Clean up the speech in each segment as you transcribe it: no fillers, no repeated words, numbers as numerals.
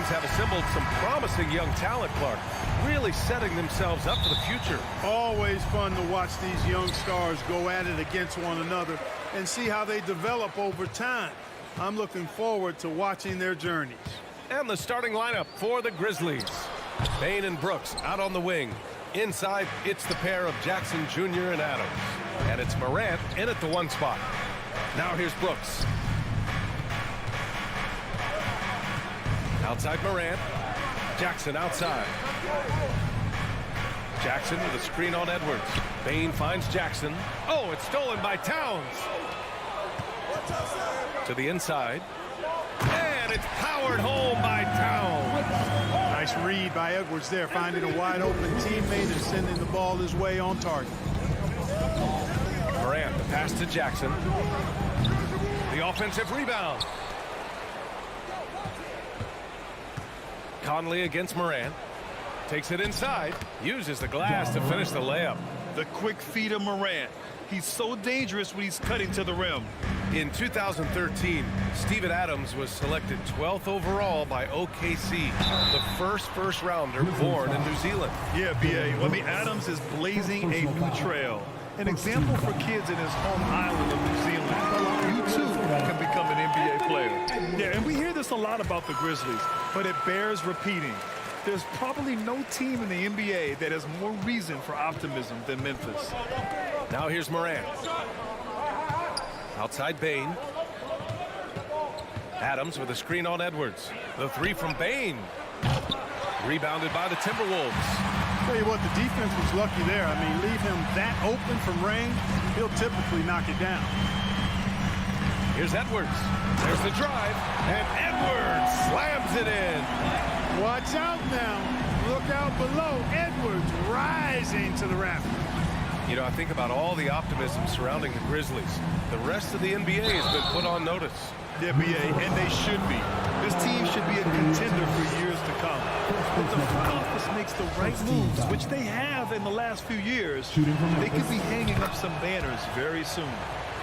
teams have assembled some promising young talent, Clark, really setting themselves up for the future. Always fun to watch these young stars go at it against one another and see how they develop over time. I'm looking forward to watching their journeys. And the starting lineup for the Grizzlies. Bane and Brooks out on the wing. Inside, it's the pair of Jackson Jr. and Adams. And it's Morant in at the 1 spot. Now here's Brooks. Outside Morant. Jackson outside. Jackson with a screen on Edwards. Bane finds Jackson. Oh, it's stolen by Towns. To the inside. And it's powered home by Towns. Nice read by Edwards there, finding a wide open teammate and sending the ball his way on target. Morant, the pass to Jackson. The offensive rebound. Conley against Morant. Takes it inside. Uses the glass to finish the layup. The quick feet of Morant. He's so dangerous when he's cutting to the rim. In 2013, Steven Adams was selected 12th overall by OKC, the first rounder born in New Zealand. Yeah, B.A. Well, I mean, Adams is blazing a new trail. An example for kids in his home island of New Zealand. You, too, can become an NBA player. Yeah, and we hear this a lot about the Grizzlies, but it bears repeating. There's probably no team in the NBA that has more reason for optimism than Memphis. Now here's Morant. Outside Bane. Adams with a screen on Edwards. The 3 from Bane. Rebounded by the Timberwolves. Tell you what, the defense was lucky there. I mean, leave him that open from range, he'll typically knock it down. Here's Edwards. There's the drive. And Edwards slams it in. Watch out now. Look out below. Edwards rising to the rafters. You know, I think about all the optimism surrounding the Grizzlies. The rest of the NBA has been put on notice. Yeah, B.A., and they should be. This team should be a contender for years to come. If the front office makes the right moves, which they have in the last few years, they could be hanging up some banners very soon.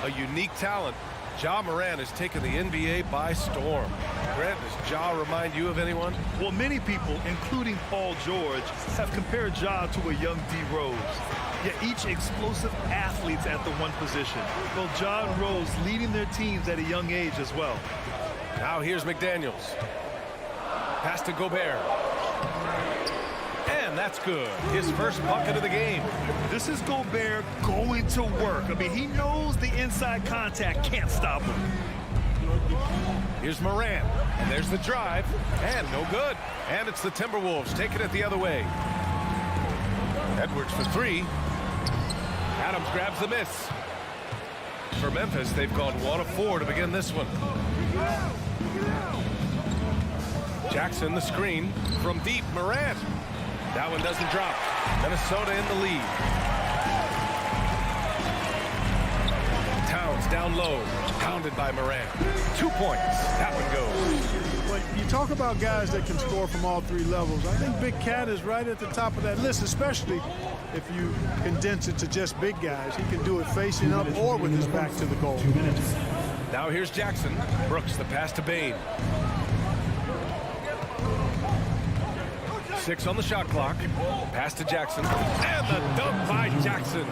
A unique talent. Ja Morant has taken the NBA by storm. Grant, does Ja remind you of anyone? Well, many people, including Paul George, have compared Ja to a young D. Rose. Yet each explosive athletes at the one position. Well, Ja and Rose leading their teams at a young age as well. Now here's McDaniels. Pass to Gobert. And that's good. His first bucket of the game. This is Gobert going to work. I mean, he knows the inside contact can't stop him. Here's Morant. And there's the drive. And no good. And it's the Timberwolves taking it the other way. Edwards for 3. Adams grabs the miss. For Memphis, they've gone 1 of 4 to begin this one. Jackson, the screen. From deep, Morant. That one doesn't drop. Minnesota in the lead. Towns down low. Pounded by Morant. 2 points. That one goes. But you talk about guys that can score from all 3 levels. I think Big Cat is right at the top of that list, especially if you condense it to just big guys. He can do it facing up or with his back to the goal. Now here's Jackson. Brooks, the pass to Bane. 6 on the shot clock. Pass to Jackson. And the dunk by Jackson.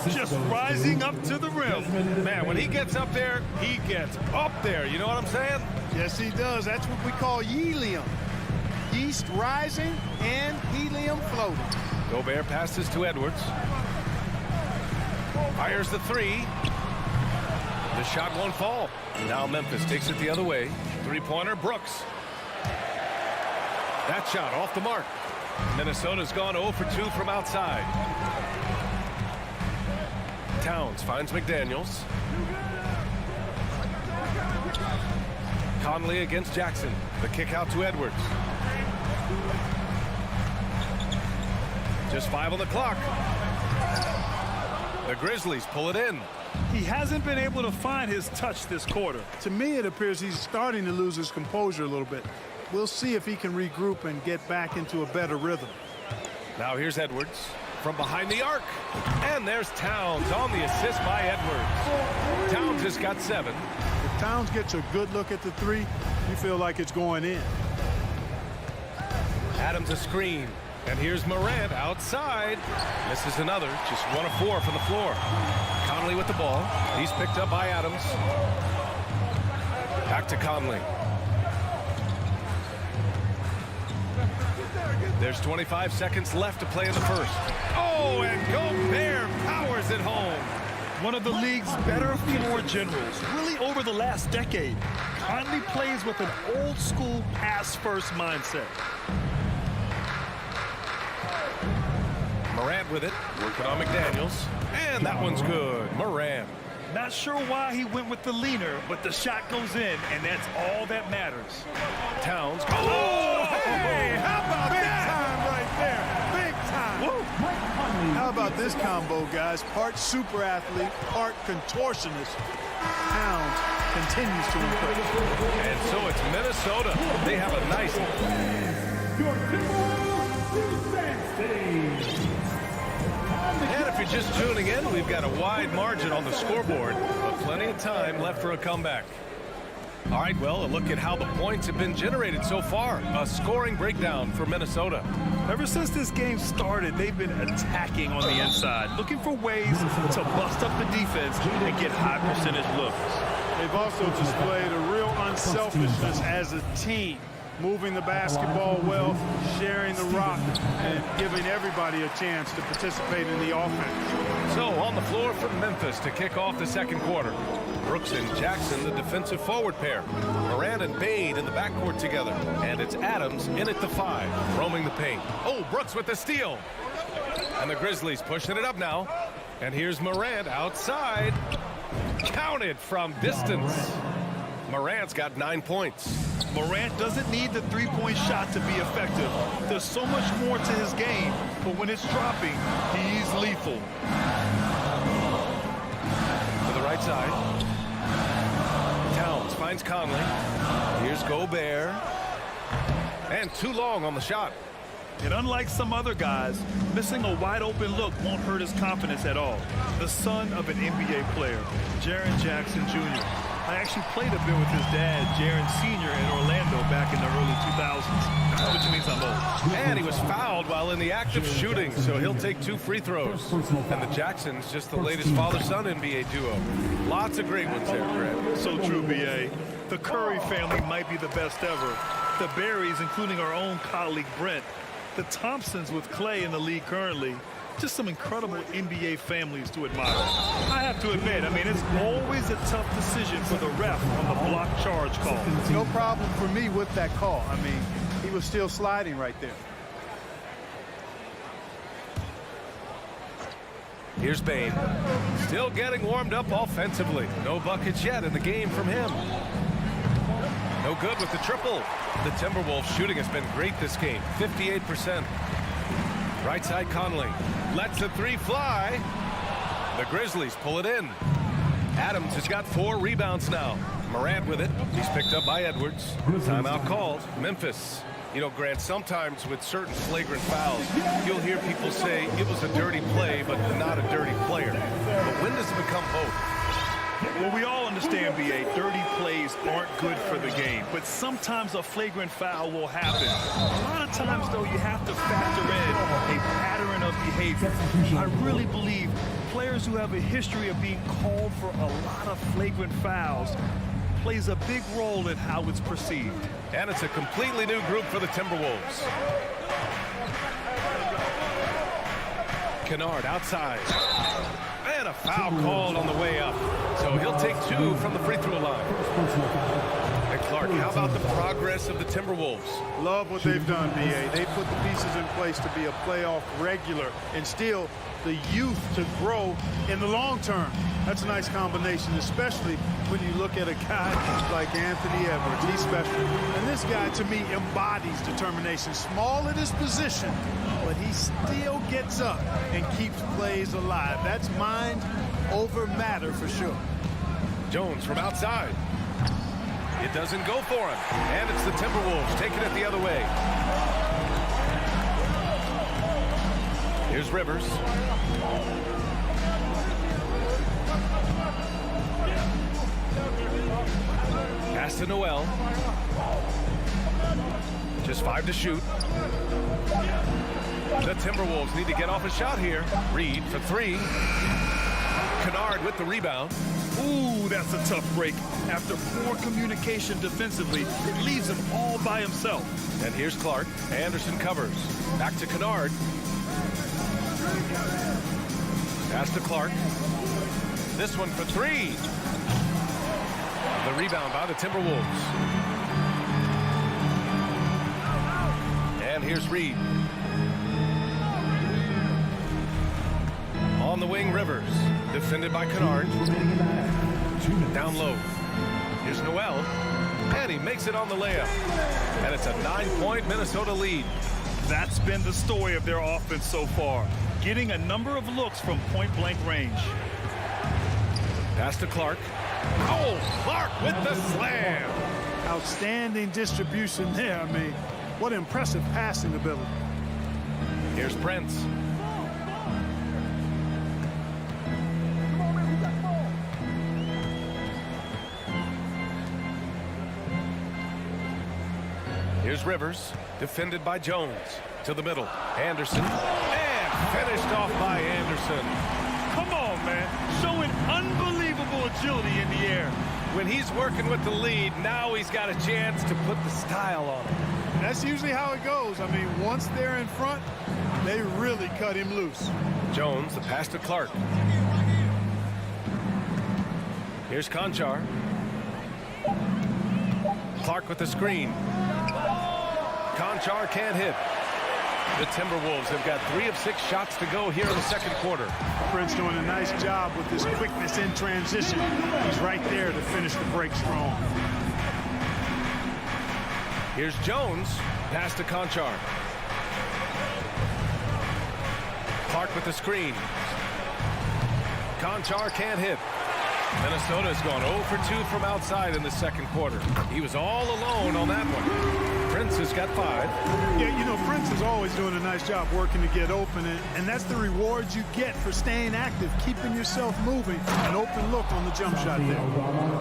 Just rising up to the rim. Man, when he gets up there, he gets up there. You know what I'm saying? Yes, he does. That's what we call helium. Yeast rising and helium floating. Gobert passes to Edwards. Fires the 3. The shot won't fall. Now Memphis takes it the other way. 3-pointer, Brooks. That shot off the mark. Minnesota's gone 0 for 2 from outside. Towns finds McDaniels. Conley against Jackson. The kick out to Edwards. Just 5 on the clock. The Grizzlies pull it in. He hasn't been able to find his touch this quarter. To me, it appears he's starting to lose his composure a little bit. We'll see if he can regroup and get back into a better rhythm. Now here's Edwards from behind the arc. And there's Towns on the assist by Edwards. Towns has got 7. If Towns gets a good look at the 3, you feel like it's going in. Adams a screen. And here's Morant outside. Misses another. Just 1 of 4 from the floor. Conley with the ball. He's picked up by Adams. Back to Conley. There's 25 seconds left to play in the first. Oh, and Gobert powers it home. One of the league's better floor generals, really over the last decade. Conley plays with an old-school pass-first mindset. Morant with it, working on McDaniels. And that one's good. Morant. Not sure why he went with the leaner, but the shot goes in, and that's all that matters. Towns. Oh, hey, how about that? Big time right there. Big time. Woo. How about this combo, guys? Part super athlete, part contortionist. Towns continues to impress. And so it's Minnesota. They have a nice... And if you're just tuning in, we've got a wide margin on the scoreboard, but plenty of time left for a comeback. All right, well, a look at how the points have been generated so far. A scoring breakdown for Minnesota. Ever since this game started, they've been attacking on the inside, looking for ways to bust up the defense and get high percentage looks. They've also displayed a real unselfishness as a team, moving the basketball well, sharing the rock, and giving everybody a chance to participate in the offense. So on the floor for Memphis to kick off the second quarter. Brooks and Jackson, the defensive forward pair. Morant and Bane in the backcourt together. And it's Adams in at the 5, roaming the paint. Oh, Brooks with the steal. And the Grizzlies pushing it up now. And here's Morant outside. Counted from distance. Morant's got 9 points. Morant doesn't need the three-point shot to be effective. There's so much more to his game, but when it's dropping, he's lethal. To the right side. Towns finds Conley. Here's Gobert. And too long on the shot. And unlike some other guys, missing a wide-open look won't hurt his confidence at all. The son of an NBA player, Jaren Jackson Jr. I actually played a bit with his dad, Jaren Sr. in Orlando back in the early 2000s, which means I'm old. And he was fouled while in the act of shooting, so he'll take 2 free throws. And the Jacksons, just the latest father-son NBA duo. Lots of great ones there, Grant. So true, B.A. The Curry family might be the best ever. The Berries, including our own colleague Brent. The Thompsons with Clay in the league currently. Just some incredible NBA families to admire. I have to admit, I mean, it's always a tough decision for the ref on the block charge call. No problem for me with that call. I mean, he was still sliding right there. Here's Bane. Still getting warmed up offensively. No buckets yet in the game from him. No good with the triple. The Timberwolves shooting has been great this game. 58%. Right side Conley. Lets the 3 fly. The Grizzlies pull it in. Adams has got 4 rebounds now. Morant with it. He's picked up by Edwards. Timeout called. Memphis. You know, Grant, sometimes with certain flagrant fouls, you'll hear people say it was a dirty play, but not a dirty player. But when does it become both? Well, we all understand, B.A., dirty plays aren't good for the game, but sometimes a flagrant foul will happen. A lot of times, though, you have to factor in a pattern of behavior. I really believe players who have a history of being called for a lot of flagrant fouls plays a big role in how it's perceived. And it's a completely new group for the Timberwolves. Kennard outside. And a foul called on the way up. So he'll take 2 from the free throw line. And Clark, how about the progress of the Timberwolves? Love what they've done, B.A. They put the pieces in place to be a playoff regular and still the youth to grow in the long term. That's a nice combination, especially when you look at a guy like Anthony Edwards. He's special. And this guy, to me, embodies determination. Small at his position, but he still gets up and keeps plays alive. That's mind over matter for sure. Jones from outside. It doesn't go for him. And it's the Timberwolves taking it the other way. Here's Rivers. Pass to Noel. Just 5 to shoot. The Timberwolves need to get off a shot here. Reed for 3. Kennard with the rebound. Ooh, that's a tough break. After poor communication defensively, it leaves him all by himself. And here's Clark. Anderson covers. Back to Kennard. Pass to Clark. This one for 3. The rebound by the Timberwolves. And here's Reed. On the wing, Rivers. Defended by Kennard. Down low. Here's Noel. And he makes it on the layup. And it's a 9-point Minnesota lead. That's been the story of their offense so far. Getting a number of looks from point-blank range. Pass to Clark. Oh, Clark with the slam. Outstanding distribution there. I mean, what impressive passing ability. Here's Prince. Here's Rivers, defended by Jones. To the middle, Anderson. And finished off by Anderson. Come on, man. Showing unbelievable agility in the air. When he's working with the lead, now he's got a chance to put the style on it. That's usually how it goes. I mean, once they're in front, they really cut him loose. Jones, the pass to Clark. Here's Conchar. Clark with the screen. Conchar can't hit. The Timberwolves have got 3 of 6 shots to go here in the second quarter. Prince doing a nice job with his quickness in transition. He's right there to finish the break strong. Here's Jones. Pass to Conchar. Clark with the screen. Conchar can't hit. Minnesota's gone 0 for 2 from outside in the second quarter. He was all alone on that one. Prince has got 5. Yeah, you know, Prince is always doing a nice job working to get open, and that's the rewards you get for staying active, keeping yourself moving. An open look on the jump shot there.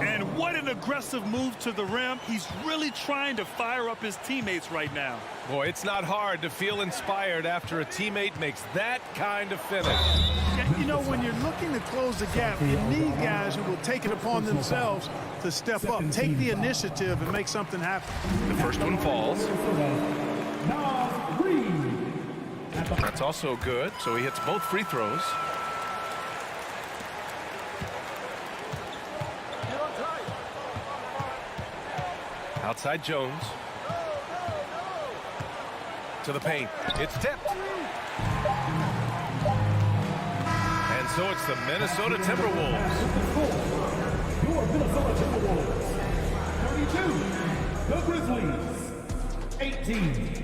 And what an aggressive move to the rim. He's really trying to fire up his teammates right now. Boy, it's not hard to feel inspired after a teammate makes that kind of finish. Yeah, you know, when you're looking to close the gap, you need guys who will take it upon themselves to step up, take the initiative, and make something happen. The first one falls. That's also good, so he hits both free throws. Outside Jones. To the paint. It's tipped. And so it's the Minnesota Timberwolves. Your Minnesota Timberwolves. 32. The Grizzlies. 18.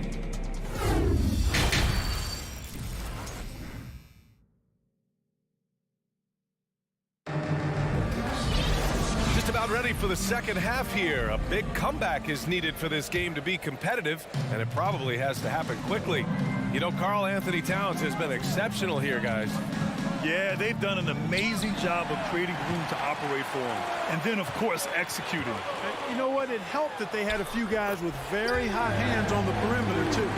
About ready for the second half here. A big comeback is needed for this game to be competitive, and it probably has to happen quickly. You know, Karl Anthony Towns has been exceptional here, guys. Yeah, they've done an amazing job of creating room to operate for him. And then, of course, executing. You know what? It helped that they had a few guys with very hot hands on the perimeter, too.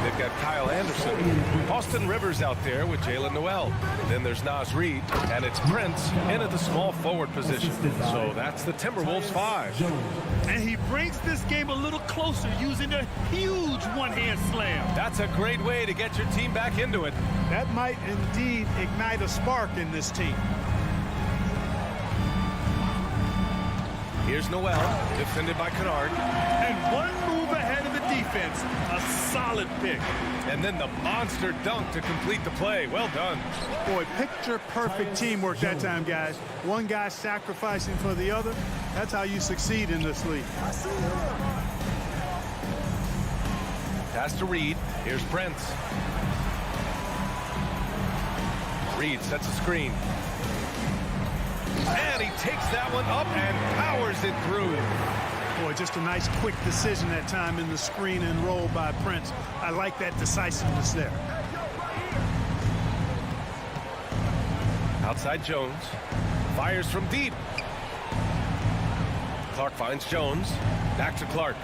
They've got Kyle Anderson. Austin Rivers out there with Jalen Noel. Then there's Naz Reid, and it's Prince in at the small forward position. So that's the Timberwolves 5. And he brings this game a little closer using a huge one-hand slam. That's a great way to get your team back into it. That might indeed ignite a spark in this team. Here's Noel, defended by Kennard. And one move ahead of the defense. A solid pick. And then the monster dunk to complete the play. Well done. Boy, picture-perfect teamwork that time, guys. One guy sacrificing for the other. That's how you succeed in this league. Pass to Reed. Here's Prince. Reed sets a screen. And he takes that one up and powers it through. Boy, just a nice quick decision that time in the screen and roll by Prince. I like that decisiveness there. Outside Jones. Fires from deep. Clark finds Jones. Back to Clark.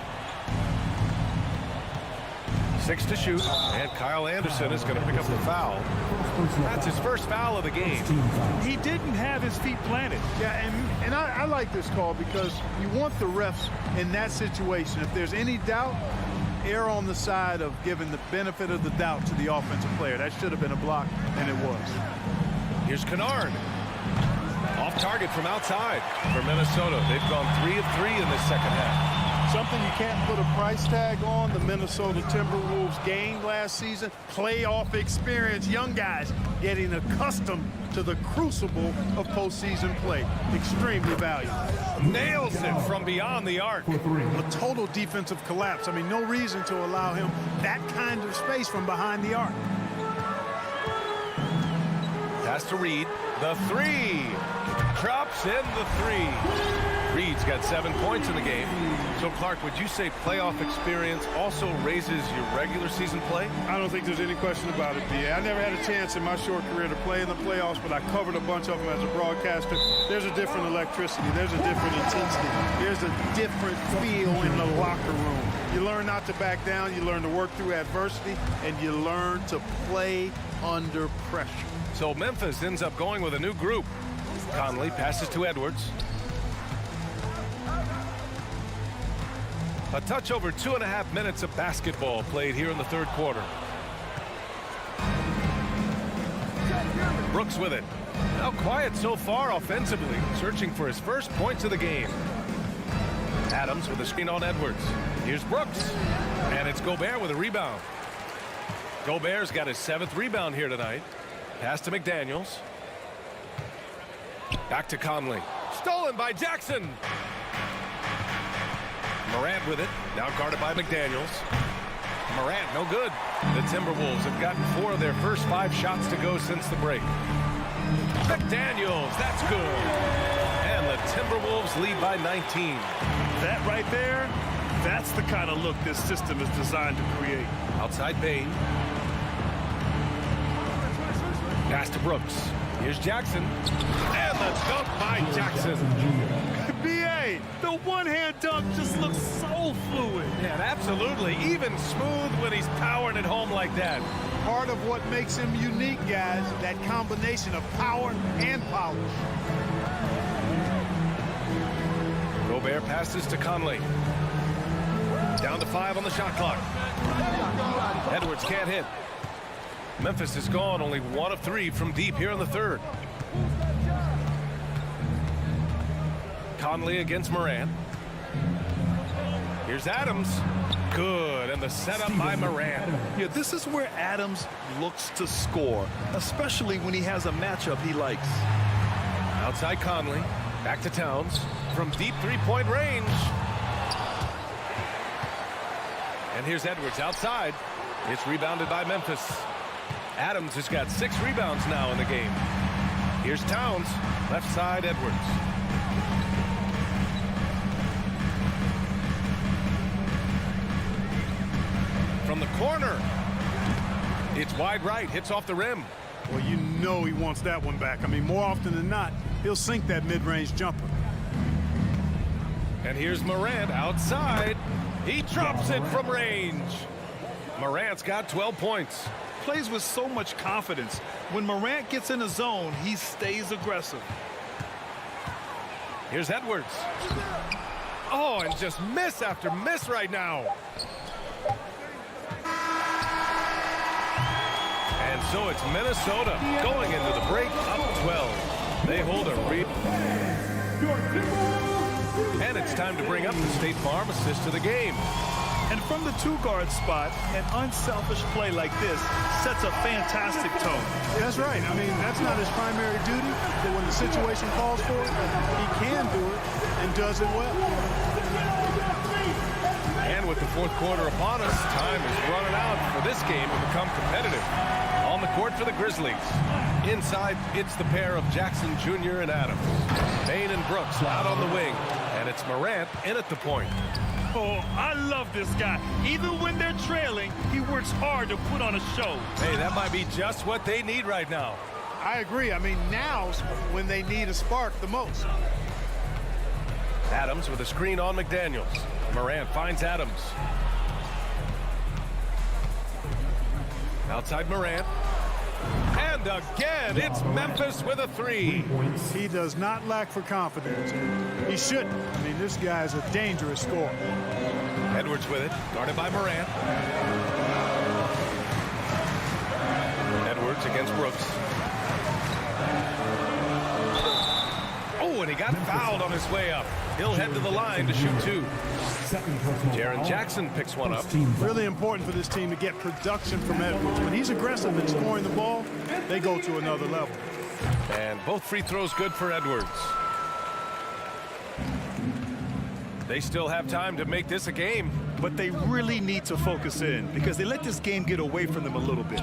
6 to shoot, and Kyle Anderson is going to pick up the foul. That's his first foul of the game. He didn't have his feet planted. Yeah, and I like this call because you want the refs in that situation. If there's any doubt, err on the side of giving the benefit of the doubt to the offensive player. That should have been a block, and it was. Here's Kennard. Off target from outside for Minnesota. They've gone 3 of 3 in this second half. Something you can't put a price tag on. The Minnesota Timberwolves gained last season. Playoff experience. Young guys getting accustomed to the crucible of postseason play. Extremely valuable. Nails it from beyond the arc. A total defensive collapse. I mean, no reason to allow him that kind of space from behind the arc. Pass to Reed. The 3. Drops in the 3. Reed's got 7 points in the game. So, Clark, would you say playoff experience also raises your regular season play? I don't think there's any question about it, B.A. I never had a chance in my short career to play in the playoffs, but I covered a bunch of them as a broadcaster. There's a different electricity. There's a different intensity. There's a different feel in the locker room. You learn not to back down. You learn to work through adversity, and you learn to play under pressure. So Memphis ends up going with a new group. Conley passes to Edwards. A touch over 2.5 minutes of basketball played here in the third quarter. Brooks with it. Now quiet so far offensively, searching for his first points of the game. Adams with a screen on Edwards. Here's Brooks. And it's Gobert with a rebound. Gobert's got his 7th rebound here tonight. Pass to McDaniels. Back to Conley. Stolen by Jackson. Morant with it. Now guarded by McDaniels. Morant, no good. The Timberwolves have gotten 4 of their first 5 shots to go since the break. McDaniels, that's good. And the Timberwolves lead by 19. That right there, that's the kind of look this system is designed to create. Outside Payne. Pass to Brooks. Here's Jackson. And the dunk by Jackson. B.A., the one-hand dunk just looks so fluid. Yeah, absolutely. Even smooth when he's powering it home like that. Part of what makes him unique, guys, that combination of power and polish. Gobert passes to Conley. Down to 5 on the shot clock. Edwards can't hit. Memphis is gone, only 1 of 3 from deep here in the third. Conley against Morant. Here's Adams. Good, and the setup by Morant. Yeah, this is where Adams looks to score, especially when he has a matchup he likes. Outside Conley. Back to Towns. From deep 3-point range. And here's Edwards outside. It's rebounded by Memphis. Adams has got 6 rebounds now in the game. Here's Towns. Left side, Edwards. From the corner. It's wide right. Hits off the rim. Well, you know he wants that one back. I mean, more often than not, he'll sink that mid-range jumper. And here's Morant outside. He drops it from range. Morant's got 12 points. Plays with so much confidence. When Morant gets in a zone, he stays aggressive. Here's Edwards. Oh, and just miss after miss right now. And so it's Minnesota going into the break up 12. They hold a lead. And it's time to bring up the State Farm assist to the game. And from the 2-guard spot, an unselfish play like this sets a fantastic tone. That's right. I mean, that's not his primary duty, but when the situation calls for it, he can do it and does it well. And with the fourth quarter upon us, time is running out for this game to become competitive. On the court for the Grizzlies. Inside, it's the pair of Jackson Jr. and Adams. Payne and Brooks out on the wing. And it's Morant in at the point. Oh, I love this guy. Even when they're trailing, he works hard to put on a show. Hey, that might be just what they need right now. I agree. I mean, now's when they need a spark the most. Adams with a screen on McDaniels. Morant finds Adams. Outside Morant. And again, it's Memphis with a three. He does not lack for confidence. He shouldn't. I mean, this guy's a dangerous scorer. Edwards with it, guarded by Morant. Edwards against Brooks. Oh, and he got fouled on his way up. He'll head to the line to shoot two. Jaren Jackson picks one up. Really important for this team to get production from Edwards. When he's aggressive in scoring the ball, they go to another level. And both free throws good for Edwards. They still have time to make this a game. But they really need to focus in because they let this game get away from them a little bit.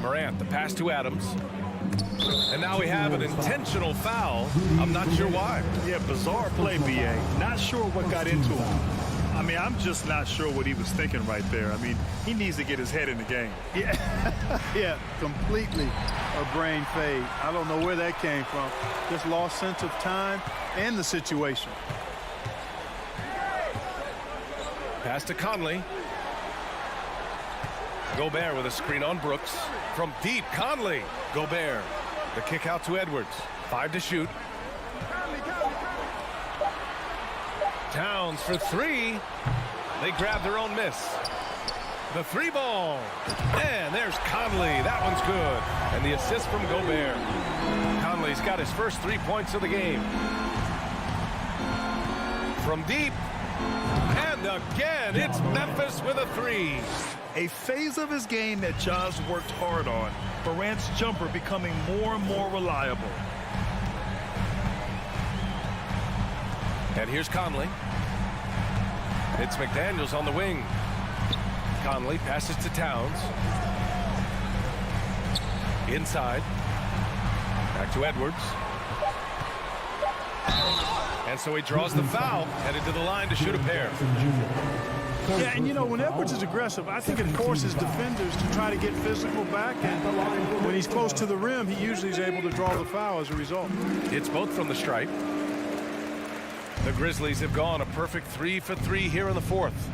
Morant, the pass to Adams. And now we have an intentional foul. I'm not sure why. Yeah, bizarre play, B.A. Not sure what got into him. I mean, I'm just not sure what he was thinking right there. I mean, he needs to get his head in the game. Yeah, completely a brain fade. I don't know where that came from. Just lost sense of time and the situation. Pass to Conley. Gobert with a screen on Brooks. From deep, Conley. Gobert. The kick out to Edwards. 5 to shoot. Towns for three. They grab their own miss. The three ball. And there's Conley. That one's good. And the assist from Gobert. Conley's got his first 3 points of the game. From deep. And again, it's Memphis with a three. A phase of his game that Ja's worked hard on. Morant's jumper becoming more and more reliable. And here's Conley. It's McDaniels on the wing. Conley passes to Towns. Inside. Back to Edwards. And so he draws the foul, headed to the line to shoot a pair. Yeah, and you know, when Edwards is aggressive, I think it forces defenders to try to get physical back. And when he's close to the rim, he usually is able to draw the foul as a result. It's both from the stripe. The Grizzlies have gone a perfect 3 for 3 here in the fourth.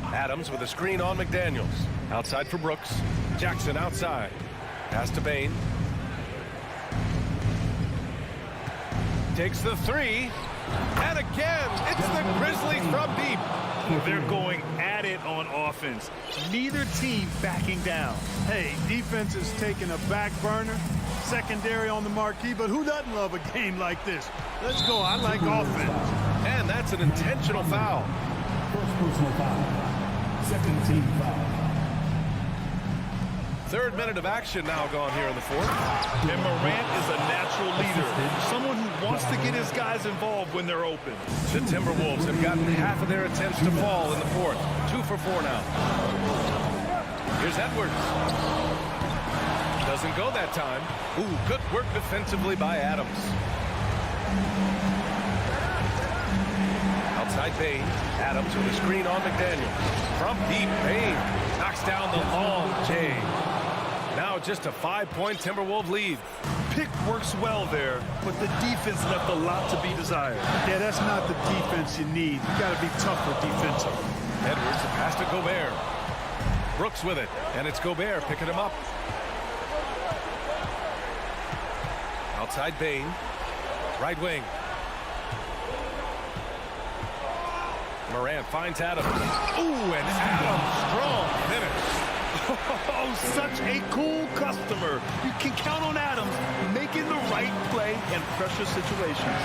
Adams with a screen on McDaniels. Outside for Brooks. Jackson outside. Pass to Bane. Takes the three. And again, it's the Grizzlies from deep. They're going at it on offense. Neither team backing down. Hey, defense is taking a back burner. Secondary on the marquee, but who doesn't love a game like this? Let's go. I like offense. And that's an intentional foul. First personal foul. Second team foul. Third minute of action now gone here in the fourth. And Morant is a natural leader. Someone who wants to get his guys involved when they're open. The Timberwolves have gotten half of their attempts to fall in the fourth. 2 for 4 now. Here's Edwards. Doesn't go that time. Ooh, good work defensively by Adams. Outside Bane. Adams with a screen on McDaniels. From deep, Bane knocks down the long J. Now just a 5-point Timberwolves lead. Pick works well there, but the defense left a lot to be desired. Yeah, that's not the defense you need. You got to be tougher defensively. Edwards, a pass to Gobert. Brooks with it, and it's Gobert picking him up. Outside Bane. Right wing. Morant finds Adams. Ooh, and Adams, strong finish. Oh, such a cool customer. You can count on Adams making the right play in pressure situations.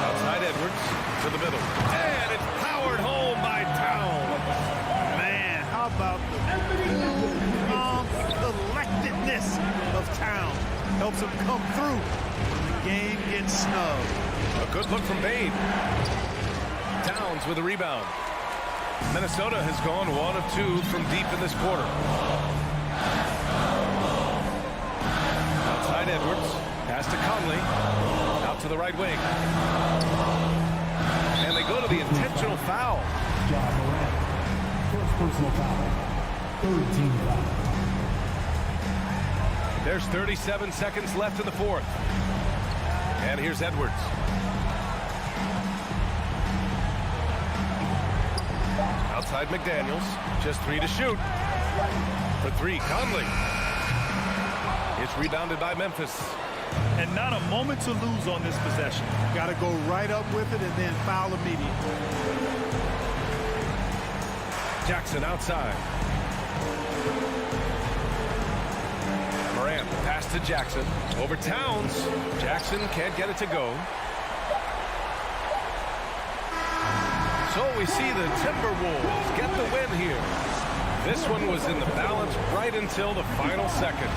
Outside Edwards to the middle. And it's powered home by Towns. Man, how about the calm collectedness of Towns? Helps him come through when the game gets snug. A good look from Bane. Towns with a rebound. Minnesota has gone 1 of 2 from deep in this quarter. Outside Edwards. Pass to Conley. Out to the right wing. And they go to the intentional foul. Ja Morant. First personal foul. Third team foul. There's 37 seconds left in the fourth. And here's Edwards. Outside McDaniels. Just 3 to shoot. For 3, Conley. It's rebounded by Memphis. And not a moment to lose on this possession. Got to go right up with it and then foul immediately. Jackson outside. Morant pass to Jackson. Over Towns. Jackson can't get it to go. So we see the Timberwolves get the win here. This one was in the balance right until the final second.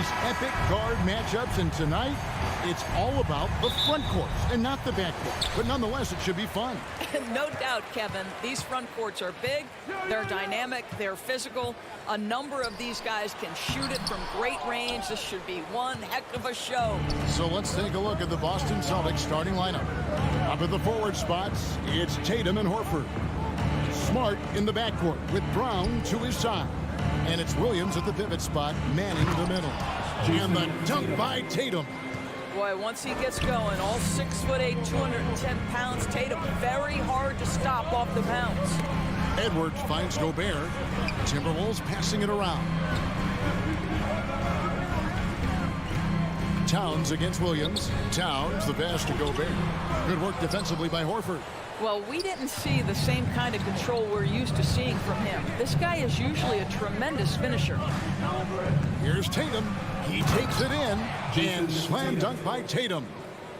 these epic guard matchups, and tonight, it's all about the front courts and not the back court. But nonetheless, it should be fun. No doubt, Kevin. These front courts are big, they're dynamic, they're physical. A number of these guys can shoot it from great range. This should be one heck of a show. So let's take a look at the Boston Celtics starting lineup. Up at the forward spots, it's Tatum and Horford. Smart in the backcourt with Brown to his side. And it's Williams at the pivot spot, manning the middle. And the dunk by Tatum. Boy, once he gets going, all 6'8", 210 pounds, Tatum, very hard to stop off the bounce. Edwards finds Gobert. Timberwolves passing it around. Towns against Williams. Towns, the pass to Gobert. Good work defensively by Horford. Well, we didn't see the same kind of control we're used to seeing from him. This guy is usually a tremendous finisher. Here's Tatum. He takes it in. And slam dunk by Tatum.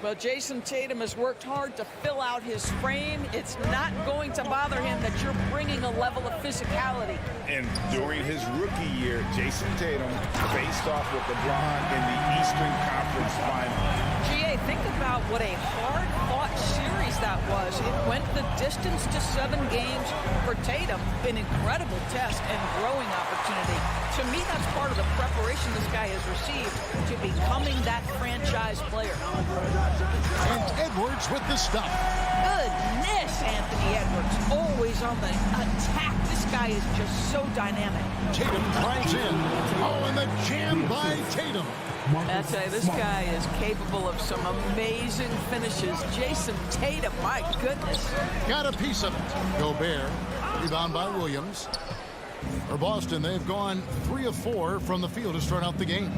Well, Jason Tatum has worked hard to fill out his frame. It's not going to bother him that you're bringing a level of physicality. And during his rookie year, Jason Tatum faced off with LeBron in the Eastern Conference Final. GA, think about what a hard-fought series that was. It went the distance to 7 games for Tatum. An incredible test and growing opportunity. To me, that's part of the preparation this guy has received to becoming that franchise player. And Edwards with the stop. Goodness, Anthony Edwards, always on the attack. This guy is just so dynamic. Tatum drives in. Oh, and the jam by Tatum. I tell you, this guy is capable of some amazing finishes. Jason Tatum, my goodness. Got a piece of it. Gobert, rebound by Williams. For Boston, they've gone 3 of 4 from the field to start out the game.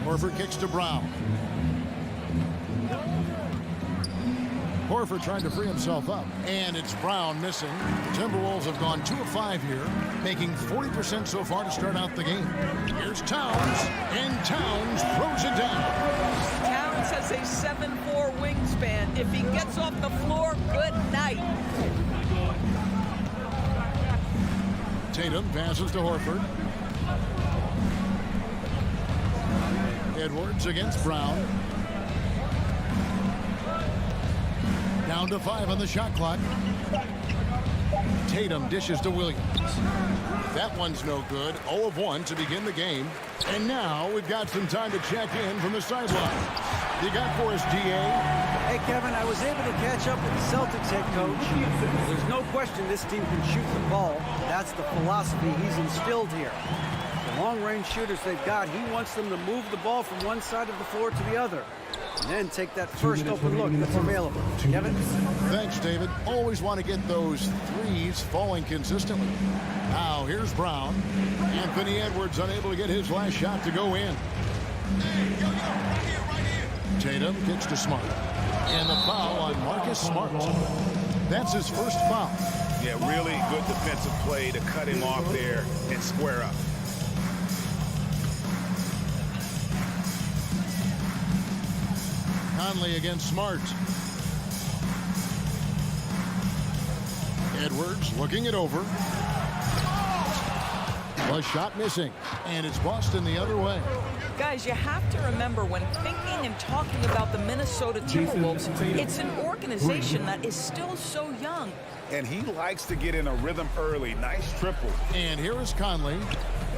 Horford kicks to Brown. Horford trying to free himself up. And it's Brown missing. The Timberwolves have gone 2 of 5 here, making 40% so far to start out the game. Here's Towns, and Towns throws it down. Towns has a 7'4" wingspan. If he gets off the floor, good night. Tatum passes to Horford. Edwards against Brown. Down to 5 on the shot clock. Tatum dishes to Williams. That one's no good. 0 of 1 to begin the game. And now we've got some time to check in from the sideline. You got for us, DA? Hey, Kevin, I was able to catch up with the Celtics head coach. There's no question this team can shoot the ball. That's the philosophy he's instilled here. The long-range shooters they've got, he wants them to move the ball from one side of the floor to the other. And then take that first open look that's available. Kevin? Thanks, David. Always want to get those threes falling consistently. Now, here's Brown. Anthony Edwards unable to get his last shot to go in. Tatum kicks to Smart. And the foul on Marcus Smart. That's his first foul. Yeah, really good defensive play to cut him off there and square up. Conley against Smart. Edwards looking it over. A shot missing. And it's Boston the other way. Guys, you have to remember when thinking and talking about the Minnesota Timberwolves, it's an organization that is still so young. And he likes to get in a rhythm early. Nice triple. And here is Conley.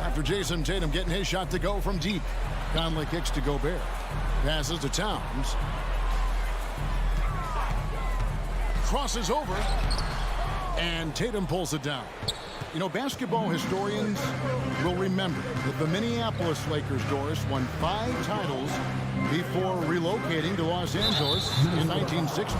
After Jason Tatum getting his shot to go from deep. Conley kicks to Gobert. Passes to Towns. Crosses over. And Tatum pulls it down. You know, basketball historians will remember that the Minneapolis Lakers, Doris, won 5 titles before relocating to Los Angeles in 1960.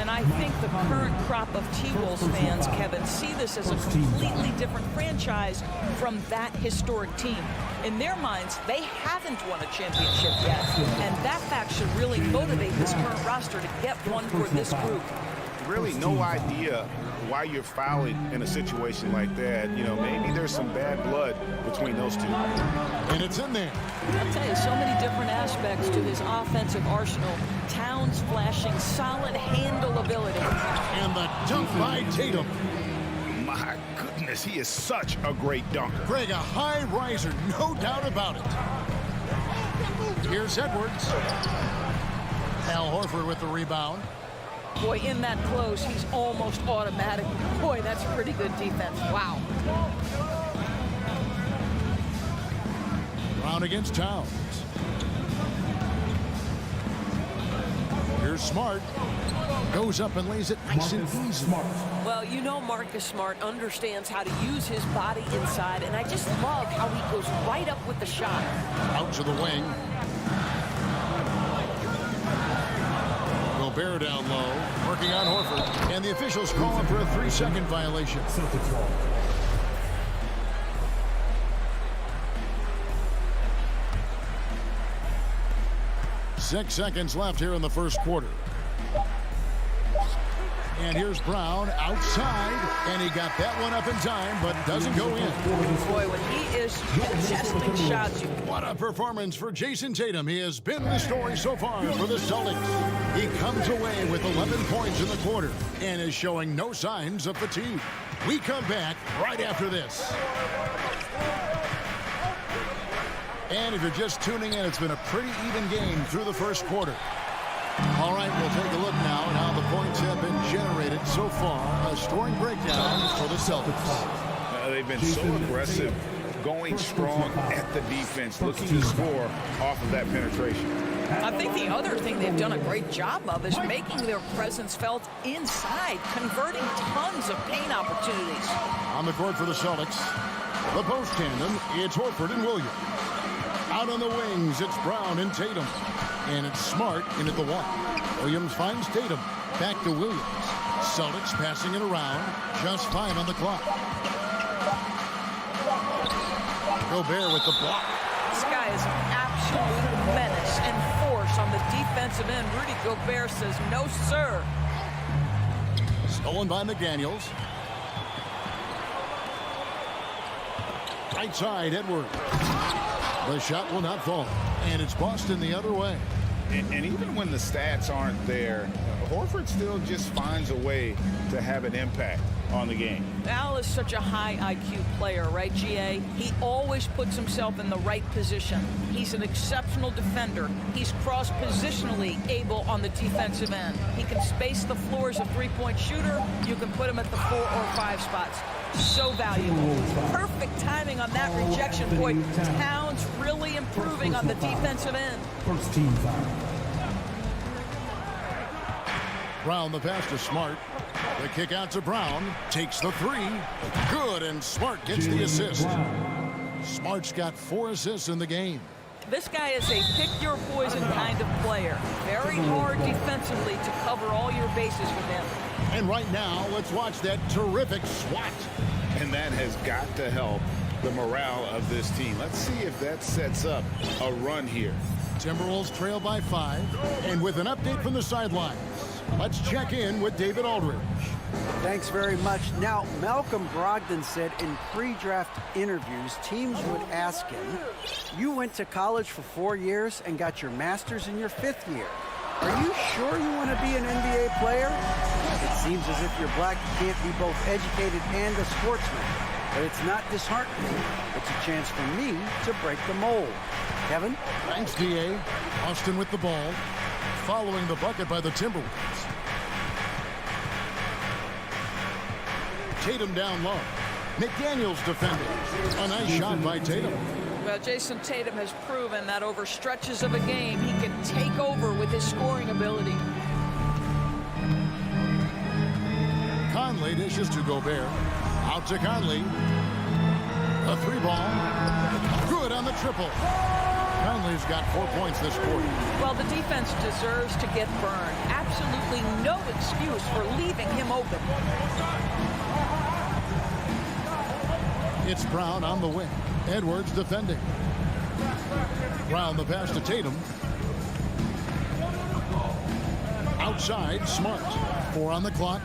And I think the current crop of T-Wolves fans, Kevin, see this as a completely different franchise from that historic team. In their minds, they haven't won a championship yet. And that fact should really motivate this current roster to get one for this group. Really no idea why you're fouling in a situation like that. You know, maybe there's some bad blood between those two. And it's in there. I'll tell you, so many different aspects to his offensive arsenal. Towns flashing solid handle ability. And the dunk by Tatum. My goodness, he is such a great dunker. Greg, a high riser, no doubt about it. Here's Edwards. Al Horford with the rebound. Boy, in that close, he's almost automatic. Boy, that's pretty good defense. Wow. Brown against Towns. Here's Smart. Goes up and lays it nice and easy. Well, you know Marcus Smart understands how to use his body inside, and I just love how he goes right up with the shot. Out to the wing. Gobert down low, working on Horford. And the officials call him for a 3-second violation. Celtics ball. 6 seconds left here in the first quarter. And here's Brown outside, and he got that one up in time, but doesn't go in. Boy, when he is contesting shots. What a performance for Jason Tatum. He has been the story so far for the Celtics. He comes away with 11 points in the quarter and is showing no signs of fatigue. We come back right after this. And if you're just tuning in, it's been a pretty even game through the first quarter. All right, we'll take a look now at how the points have been generated so far. A scoring breakdown for the Celtics. They've been so aggressive, going strong at the defense, looking to score off of that penetration. I think the other thing they've done a great job of is making their presence felt inside, converting tons of paint opportunities. On the court for the Celtics, the post tandem, it's Horford and Williams. Out on the wings, it's Brown and Tatum. And it's Smart in at the one. Williams finds Tatum. Back to Williams. Celtics passing it around. Just 5 on the clock. Gobert with the block. This guy is an absolute menace and force on the defensive end. Rudy Gobert says, no, sir. Stolen by McDaniels. Right side, Edwards. The shot will not fall. And it's Boston the other way. And even when the stats aren't there, Horford still just finds a way to have an impact on the game. Al is such a high IQ player, right, GA? He always puts himself in the right position. He's an exceptional defender. He's cross-positionally able on the defensive end. He can space the floor as a three-point shooter. You can put him at the 4 or 5 spots. So valuable. Perfect timing on that rejection point. Towns really improving on the defensive end. First team foul. Brown the pass to Smart. The kick out to Brown. Takes the 3. Good, and Smart gets the assist. Smart's got 4 assists in the game. This guy is a pick-your-poison kind of player. Very hard defensively to cover all your bases with him. And right now, let's watch that terrific swat. And that has got to help the morale of this team. Let's see if that sets up a run here. Timberwolves trail by 5. And with an update from the sidelines, let's check in with David Aldridge. Thanks very much. Now, Malcolm Brogdon said in pre-draft interviews, teams would ask him, you went to college for 4 years and got your master's in your 5th year. Are you sure you want to be an NBA player? It seems as if you're black, you can't be both educated and a sportsman. But it's not disheartening. It's a chance for me to break the mold. Kevin? Thanks, D.A. Austin with the ball. Following the bucket by the Timberwolves. Tatum down low. McDaniels defending. A nice shot by Tatum. Well, Jason Tatum has proven that over stretches of a game, he can take over with his scoring ability. Conley dishes to Gobert. Out to Conley. A 3-ball. Good on the triple. Conley's got 4 points this quarter. Well, the defense deserves to get burned. Absolutely no excuse for leaving him open. It's Brown on the wing. Edwards defending. Brown the pass to Tatum. Outside, Smart. 4 on the clock.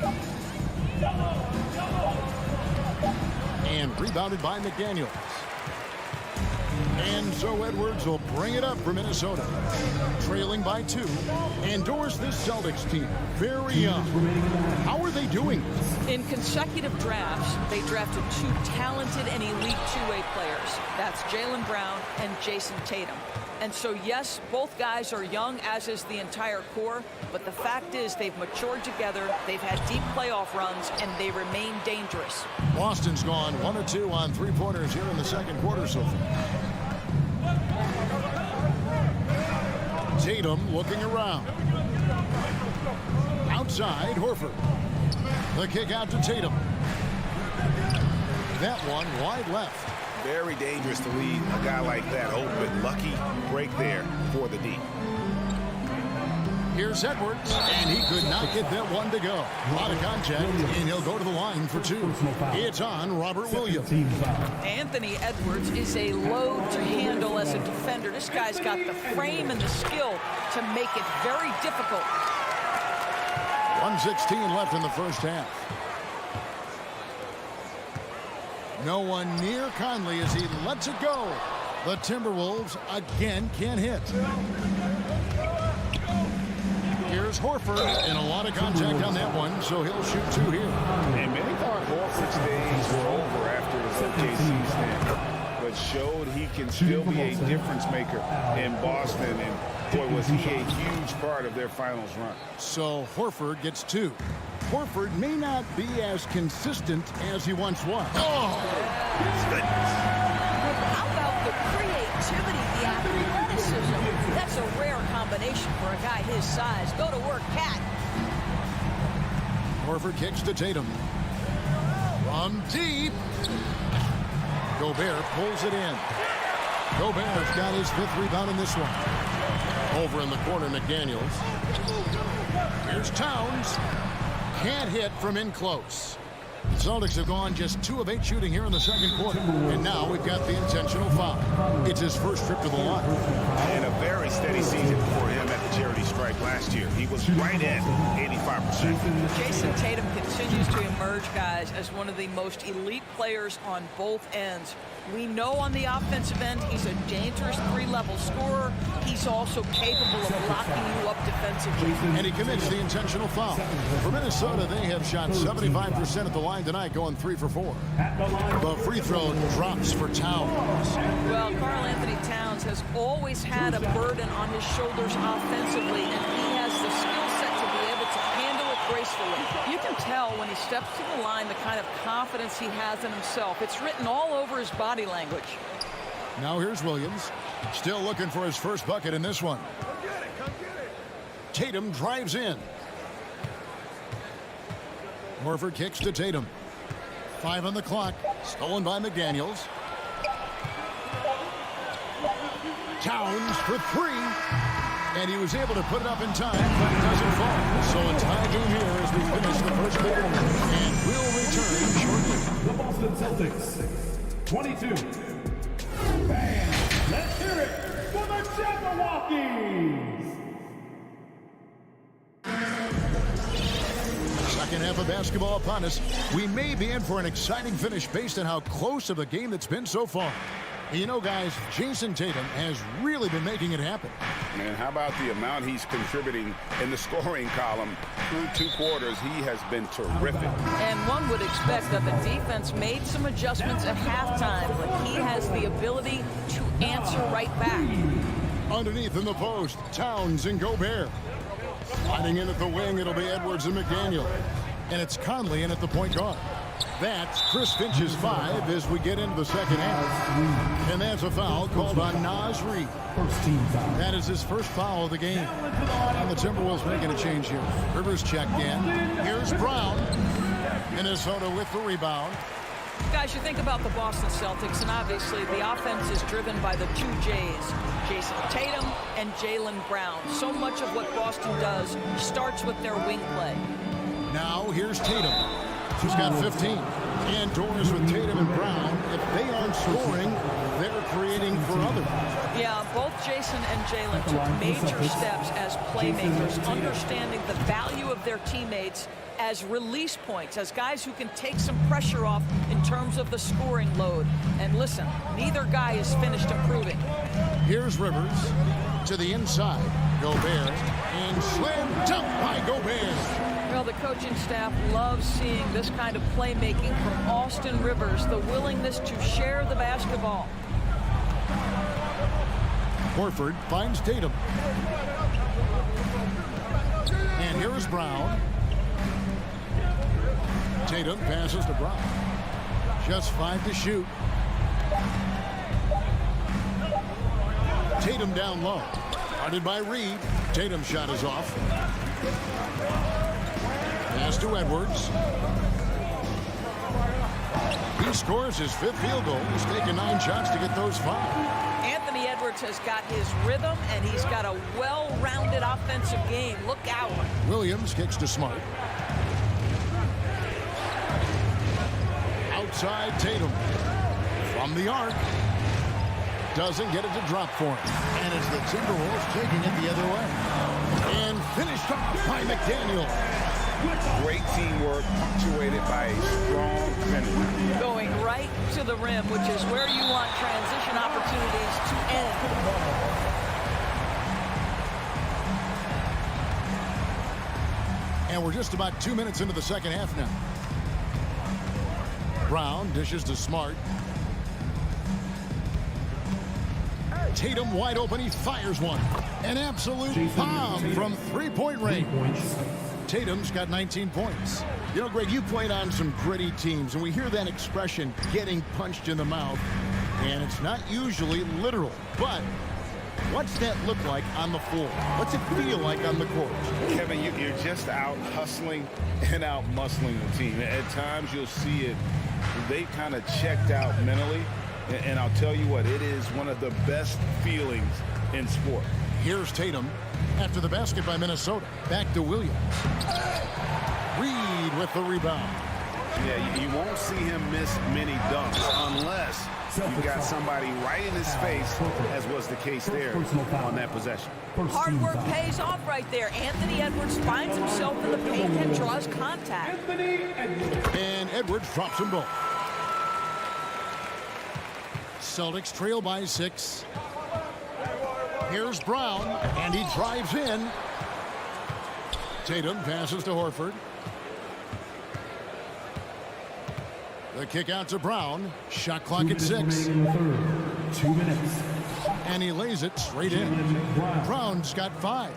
And rebounded by McDaniels. And so Edwards will bring it up for Minnesota. Trailing by 2. Endorse this Celtics team. Very young. How are they doing? In consecutive drafts, they drafted 2 talented and elite two-way players. That's Jaylen Brown and Jason Tatum. And so, yes, both guys are young, as is the entire core. But the fact is they've matured together, they've had deep playoff runs, and they remain dangerous. Boston's gone 1 of 2 on three-pointers here in the second quarter so far. Tatum looking around. Outside, Horford. The kick out to Tatum. That one wide left. Very dangerous to leave a guy like that open. Lucky break there for the D. Here's Edwards, and he could not get that one to go. A lot of contact, and he'll go to the line for 2. It's on Robert Williams. Anthony Edwards is a load to handle as a defender. This guy's got the frame and the skill to make it very difficult. 1:16 left in the first half. No one near Conley as he lets it go. The Timberwolves again can't hit. Here's Horford, and a lot of contact on that one, so he'll shoot 2 here. And many thought Horford's days were over after his OKC stint, but showed he can still be a difference maker in Boston, and boy, was he a huge part of their finals run. So Horford gets 2. Horford may not be as consistent as he once was. Oh! Goodness. How about the creativity, the athleticism? That's a rare combination for a guy his size. Go to work, Cat. Horford kicks to Tatum. From deep. Gobert pulls it in. Gobert's got his 5th rebound in this one. Over in the corner, McDaniels. Here's Towns. Can't hit from in close. The Celtics have gone just 2 of 8 shooting here in the second quarter. And now we've got the intentional foul. It's his first trip to the line. And a very steady season for him at the charity stripe last year. He was right at 85%. Jason Tatum continues to emerge, guys, as one of the most elite players on both ends. We know on the offensive end, he's a dangerous 3-level scorer. He's also capable of locking you up defensively. And he commits the intentional foul. For Minnesota, they have shot 75% at the line tonight, going 3 for 4. The free throw drops for Towns. Well, Karl Anthony Towns has always had a burden on his shoulders offensively, and he has the skill set to be able to handle it gracefully. You can tell when he steps to the line the kind of confidence he has in himself. It's written all over his body language. Now here's Williams, still looking for his first bucket in this one. Tatum drives in. Horford kicks to Tatum. 5 on the clock. Stolen by McDaniels. Towns for 3. And he was able to put it up in time, but it doesn't fall. So a tie game here as we finish the first quarter. And we'll return shortly. The Boston Celtics, 22. Fans, let's hear it for the Jabberwockies! Second half of basketball upon us. We may be in for an exciting finish based on how close of a game that's been so far. You know, guys, Jason Tatum has really been making it happen. And how about the amount he's contributing in the scoring column? Through 2 quarters, he has been terrific. And one would expect that the defense made some adjustments at halftime, but he has the ability to answer right back. Underneath in the post, Towns and Gobert. Sliding in at the wing, it'll be Edwards and McDaniel. And it's Conley in at the point guard. That's Chris Finch's 5 as we get into the second half. And that's a foul called on Naz Reid. That is his first foul of the game. And the Timberwolves making a change here. Rivers checked in. Here's Brown. Minnesota with the rebound. Guys, you think about the Boston Celtics, and obviously the offense is driven by the 2 J's, Jason Tatum and Jaylen Brown. So much of what Boston does starts with their wing play. Now here's Tatum. He's got 15. Indoors with Tatum and Brown, if they aren't scoring, they're creating for others. Yeah, both Jason and Jalen took major steps as playmakers, understanding the value of their teammates as release points, as guys who can take some pressure off in terms of the scoring load. And listen, neither guy is finished improving. Here's Rivers to the inside. Gobert, and slam dunk by Gobert. Well, the coaching staff loves seeing this kind of playmaking from Austin Rivers, the willingness to share the basketball. Horford finds Tatum. And here is Brown. Tatum passes to Brown. Just 5 to shoot. Tatum down low. Guarded by Reed. Tatum's shot is off. Pass to Edwards. He scores his 5th field goal. He's taken 9 shots to get those 5. Anthony Edwards has got his rhythm, and he's got a well-rounded offensive game. Look out. Williams kicks to Smart. Outside Tatum. From the arc. Doesn't get it to drop for him. And it's the Timberwolves taking it the other way. And finished off by McDaniel. Great teamwork punctuated by a strong finish. Going right to the rim, which is where you want transition opportunities to end. And we're just about 2 minutes into the second half now. Brown dishes to Smart. Tatum wide open. He fires one. An absolute bomb from three-point range. Tatum's got 19 points. You know, Greg, you played on some gritty teams, and we hear that expression, getting punched in the mouth, and it's not usually literal. But what's that look like on the floor? What's it feel like on the court? Kevin, you're just out hustling and out muscling the team. At times you'll see it. They kind of checked out mentally, and I'll tell you what, it is one of the best feelings in sport. Here's Tatum after the basket by Minnesota. Back to Williams. Reed with the rebound. Yeah, you won't see him miss many dunks unless you've got somebody right in his face, as was the case there on that possession. Hard work pays off right there. Anthony Edwards finds himself in the paint and draws contact. And Edwards drops them both. Celtics trail by 6. Here's Brown, and he drives in. Tatum passes to Horford. The kick out to Brown. Shot clock at 6. 2 minutes. And he lays it straight in. Brown's got 5.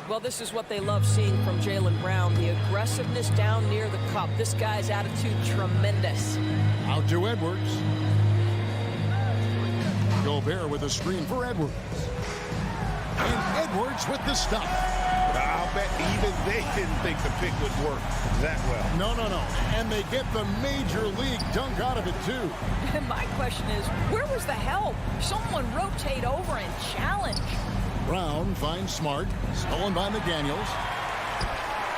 Well, this is what they love seeing from Jaylen Brown, the aggressiveness down near the cup. This guy's attitude tremendous. Out to Edwards. Gobert with a screen for Edwards. And Edwards with the stop. I'll bet even they didn't think the pick would work that well. No. And they get the major league dunk out of it, too. And my question is, where was the help? Someone rotate over and challenge. Brown finds Smart. Stolen by McDaniels.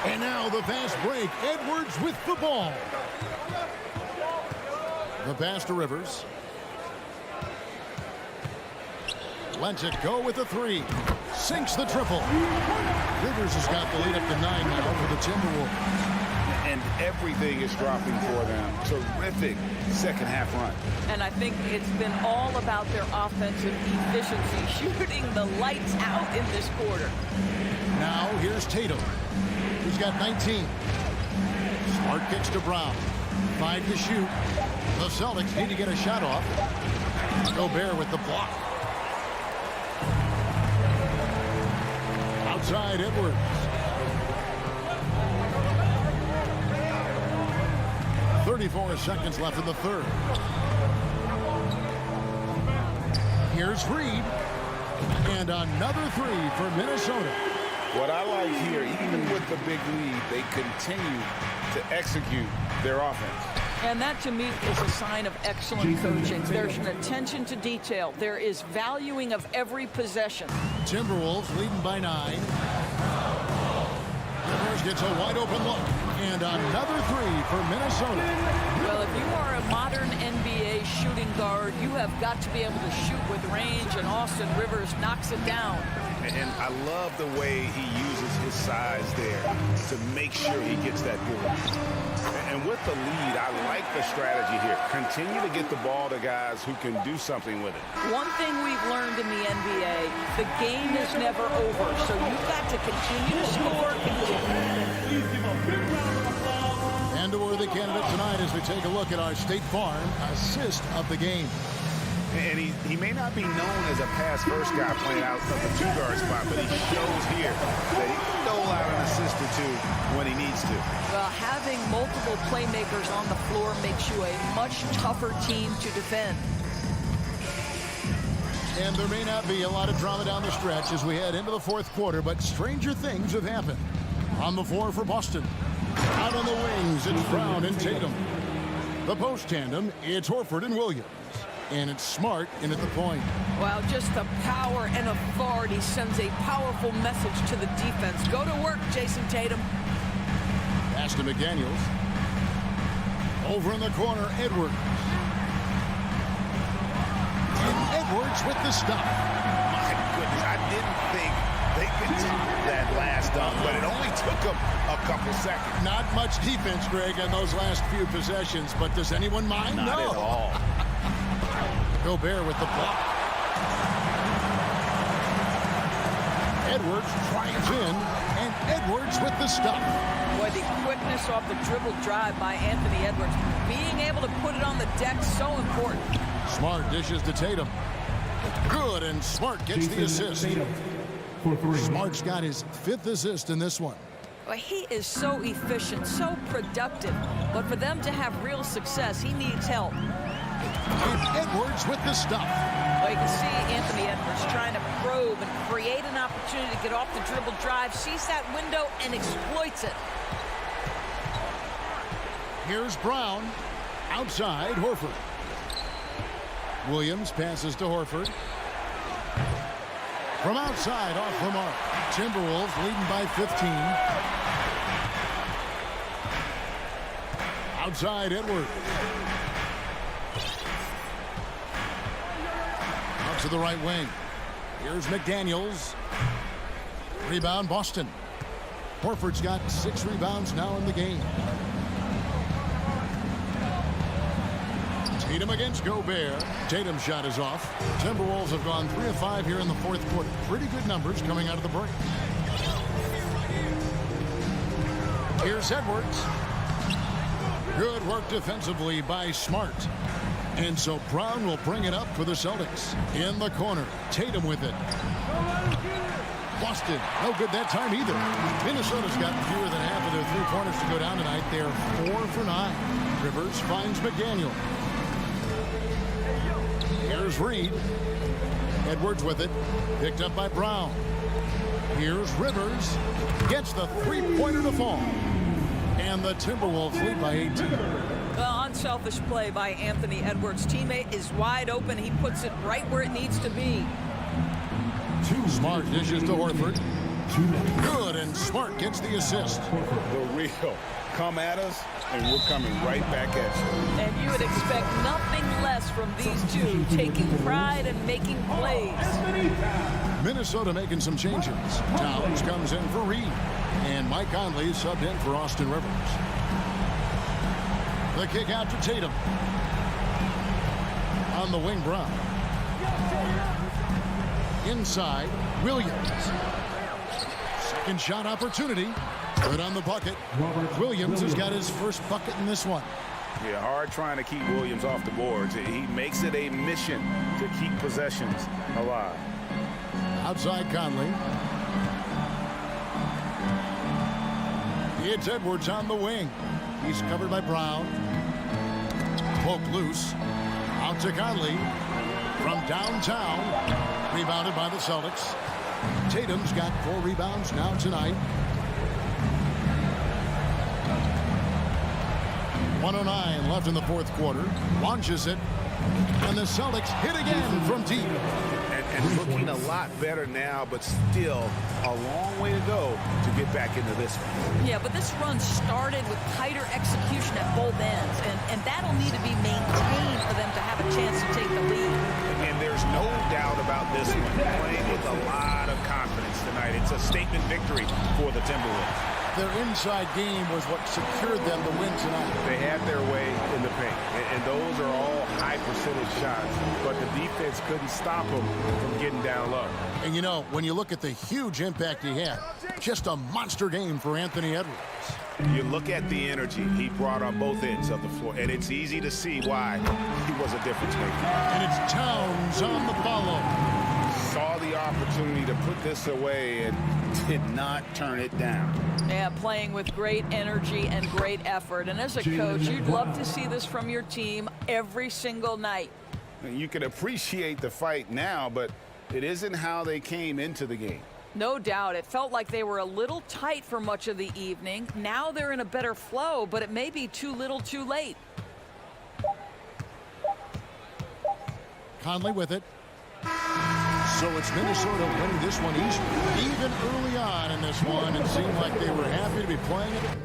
And now the fast break. Edwards with the ball. The pass to Rivers. Lets it go with the 3. Sinks the triple. Rivers has got the lead up to 9 now for the Timberwolves. And everything is dropping for them. Terrific second half run. And I think it's been all about their offensive efficiency, shooting the lights out in this quarter. Now here's Tatum. He's got 19. Smart kicks to Brown. 5 to shoot. The Celtics need to get a shot off. Gobert with the block. Outside Edwards. .34 seconds left in the third. Here's Reed. And another 3 for Minnesota. What I like here, even with the big lead, they continue to execute their offense. And that, to me, is a sign of excellent coaching. There's an attention to detail. There is valuing of every possession. Timberwolves leading by 9. Rivers gets a wide open look. And another three for Minnesota. Well, if you are a modern NBA shooting guard, you have got to be able to shoot with range, and Austin Rivers knocks it down. And I love the way he uses his size there to make sure he gets that board. And with the lead, I like the strategy here. Continue to get the ball to guys who can do something with it. One thing we've learned in the NBA, the game is never over, so you've got to continue to score. And a worthy candidate tonight as we take a look at our State Farm assist of the game. And he may not be known as a pass-first guy playing out of the two-guard spot, but he shows here that he can dole out an assist or two when he needs to. Well, having multiple playmakers on the floor makes you a much tougher team to defend. And there may not be a lot of drama down the stretch as we head into the fourth quarter, but stranger things have happened. On the floor for Boston. Out on the wings, it's Brown and Tatum. The post tandem, it's Horford and Williams. And it's Smart in at the point. Wow, just the power and authority sends a powerful message to the defense. Go to work, Jason Tatum. Pass to McDaniels. Over in the corner, Edwards. And Edwards with the stop. My goodness, I didn't think they could do that last dunk, but it only took them a couple seconds. Not much defense, Greg, on those last few possessions, but does anyone mind? Not no. at all. Gobert with the block. Edwards drives in, and Edwards with the stop. Boy, the quickness off the dribble drive by Anthony Edwards. Being able to put it on the deck, so important. Smart dishes to Tatum. Good, and Smart gets the assist. Smart's got his 5th assist in this one. Well, he is so efficient, so productive. But for them to have real success, he needs help. And Edwards with the stop. Well, you can see Anthony Edwards trying to probe and create an opportunity to get off the dribble drive, sees that window, and exploits it. Here's Brown. Outside, Horford. Williams passes to Horford. From outside, off the mark. Timberwolves leading by 15. Outside, Edwards. Out to the right wing. Here's McDaniels. Rebound, Boston. Horford's got 6 rebounds now in the game. Tatum against Gobert. Tatum's shot is off. Timberwolves have gone 3 of 5 here in the fourth quarter. Pretty good numbers coming out of the break. Here's Edwards. Good work defensively by Smart. And so Brown will bring it up for the Celtics. In the corner, Tatum with it. Boston, no good that time either. Minnesota's got fewer than half of their 3-pointers to go down tonight. They're 4 for 9. Rivers finds McDaniel. Here's Reed. Edwards with it. Picked up by Brown. Here's Rivers. Gets the 3-pointer to fall. And the Timberwolves lead by 18. Well, unselfish play by Anthony Edwards. Teammate is wide open. He puts it right where it needs to be. Smart dishes to Horford. Good, and Smart gets the assist. The real. Come at us, and we're coming right back at you. And you would expect nothing less from these two, taking pride and making plays. Minnesota making some changes. Towns comes in for Reed. And Mike Conley subbed in for Austin Rivers. The kick out to Tatum. On the wing, Brown. Inside, Williams. Second shot opportunity. Good on the bucket. Williams has got his first bucket in this one. Yeah, hard trying to keep Williams off the boards. He makes it a mission to keep possessions alive. Outside Conley. It's Edwards on the wing. He's covered by Brown. Poked loose. Out to Conley. From downtown. Rebounded by the Celtics. Tatum's got 4 rebounds now tonight. 1:09 left in the fourth quarter. Launches it. And the Celtics hit again from deep. And looking a lot better now, but still a long way to go to get back into this one. Yeah, but this run started with tighter execution at both ends, and that'll need to be maintained for them to have a chance to take the lead. And there's no doubt about this one. Playing with a lot of confidence tonight. It's a statement victory for the Timberwolves. Their inside game was what secured them the win tonight. They had their way in the paint, and those are all high percentage shots, but the defense couldn't stop them from getting down low. And you know, when you look at the huge impact he had, just a monster game for Anthony Edwards. You look at the energy he brought on both ends of the floor, and it's easy to see why he was a difference maker. And it's Towns on the follow. Saw the opportunity to put this away and did not turn it down. Yeah, playing with great energy and great effort. And as a coach, you'd love to see this from your team every single night. You can appreciate the fight now, but it isn't how they came into the game. No doubt. It felt like they were a little tight for much of the evening. Now they're in a better flow, but it may be too little too late. Conley with it. So it's Minnesota winning this one easily. Even early on in this one, it seemed like they were happy to be playing it.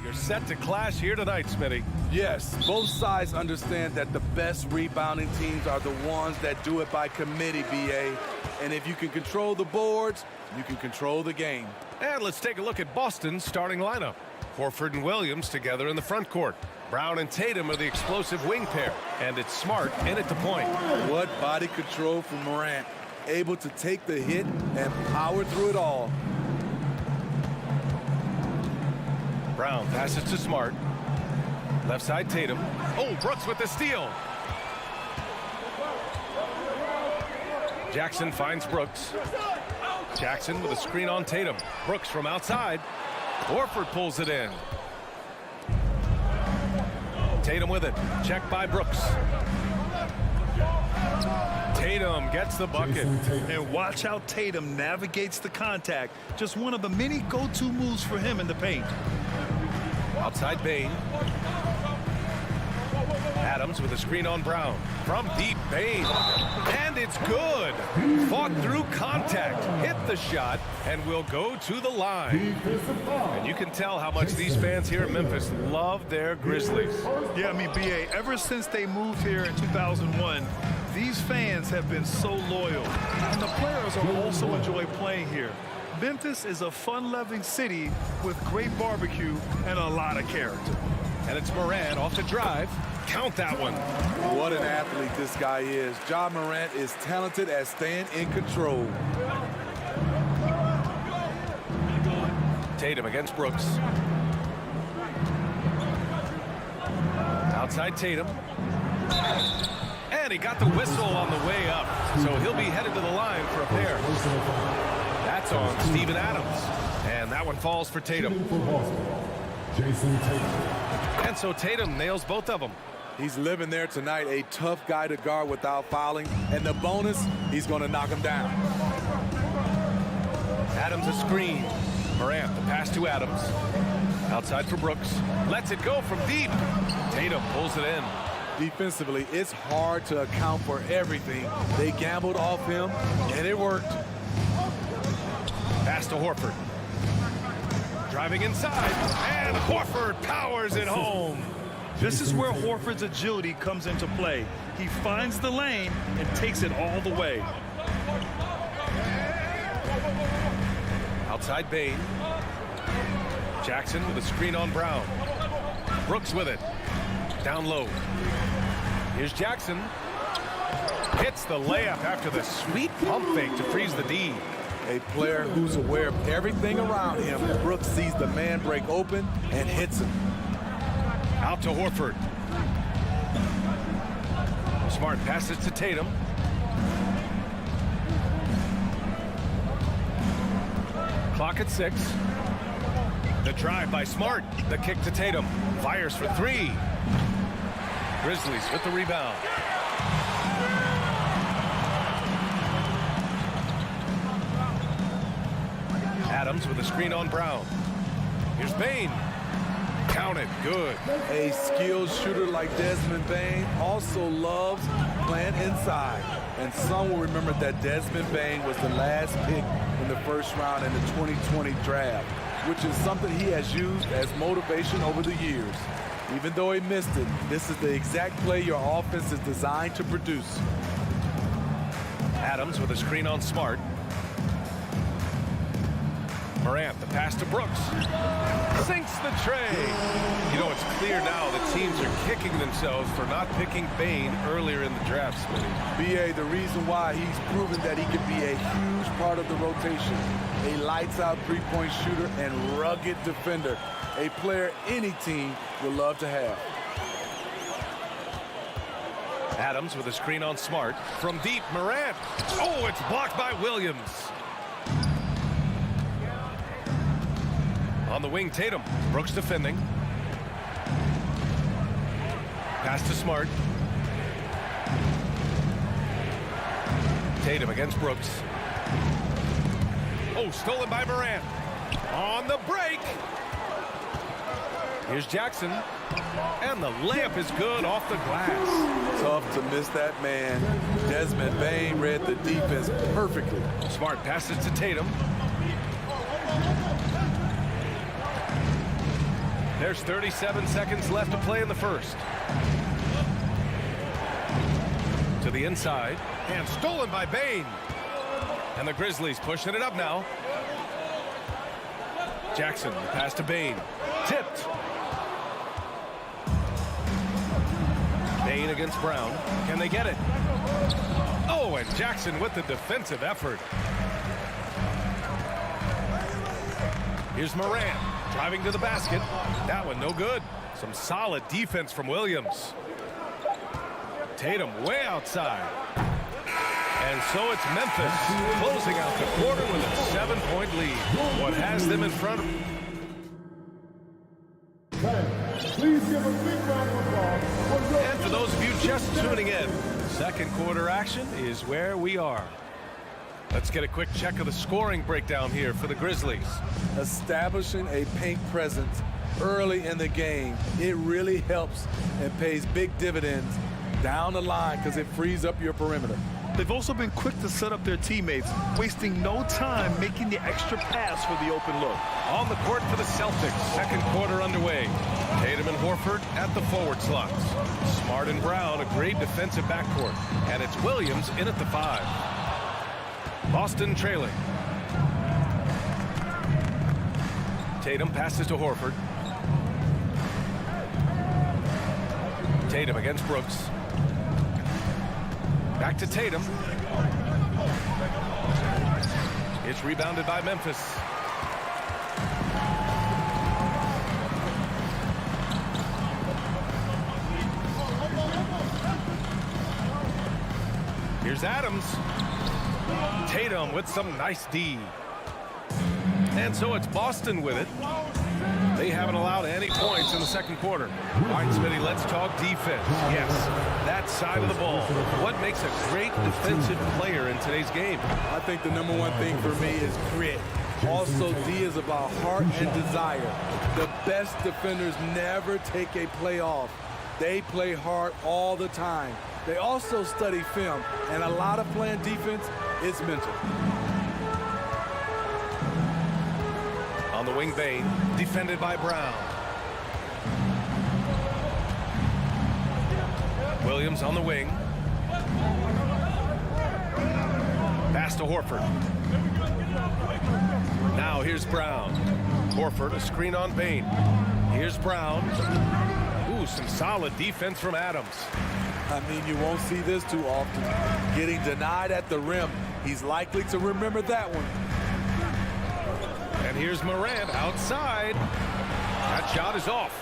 They're set to clash here tonight, Smitty. Yes, both sides understand that the best rebounding teams are the ones that do it by committee, BA. And if you can control the boards, you can control the game. And let's take a look at Boston's starting lineup. Horford and Williams together in the front court. Brown and Tatum are the explosive wing pair. And it's Smart in at the point. What body control from Morant. Able to take the hit and power through it all. Brown passes to Smart. Left side Tatum. Oh, Brooks with the steal. Jackson finds Brooks. Jackson with a screen on Tatum. Brooks from outside. Horford pulls it in. Tatum with it. Check by Brooks. Tatum gets the bucket. And watch how Tatum navigates the contact. Just one of the many go-to moves for him in the paint. Outside Bane. Adams with a screen on Brown. From deep, Bane. And it's good. Fought through contact. Hit the shot and will go to the line. And you can tell how much these fans here in Memphis love their Grizzlies. Yeah, I mean, BA, ever since they moved here in 2001, these fans have been so loyal. And the players are also enjoy playing here. Memphis is a fun-loving city with great barbecue and a lot of character. And it's Morant off the drive. Count that one. What an athlete this guy is. Ja Morant is talented at staying in control. Tatum against Brooks. Outside Tatum. And he got the whistle on the way up. So he'll be headed to the line for a pair. That's on Steven Adams. And that one falls for Tatum. And so Tatum nails both of them. He's living there tonight, a tough guy to guard without fouling. And the bonus, he's going to knock him down. Adams a screen. Morant, the pass to Adams. Outside for Brooks. Lets it go from deep. Tatum pulls it in. Defensively, it's hard to account for everything. They gambled off him, and it worked. Pass to Horford. Driving inside, and Horford powers it home. This is where Horford's agility comes into play. He finds the lane and takes it all the way. Outside Bane. Jackson with a screen on Brown. Brooks with it. Down low. Here's Jackson. Hits the layup after the sweet pump fake to freeze the D. A player who's aware of everything around him. Brooks sees the man break open and hits him. Out to Horford. Smart passes to Tatum. Clock at 6. The drive by Smart. The kick to Tatum. Fires for 3. Grizzlies with the rebound. Adams with a screen on Brown. Here's Bane. Counted. Good. A skilled shooter like Desmond Bane also loves playing inside. And some will remember that Desmond Bane was the last pick in the first round in the 2020 draft, which is something he has used as motivation over the years. Even though he missed it, this is the exact play your offense is designed to produce. Adams with a screen on Smart. Morant, the pass to Brooks. Sinks the tray. You know, it's clear now that teams are kicking themselves for not picking Bane earlier in the draft, Smitty. BA, the reason why he's proven that he can be a huge part of the rotation. A lights-out three-point shooter and rugged defender. A player any team would love to have. Adams with a screen on Smart. From deep, Morant. Oh, it's blocked by Williams. On the wing, Tatum. Brooks defending. Pass to Smart. Tatum against Brooks. Oh, stolen by Morant. On the break. Here's Jackson. And the layup is good off the glass. Tough to miss that man. Desmond Bane read the defense perfectly. Smart passes to Tatum. There's 37 seconds left to play in the first. To the inside, and stolen by Bane. And the Grizzlies pushing it up now. Jackson, the pass to Bane. Tipped. Bane against Brown. Can they get it? Oh, and Jackson with the defensive effort. Here's Morant driving to the basket. That one no good. Some solid defense from Williams. Tatum way outside. And so it's Memphis closing out the quarter with a 7-point lead. What has them in front of... Please give a big round of applause. And for those of you just tuning in, second quarter action is where we are. Let's get a quick check of the scoring breakdown here for the Grizzlies. Establishing a paint presence early in the game, it really helps and pays big dividends down the line because it frees up your perimeter. They've also been quick to set up their teammates, wasting no time making the extra pass for the open look. On the court for the Celtics, second quarter underway. Tatum and Horford at the forward slots. Smart and Brown, a great defensive backcourt. And it's Williams in at the 5. Boston trailing. Tatum passes to Horford. Tatum against Brooks. Back to Tatum. It's rebounded by Memphis. Here's Adams. Tatum with some nice D. And so it's Boston with it. They haven't allowed any points in the second quarter. All right, Smitty, let's talk defense. Yes, that side of the ball. What makes a great defensive player in today's game? I think the number one thing for me is grit. Also, D is about heart and desire. The best defenders never take a play off. They play hard all the time. They also study film, and a lot of playing defense is mental. On the wing, Bane, defended by Brown. Williams on the wing. Pass to Horford. Now here's Brown. Horford, a screen on Bane. Here's Brown. Ooh, some solid defense from Adams. I mean, you won't see this too often. Getting denied at the rim. He's likely to remember that one. And here's Morant outside. That shot is off.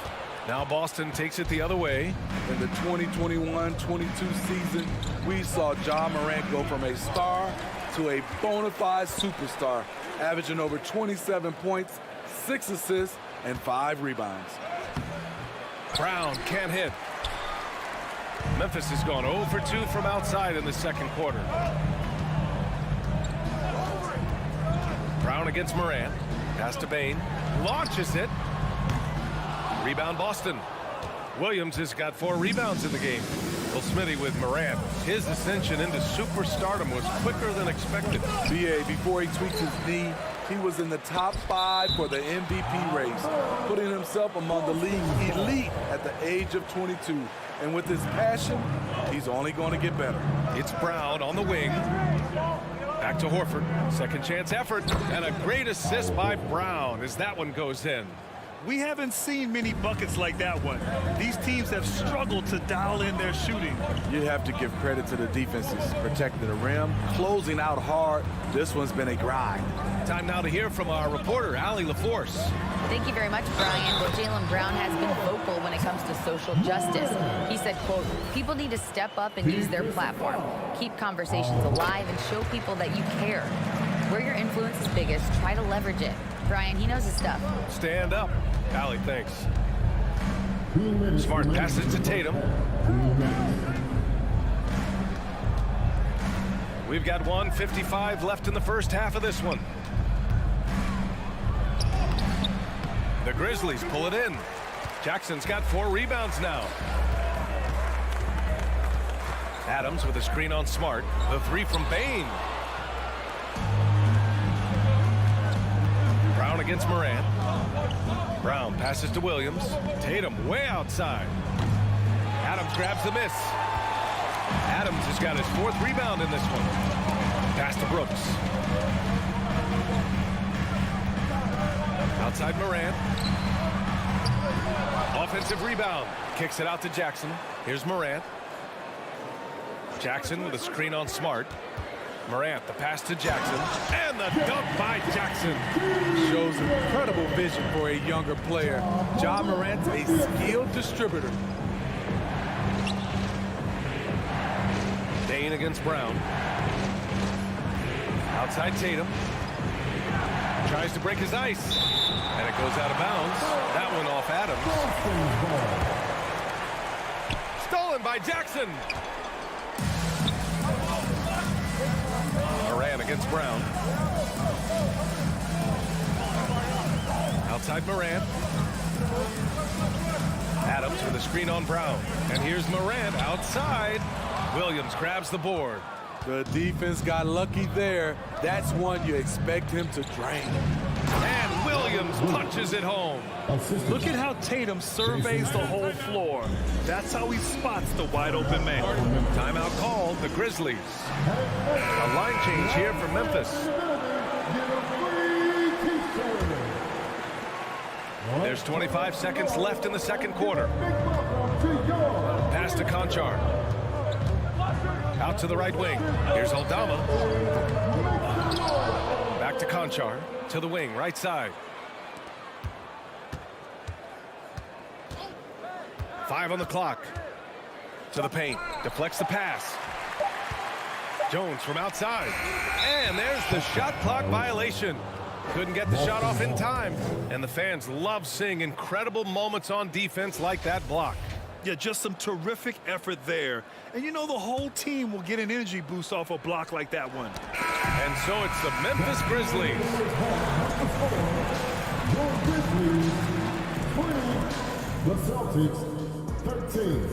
Now Boston takes it the other way. In the 2021-22 season, we saw Ja Morant go from a star to a bona fide superstar, averaging over 27 points, 6 assists, and 5 rebounds. Brown can't hit. Memphis has gone 0 for 2 from outside in the second quarter. Brown against Morant. Pass to Bane. Launches it. Rebound Boston. Williams has got 4 rebounds in the game. Well, Smitty with Morant. His ascension into superstardom was quicker than expected. BA, before he tweaked his knee, he was in the top 5 for the MVP race, putting himself among the league's elite at the age of 22. And with his passion, he's only going to get better. It's Brown on the wing. Back to Horford. Second chance effort. And a great assist by Brown as that one goes in. We haven't seen many buckets like that one. These teams have struggled to dial in their shooting. You have to give credit to the defenses, protecting the rim, closing out hard. This one's been a grind. Time now to hear from our reporter, Allie LaForce. Thank you very much, Brian. Well, Jaylen Brown has been vocal when it comes to social justice. He said, quote, people need to step up and use their platform. Keep conversations alive and show people that you care. Where your influence is biggest, try to leverage it. Brian, he knows his stuff. Stand up. Allie, thanks. Smart passes to Tatum. We've got 1:55 left in the first half of this one. The Grizzlies pull it in. Jackson's got 4 rebounds now. Adams with a screen on Smart. The 3 from Bane. Brown against Morant. Brown passes to Williams. Tatum way outside. Adams grabs the miss. Adams has got his 4th rebound in this one. Pass to Brooks. Outside Morant. Offensive rebound. Kicks it out to Jackson. Here's Morant. Jackson with a screen on Smart. Morant, the pass to Jackson. And the dunk by Jackson. Shows incredible vision for a younger player. Ja Morant's a skilled distributor. Dane against Brown. Outside Tatum. Tries to break his ice. And it goes out of bounds. That one off Adams. Stolen by Jackson. Morant against Brown. Outside Morant. Adams with a screen on Brown. And here's Morant outside. Williams grabs the board. The defense got lucky there. That's one you expect him to drain. And Williams punches it home. Look at how Tatum surveys the whole floor. That's how he spots the wide open man. Timeout called, the Grizzlies. A line change here for Memphis. There's 25 seconds left in the second quarter. Pass to Conchar. Out to the right wing. Here's Aldama. Back to Conchar. To the wing, right side. 5 on the clock. To the paint. Deflects the pass. Jones from outside. And there's the shot clock violation. Couldn't get the shot off in time. And the fans love seeing incredible moments on defense like that block. Yeah, just some terrific effort there. And you know the whole team will get an energy boost off a block like that one. And so it's the Memphis Grizzlies. The Celtics, 13.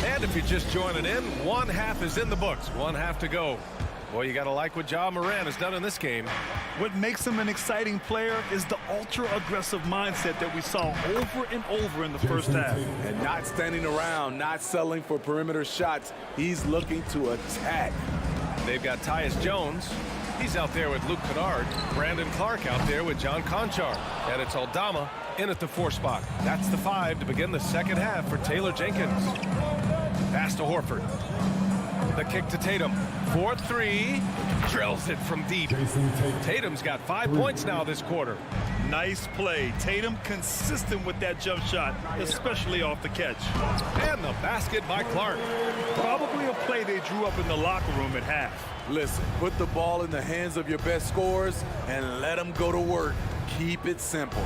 And if you're just joining in, 1 half is in the books. 1 half to go. Boy, you got to like what Ja Morant has done in this game. What makes him an exciting player is the ultra-aggressive mindset that we saw over and over in the first half. And not standing around, not settling for perimeter shots. He's looking to attack. They've got Tyus Jones. He's out there with Luke Kennard. Brandon Clark out there with John Conchar. And it's Aldama in at the 4 spot. That's the 5 to begin the second half for Taylor Jenkins. Pass to Horford. The kick to Tatum. 4-3. Drills it from deep. Tatum's got 5 points now this quarter. Nice play. Tatum consistent with that jump shot, especially off the catch. And the basket by Clark. Probably a play they drew up in the locker room at half. Listen, put the ball in the hands of your best scorers and let them go to work. Keep it simple.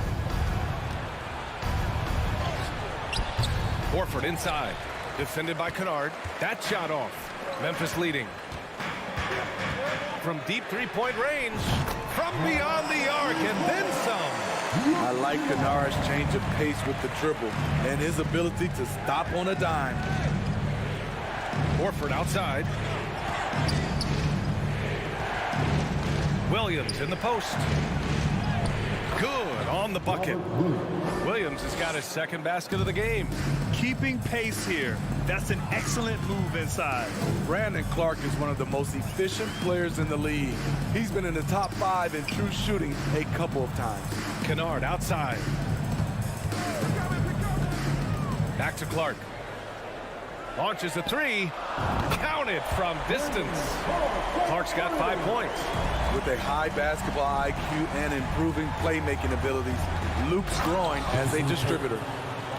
Horford inside. Defended by Kennard. That shot off. Memphis leading. From deep three-point range. From beyond the arc and then some. I like Kennard's change of pace with the dribble and his ability to stop on a dime. Horford outside. Williams in the post. Good on the bucket. Williams has got his second basket of the game. Keeping pace here. That's an excellent move inside. Brandon Clark is one of the most efficient players in the league. He's been in the top 5 in true shooting a couple of times. Kennard outside. Back to Clark. Launches a 3. Counted from distance. Clark's got 5 points. With a high basketball IQ and improving playmaking abilities, Luke's growing as a distributor.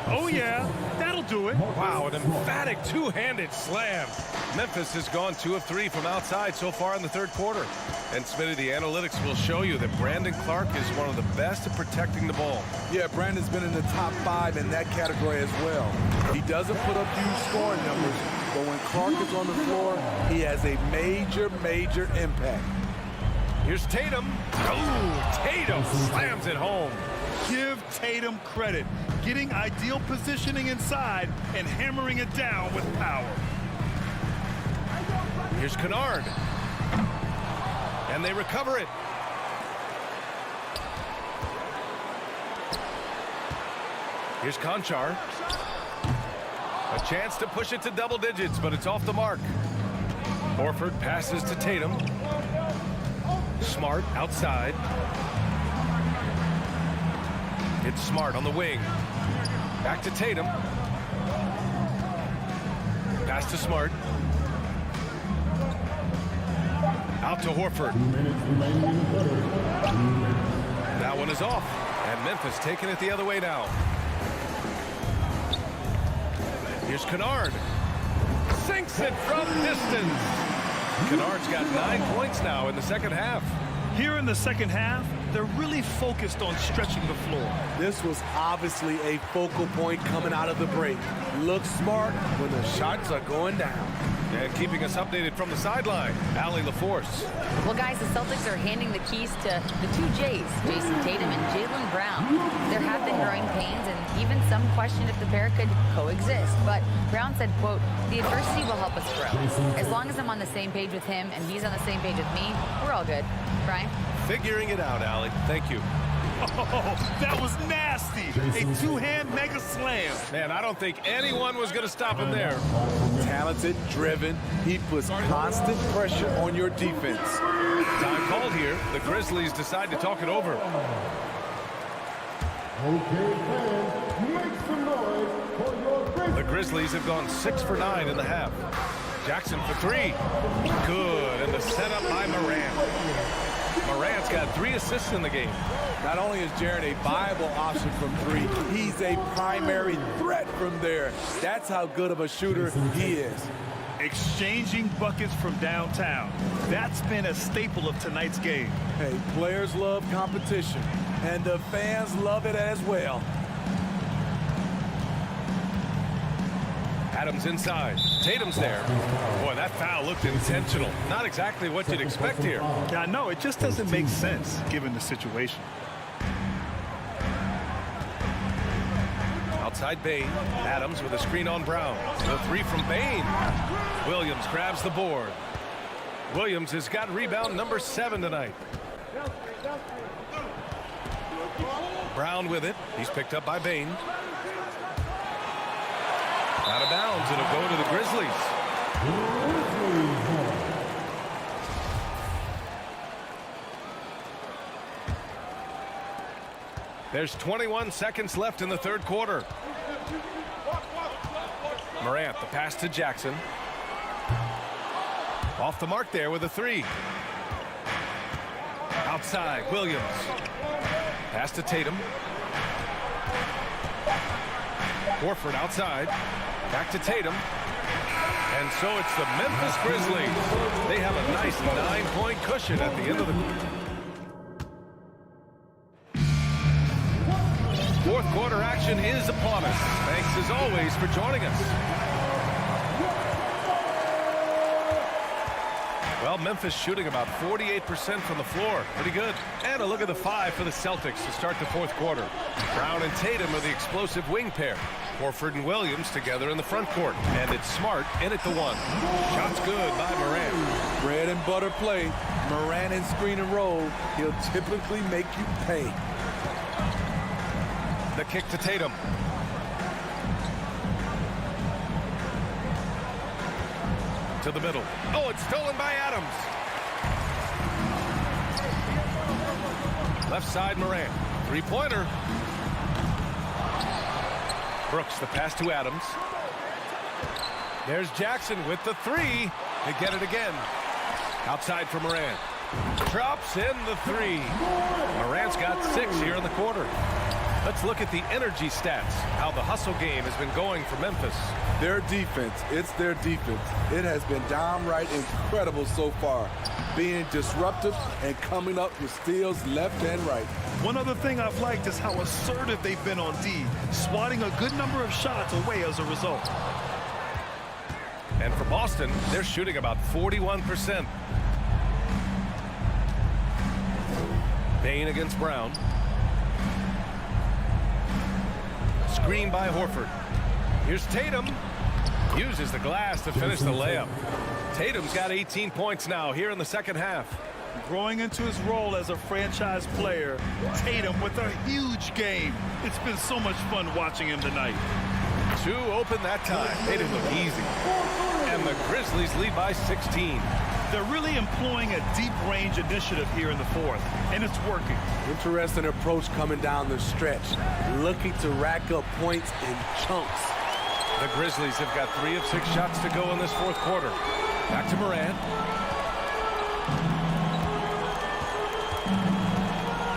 Oh, yeah, that'll do it. Wow, an emphatic two-handed slam. Memphis has gone 2 of 3 from outside so far in the third quarter. And Smitty, the analytics will show you that Brandon Clark is one of the best at protecting the ball. Yeah, Brandon's been in the top 5 in that category as well. He doesn't put up huge scoring numbers, but when Clark is on the floor, he has a major impact. Here's Tatum. Oh, Tatum slams it home. Give Tatum credit. Getting ideal positioning inside and hammering it down with power. Here's Kennard. And they recover it. Here's Conchar. A chance to push it to double digits, but it's off the mark. Horford passes to Tatum. Smart outside. It's Smart on the wing. Back to Tatum. Pass to Smart. Out to Horford. That one is off. And Memphis taking it the other way now. Here's Kennard. Sinks it from distance. Kennard's got 9 points now in the second half. Here in the second half, they're really focused on stretching the floor. This was obviously a focal point coming out of the break. Look smart when the shots are going down. And keeping us updated from the sideline, Allie LaForce. Well, guys, the Celtics are handing the keys to the two J's, Jason Tatum and Jaylen Brown. There have been growing pains, and even some question if the pair could coexist. But Brown said, quote, "The adversity will help us grow. As long as I'm on the same page with him and he's on the same page with me, we're all good." Brian? Figuring it out, Allie. Thank you. Oh, that was nasty. A two-hand mega slam. Man, I don't think anyone was going to stop him there. Talented, driven. He puts constant pressure on your defense. Time called here. The Grizzlies decide to talk it over. The Grizzlies have gone 6 for 9 in the half. Jackson for 3. Good. And the setup by Morant. Morant's got 3 assists in the game. Not only is Jaren a viable option from 3, he's a primary threat from there. That's how good of a shooter he is. Exchanging buckets from downtown. That's been a staple of tonight's game. Hey, players love competition, and the fans love it as well. Adams inside. Tatum's there. Boy, that foul looked intentional. Not exactly what you'd expect here. Yeah, I know. It just doesn't make sense given the situation. Outside Bane. Adams with a screen on Brown. The 3 from Bane. Williams grabs the board. Williams has got rebound number 7 tonight. Brown with it. He's picked up by Bane. Out of bounds. It'll go to the Grizzlies. There's 21 seconds left in the third quarter. Morant, the pass to Jackson. Off the mark there with a 3. Outside, Williams. Pass to Tatum. Horford outside. Back to Tatum. And so it's the Memphis Grizzlies. They have a nice 9-point cushion at the end of the fourth quarter action is upon us. Thanks as always for joining us. Well, Memphis shooting about 48% from the floor. Pretty good. And a look at the 5 for the Celtics to start the fourth quarter. Brown and Tatum are the explosive wing pair. Horford and Williams together in the front court. And it's Smart in at the 1. Shots good by Morant. Bread and butter play. Morant in screen and roll. He'll typically make you pay. The kick to Tatum. To the middle. Oh, it's stolen by Adams. Left side, Morant. 3-pointer. Brooks, the pass to Adams. There's Jackson with the 3. They get it again. Outside for Morant. Drops in the 3. Morant's got 6 here in the quarter. Let's look at the energy stats, how the hustle game has been going for Memphis. Their defense, it's their defense. It has been downright incredible so far, being disruptive and coming up with steals left and right. One other thing I've liked is how assertive they've been on D, swatting a good number of shots away as a result. And for Boston, they're shooting about 41%. Bane against Brown. Screen by Horford. Here's Tatum. Uses the glass to finish the layup. Tatum's got 18 points now here in the second half. Growing into his role as a franchise player, Tatum with a huge game. It's been so much fun watching him tonight. 2 open that time. They didn't look easy. And the Grizzlies lead by 16. They're really employing a deep range initiative here in the fourth, and it's working. Interesting approach coming down the stretch, looking to rack up points in chunks. The Grizzlies have got 3 of 6 shots to go in this fourth quarter. Back to Morant.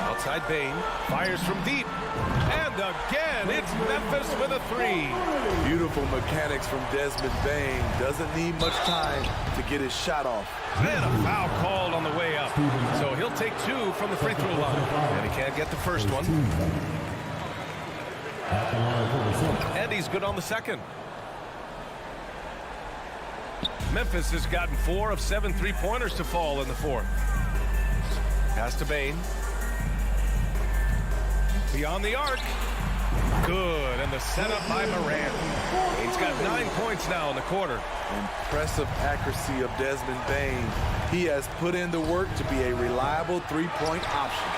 Outside Bane. Fires from deep. And again, it's Memphis with a 3. Beautiful mechanics from Desmond Bane. Doesn't need much time to get his shot off. And a foul called on the way up. So he'll take 2 from the free throw line. And he can't get the first one. And he's good on the second. Memphis has gotten 4 of 7 3-pointers to fall in the fourth. Pass to Bane. Beyond the arc. Good. And the setup by Morant. He's got 9 points now in the quarter. Impressive accuracy of Desmond Bane. He has put in the work to be a reliable 3-point option.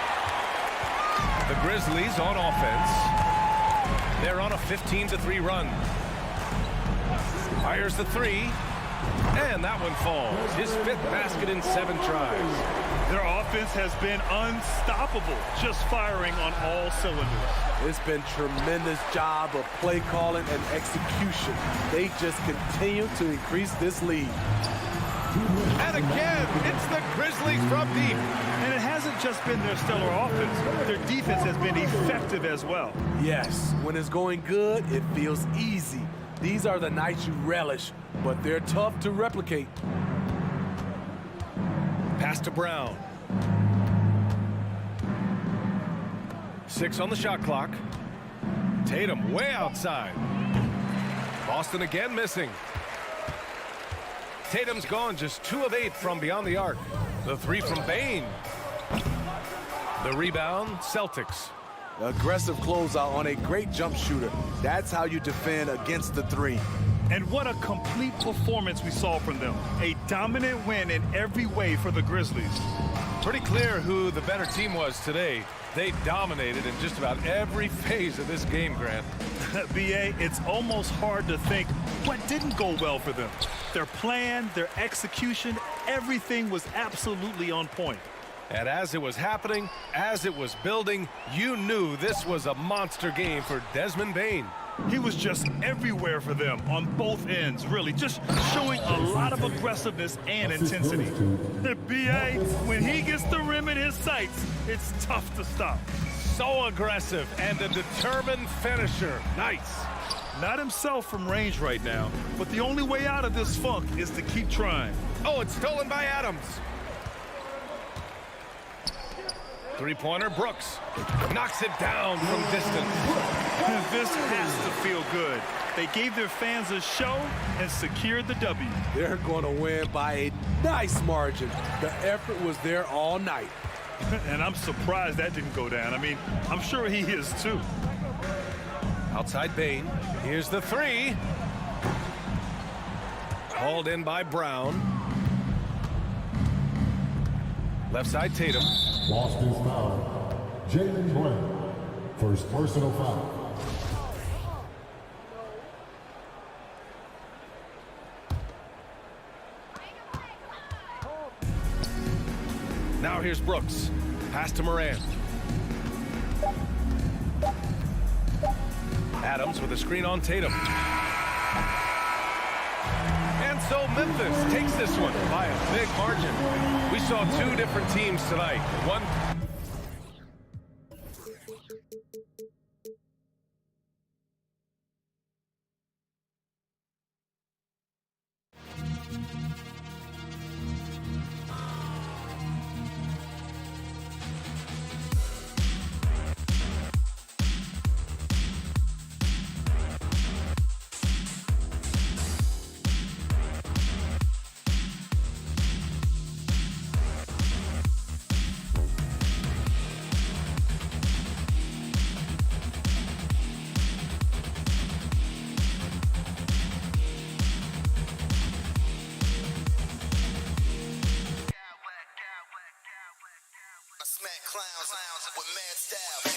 The Grizzlies on offense. They're on a 15-3 run. Fires the 3. And that one falls. His 5th basket in 7 tries. Their offense has been unstoppable, just firing on all cylinders. It's been tremendous job of play calling and execution. They just continue to increase this lead. And again, it's the Grizzlies from deep. And it hasn't just been their stellar offense. Their defense has been effective as well. Yes, when it's going good, it feels easy. These are the nights you relish, but they're tough to replicate. Pass to Brown. 6 on the shot clock. Tatum way outside. Boston again missing. Tatum's gone just 2 of 8 from beyond the arc. The 3 from Bane. The rebound, Celtics. Aggressive closeout on a great jump shooter. That's how you defend against the 3. And what a complete performance we saw from them. A dominant win in every way for the Grizzlies. Pretty clear who the better team was today. They dominated in just about every phase of this game, Grant. B.A., it's almost hard to think what didn't go well for them. Their plan, their execution, everything was absolutely on point. And as it was happening, as it was building, you knew this was a monster game for Desmond Bane. He was just everywhere for them on both ends, really, just showing a lot of aggressiveness and intensity. The B.A., when he gets the rim in his sights, it's tough to stop. So aggressive and a determined finisher. Nice. Not himself from range right now, but the only way out of this funk is to keep trying. Oh, it's stolen by Adams. 3-pointer, Brooks knocks it down from distance. This has to feel good. They gave their fans a show and secured the W. They're going to win by a nice margin. The effort was there all night. And I'm surprised that didn't go down. I mean, I'm sure he is too. Outside Bane. Here's the 3. Hauled in by Brown. Left side Tatum. Lost his foul. Jaylen Brown. First personal foul. Now here's Brooks. Pass to Morant. Adams with a screen on Tatum. And so Memphis takes this one by a big margin. We saw 2 different teams tonight. One. Smack clowns with mad style.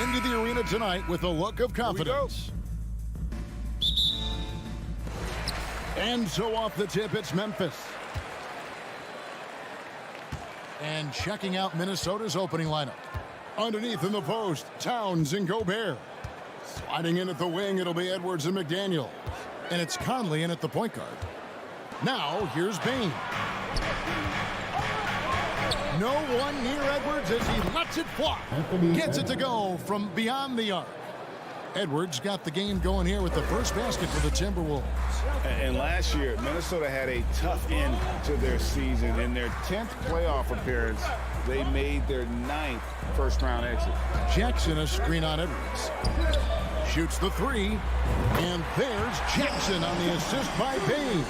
into the arena tonight with a look of confidence. And so off the tip, it's Memphis. And checking out Minnesota's opening lineup. Underneath in the post, Towns and Gobert. Sliding in at the wing, it'll be Edwards and McDaniel. And it's Conley in at the point guard. Now, here's Bane. No one near Edwards as he lets it fly. Gets it to go from beyond the arc. Edwards got the game going here with the first basket for the Timberwolves. And last year, Minnesota had a tough end to their season. In their 10th playoff appearance, they made their 9th first-round exit. Jackson a screen on Edwards. Shoots the three. And there's Jackson on the assist by Bane.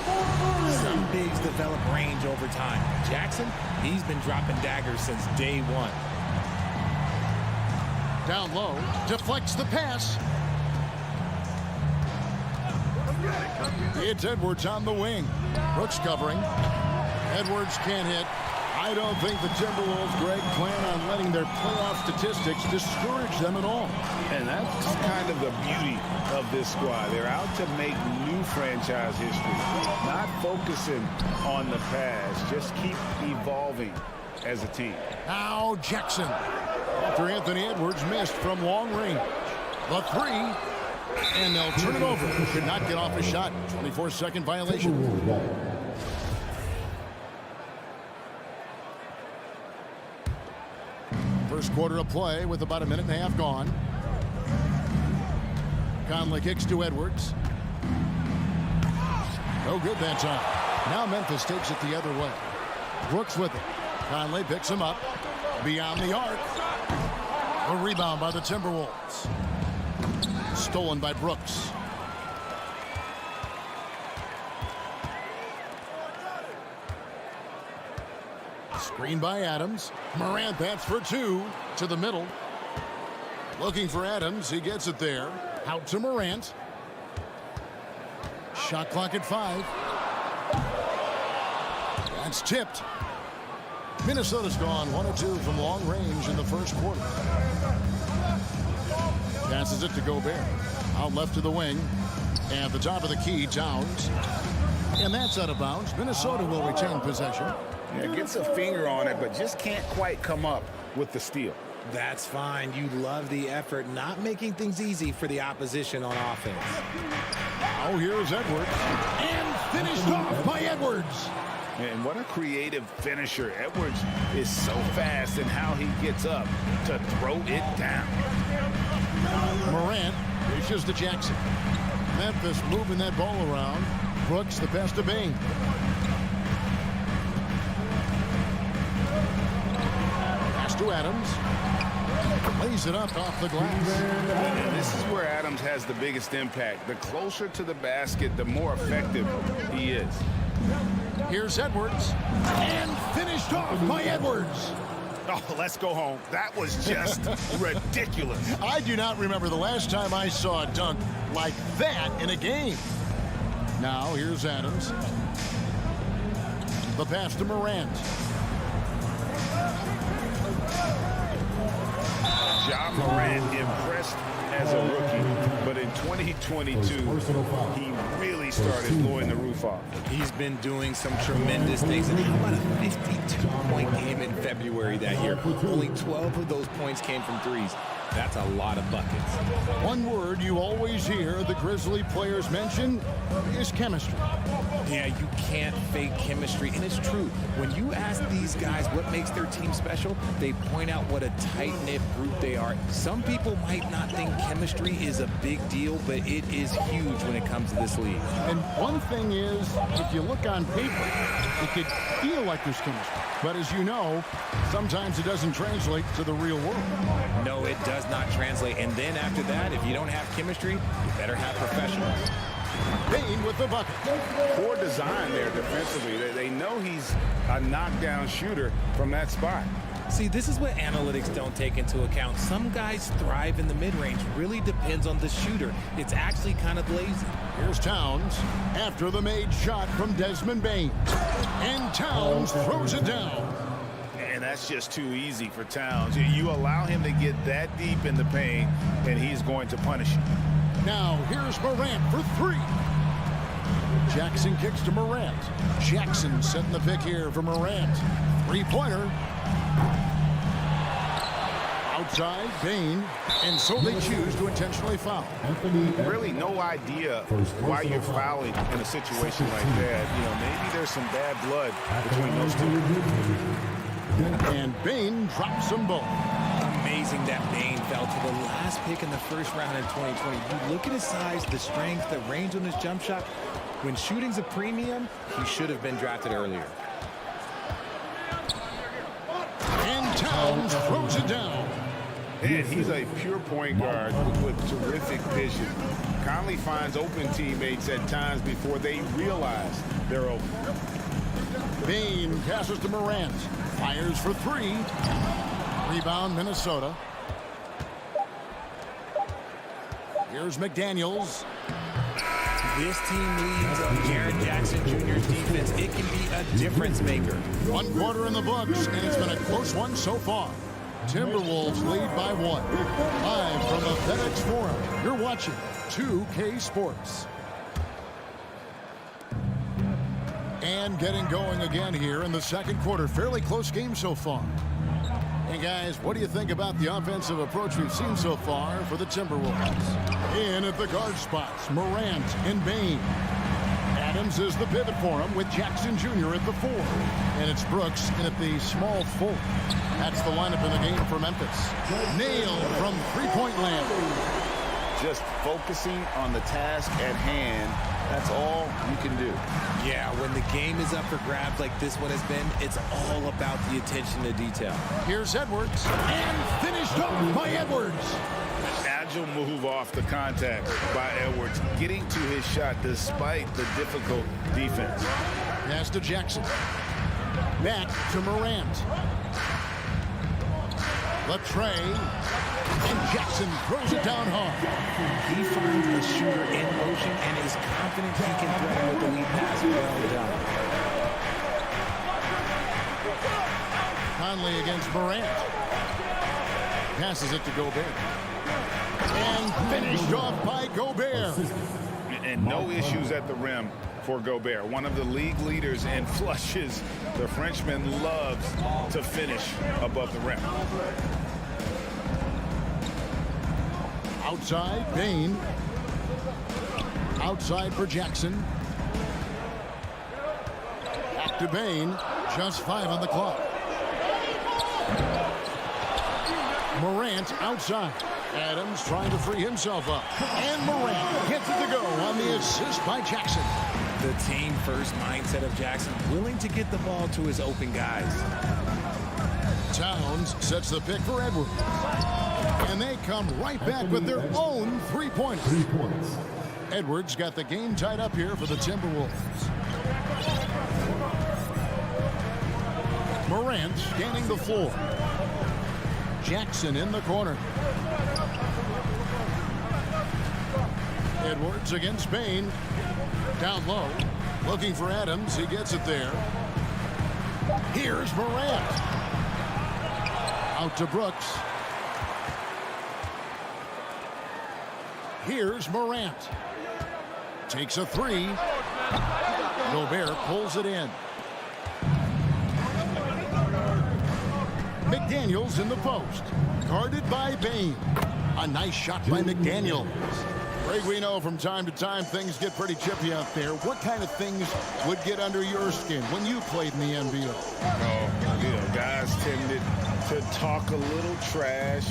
Some bigs develop range over time. Jackson, he's been dropping daggers since day one. Down low, deflects the pass. It's Edwards on the wing. Brooks covering. Edwards can't hit. I don't think the Timberwolves, Greg, plan on letting their playoff statistics discourage them at all. And that's kind of the beauty of this squad. They're out to make new franchise history, not focusing on the past. Just keep evolving as a team. Now Jackson. After Anthony Edwards missed from long range. The three. And they'll turn it over. Could not get off a shot. 24-second violation. First quarter of play with about a minute and a half gone. Conley kicks to Edwards. No good that time. Now Memphis takes it the other way. Brooks with it. Conley picks him up. Beyond the arc. A rebound by the Timberwolves. Stolen by Brooks. Screen by Adams. Morant, that's for two. To the middle. Looking for Adams. He gets it there. Out to Morant. Shot clock at 5. That's tipped. Minnesota's gone 1 of 2 from long range in the first quarter. Passes it to Gobert. Out left to the wing. And the top of the key, Towns. And that's out of bounds. Minnesota will retain possession. Yeah, gets a finger on it, but just can't quite come up with the steal. That's fine. You love the effort, not making things easy for the opposition on offense. Now here's Edwards. And finished off by Edwards. And what a creative finisher. Edwards is so fast in how he gets up to throw it down. Morant reaches to Jackson. Memphis moving that ball around. Brooks the pass to Bane. Pass to Adams. Lays it up off the glass. And this is where Adams has the biggest impact. The closer to the basket, the more effective he is. Here's Edwards. And finished off by Edwards. Oh, let's go home. That was just ridiculous. I do not remember the last time I saw a dunk like that in a game. Now, here's Adams. The pass to Morant. Ja Morant impressed as a rookie, but in 2022, he really started blowing the roof off. He's been doing some tremendous things. And how about a 52-point game in February that year? Only 12 of those points came from threes. That's a lot of buckets. One word you always hear the Grizzly players mention is chemistry. Yeah, you can't fake chemistry, and it's true. When you ask these guys what makes their team special, they point out what a tight-knit group they are. Some people might not think chemistry is a big deal, but it is huge when it comes to this league. And one thing is, if you look on paper, it could feel like there's chemistry. But as you know, sometimes it doesn't translate to the real world. No, it does not translate. And then after that, if you don't have chemistry, you better have professionals. Bane with the bucket. Poor design there defensively. They know he's a knockdown shooter from that spot. See, this is what analytics don't take into account. Some guys thrive in the mid-range. Really depends on the shooter. It's actually kind of lazy. Here's Towns after the made shot from Desmond Bane. And Towns throws it down. And that's just too easy for Towns. You allow him to get that deep in the paint, and he's going to punish you. Now, here's Morant for three. Jackson kicks to Morant. Jackson setting the pick here for Morant. Three-pointer. Outside, Bane, and so they choose to intentionally foul. Really no idea why you're fouling in a situation like that. You know, maybe there's some bad blood between those two. And Bane drops them both. Amazing that Bane fell to the last pick in the first round in 2020. You look at his size, the strength, the range on his jump shot. When shooting's a premium, he should have been drafted earlier. And Towns throws it down. And he's a pure point guard with terrific vision. Conley finds open teammates at times before they realize they're open. Bane passes to Morant. Fires for three. Rebound, Minnesota. Here's McDaniels. This team leads Jaren Jackson Jr.'s defense. It can be a difference maker. 1 quarter in the books, and it's been a close one so far. Timberwolves lead by 1. Live from the FedEx Forum, you're watching 2K Sports. And getting going again here in the second quarter. Fairly close game so far. And guys, what do you think about the offensive approach we've seen so far for the Timberwolves? In at the guard spots, Morant and Bane. Adams is the pivot for him with Jackson Jr. at the 4. And it's Brooks in at the small 4. That's the lineup in the game for Memphis. Nailed from three-point land. Just focusing on the task at hand, that's all you can do. Yeah, when the game is up for grabs like this one has been, it's all about the attention to detail. Here's Edwards, and finished up by Edwards. Agile move off the contact by Edwards, getting to his shot despite the difficult defense. Pass to Jackson. Back to Morant. Latrey. And Jackson throws it down hard. He finds a shooter in motion and is confident he can threaten with the lead pass. Well done. Conley against Morant. Passes it to Gobert. And finished off by Gobert. And no issues at the rim for Gobert. One of the league leaders in flushes. The Frenchman loves to finish above the rim. Outside, Bane. Outside for Jackson. Back to Bane. Just 5 on the clock. Morant outside. Adams trying to free himself up. And Morant gets it to go on the assist by Jackson. The team first mindset of Jackson, willing to get the ball to his open guys. Towns sets the pick for Edwards. And they come right back with their own three-pointer. 3 points. Edwards got the game tied up here for the Timberwolves. Morant scanning the floor. Jackson in the corner. Edwards against Bane. Down low. Looking for Adams. He gets it there. Here's Morant. Out to Brooks. Here's Morant. Takes a 3. Gobert pulls it in. McDaniels in the post. Guarded by Bane. A nice shot by McDaniels. Greg, we know from time to time things get pretty chippy out there. What kind of things would get under your skin when you played in the NBA? Oh, you know, guys tended to talk a little trash,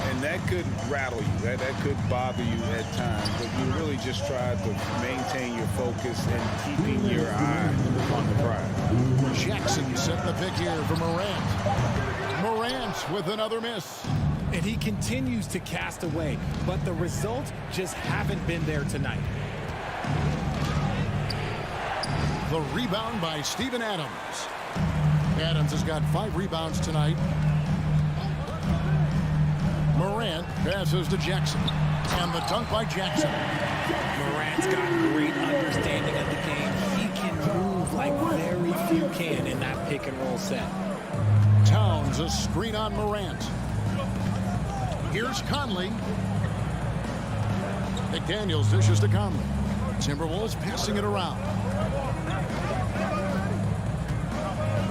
and that could rattle you. That could bother you at times, but you really just try to maintain your focus and keeping your eye on the prize. Jackson set the pick here for Morant. Morant with another miss. And he continues to cast away, but the results just haven't been there tonight. The rebound by Steven Adams. Adams has got 5 rebounds tonight. Morant passes to Jackson. And the dunk by Jackson. Morant's got great understanding of the game. He can move like very few can in that pick and roll set. Towns Towns, a screen on Morant. Here's Conley. McDaniels dishes to Conley. Timberwolves passing it around.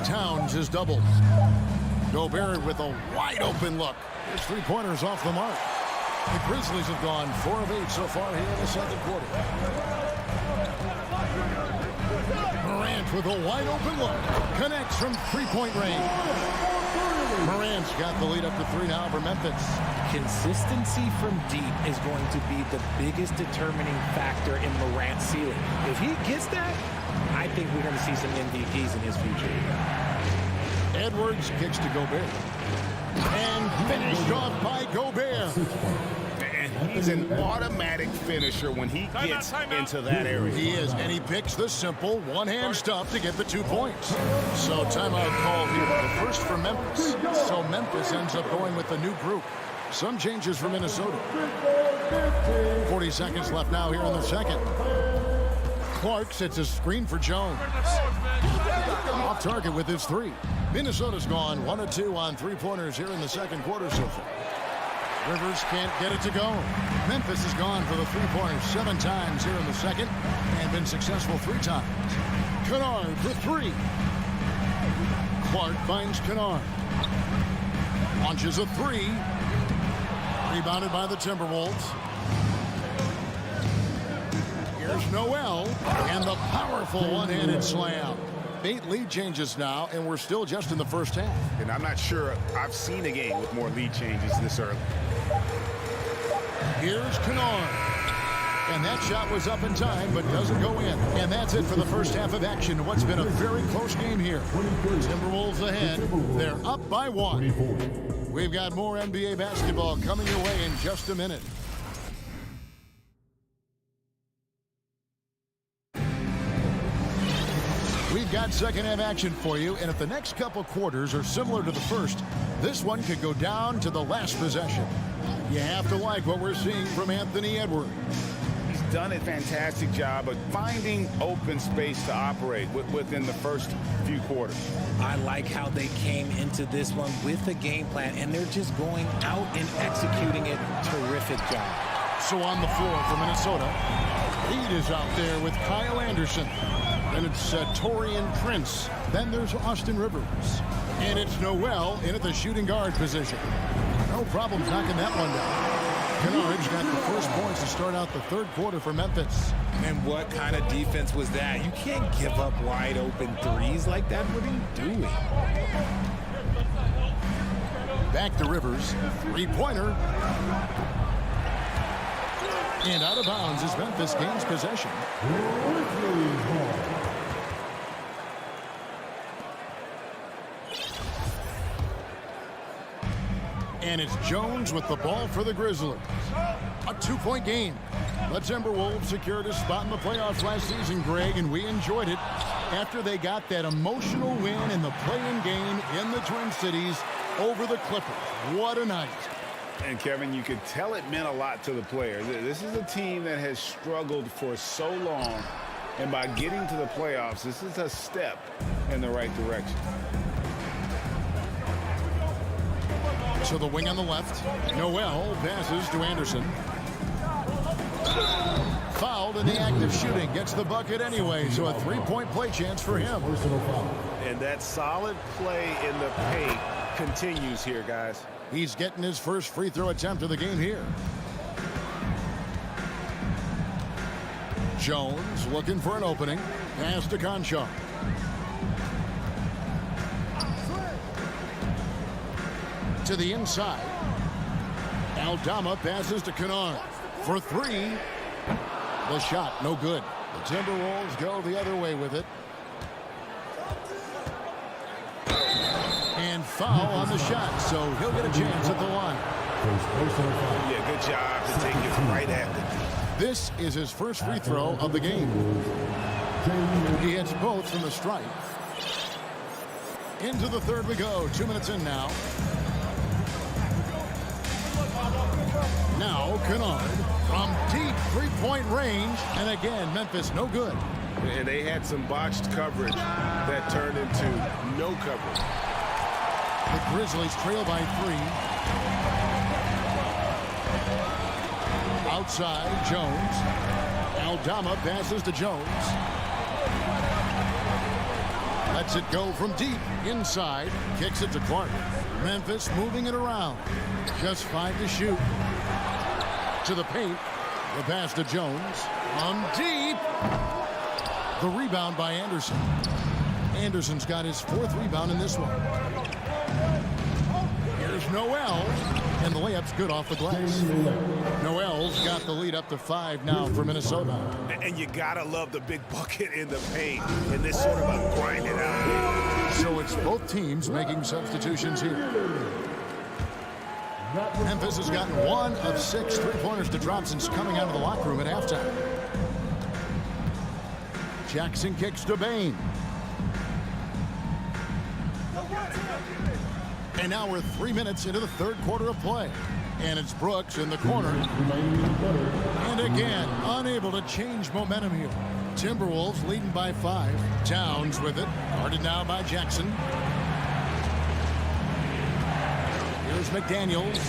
Towns is doubled. Gobert with a wide open look. His three-pointers off the mark. The Grizzlies have gone 4 of 8 so far here in the second quarter. Morant with a wide open look. Connects from three-point range. Morant's got the lead up to 3 now for Memphis. Consistency from deep is going to be the biggest determining factor in Morant's ceiling. If he gets that, I think we're going to see some MVPs in his future. Edwards kicks to Gobert. And finished off by Gobert. And he's an automatic finisher when he gets into that area. He is, and he picks the simple one-hand stuff to get the 2 points. So timeout call here, the first for Memphis. So Memphis ends up going with the new group. Some changes for Minnesota. 40 seconds left now here in the second. Clark sets a screen for Jones. Off target with his 3. Minnesota's gone 1 of 2 on 3-pointers here in the second quarter so far. Rivers can't get it to go. Memphis has gone for the 3-pointers 7 times here in the second and been successful 3 times. Kennard for 3. Clark finds Kennard. Launches a 3. Rebounded by the Timberwolves. Here's Noel and the powerful one-handed slam. 8 lead changes now, and we're still just in the first half. And I'm not sure I've seen a game with more lead changes this early. Here's Kennard. And that shot was up in time, but doesn't go in. And that's it for the first half of action. What's been a very close game here. Timberwolves ahead. They're up by 1. We've got more NBA basketball coming your way in just a minute. We've got second half action for you, and if the next couple quarters are similar to the first, this one could go down to the last possession. You have to like what we're seeing from Anthony Edwards. He's done a fantastic job of finding open space to operate within the first few quarters. I like how they came into this one with a game plan, and they're just going out and executing it. Terrific job. So on the floor for Minnesota, Reed is out there with Kyle Anderson. Then it's Taurean Prince. Then there's Austin Rivers. And it's Noel in at the shooting guard position. No problem knocking that one down. Kennard's got the first points to start out the third quarter for Memphis. And what kind of defense was that? You can't give up wide open threes like that. What are you doing? Back to Rivers. 3-pointer. And out of bounds as Memphis gains possession. And it's Jones with the ball for the Grizzlies. A 2-point game. The Timberwolves secured a spot in the playoffs last season, Greg, and we enjoyed it after they got that emotional win in the play-in game in the Twin Cities over the Clippers. What a night. And Kevin, you could tell it meant a lot to the players. This is a team that has struggled for so long, and by getting to the playoffs, this is a step in the right direction. So the wing on the left. Noel passes to Anderson. Fouled in the act of shooting. Gets the bucket anyway, so a 3-point play chance for him. And that solid play in the paint continues here, guys. He's getting his first free throw attempt of the game here. Jones looking for an opening. Pass to Conchar. To the inside. Aldama passes to Kennard for 3. The shot, no good. The Timberwolves go the other way with it. And foul on the shot, so he'll get a chance at the line. Yeah, good job to take it right at it. This is his first free throw of the game. He hits both from the stripe. Into the third we go. 2 minutes in now. Now Kennard from deep 3-point range. And again, Memphis no good. And they had some botched coverage that turned into no coverage. The Grizzlies trail by 3. Outside, Jones. Aldama passes to Jones. Lets it go from deep. Inside, kicks it to Clark. Memphis moving it around. Just 5 to shoot. To the paint. The pass to Jones. On deep. The rebound by Anderson. Anderson's got his 4th rebound in this one. Here's Noel. And the layup's good off the glass. Noel's got the lead up to 5 now for Minnesota. And you gotta love the big bucket in the paint and this sort of a grind it out. So it's both teams making substitutions here. Memphis has gotten 1 of 6 3-pointers to drop since coming out of the locker room at halftime. Jackson kicks to Bane. And now we're 3 minutes into the 3rd quarter of play. And it's Brooks in the corner. And again, unable to change momentum here. Timberwolves leading by 5. Towns with it. Guarded now by Jackson. Here's McDaniels.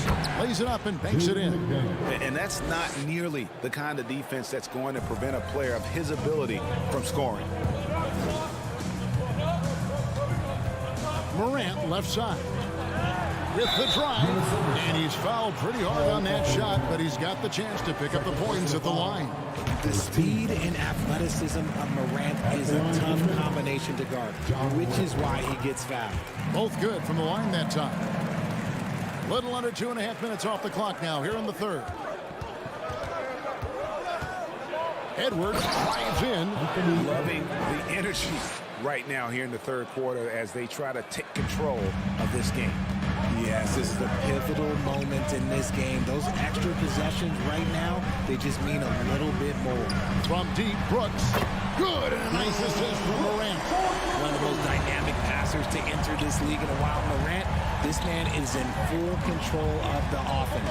Lays it up and banks it in. And that's not nearly the kind of defense that's going to prevent a player of his ability from scoring. Morant left side. With the drive, and he's fouled pretty hard on that shot, but he's got the chance to pick up the points at the line. The speed and athleticism of Morant is a tough combination to guard, which is why he gets fouled. Both good from the line that time. Little under 2.5 minutes off the clock now here in the 3rd. Edwards drives in. Loving the energy right now here in the 3rd quarter as they try to take control of this game. Yes, this is a pivotal moment in this game. Those extra possessions right now, they just mean a little bit more. From deep, Brooks. Good, and a nice assist from Morant. One of the most dynamic passers to enter this league in a while. Morant, this man is in full control of the offense.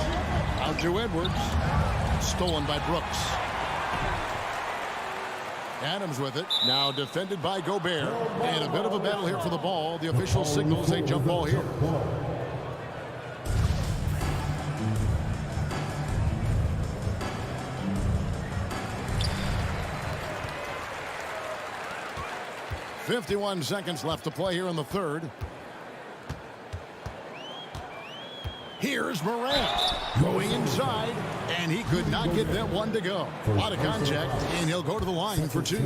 Out to Edwards. Stolen by Brooks. Adams with it. Now defended by Gobert. And a bit of a battle here for the ball. The official signals a jump ball here. .51 seconds left to play here in the 3rd. Here's Morant going inside, and he could not get that one to go. Out of contact, and he'll go to the line for 2.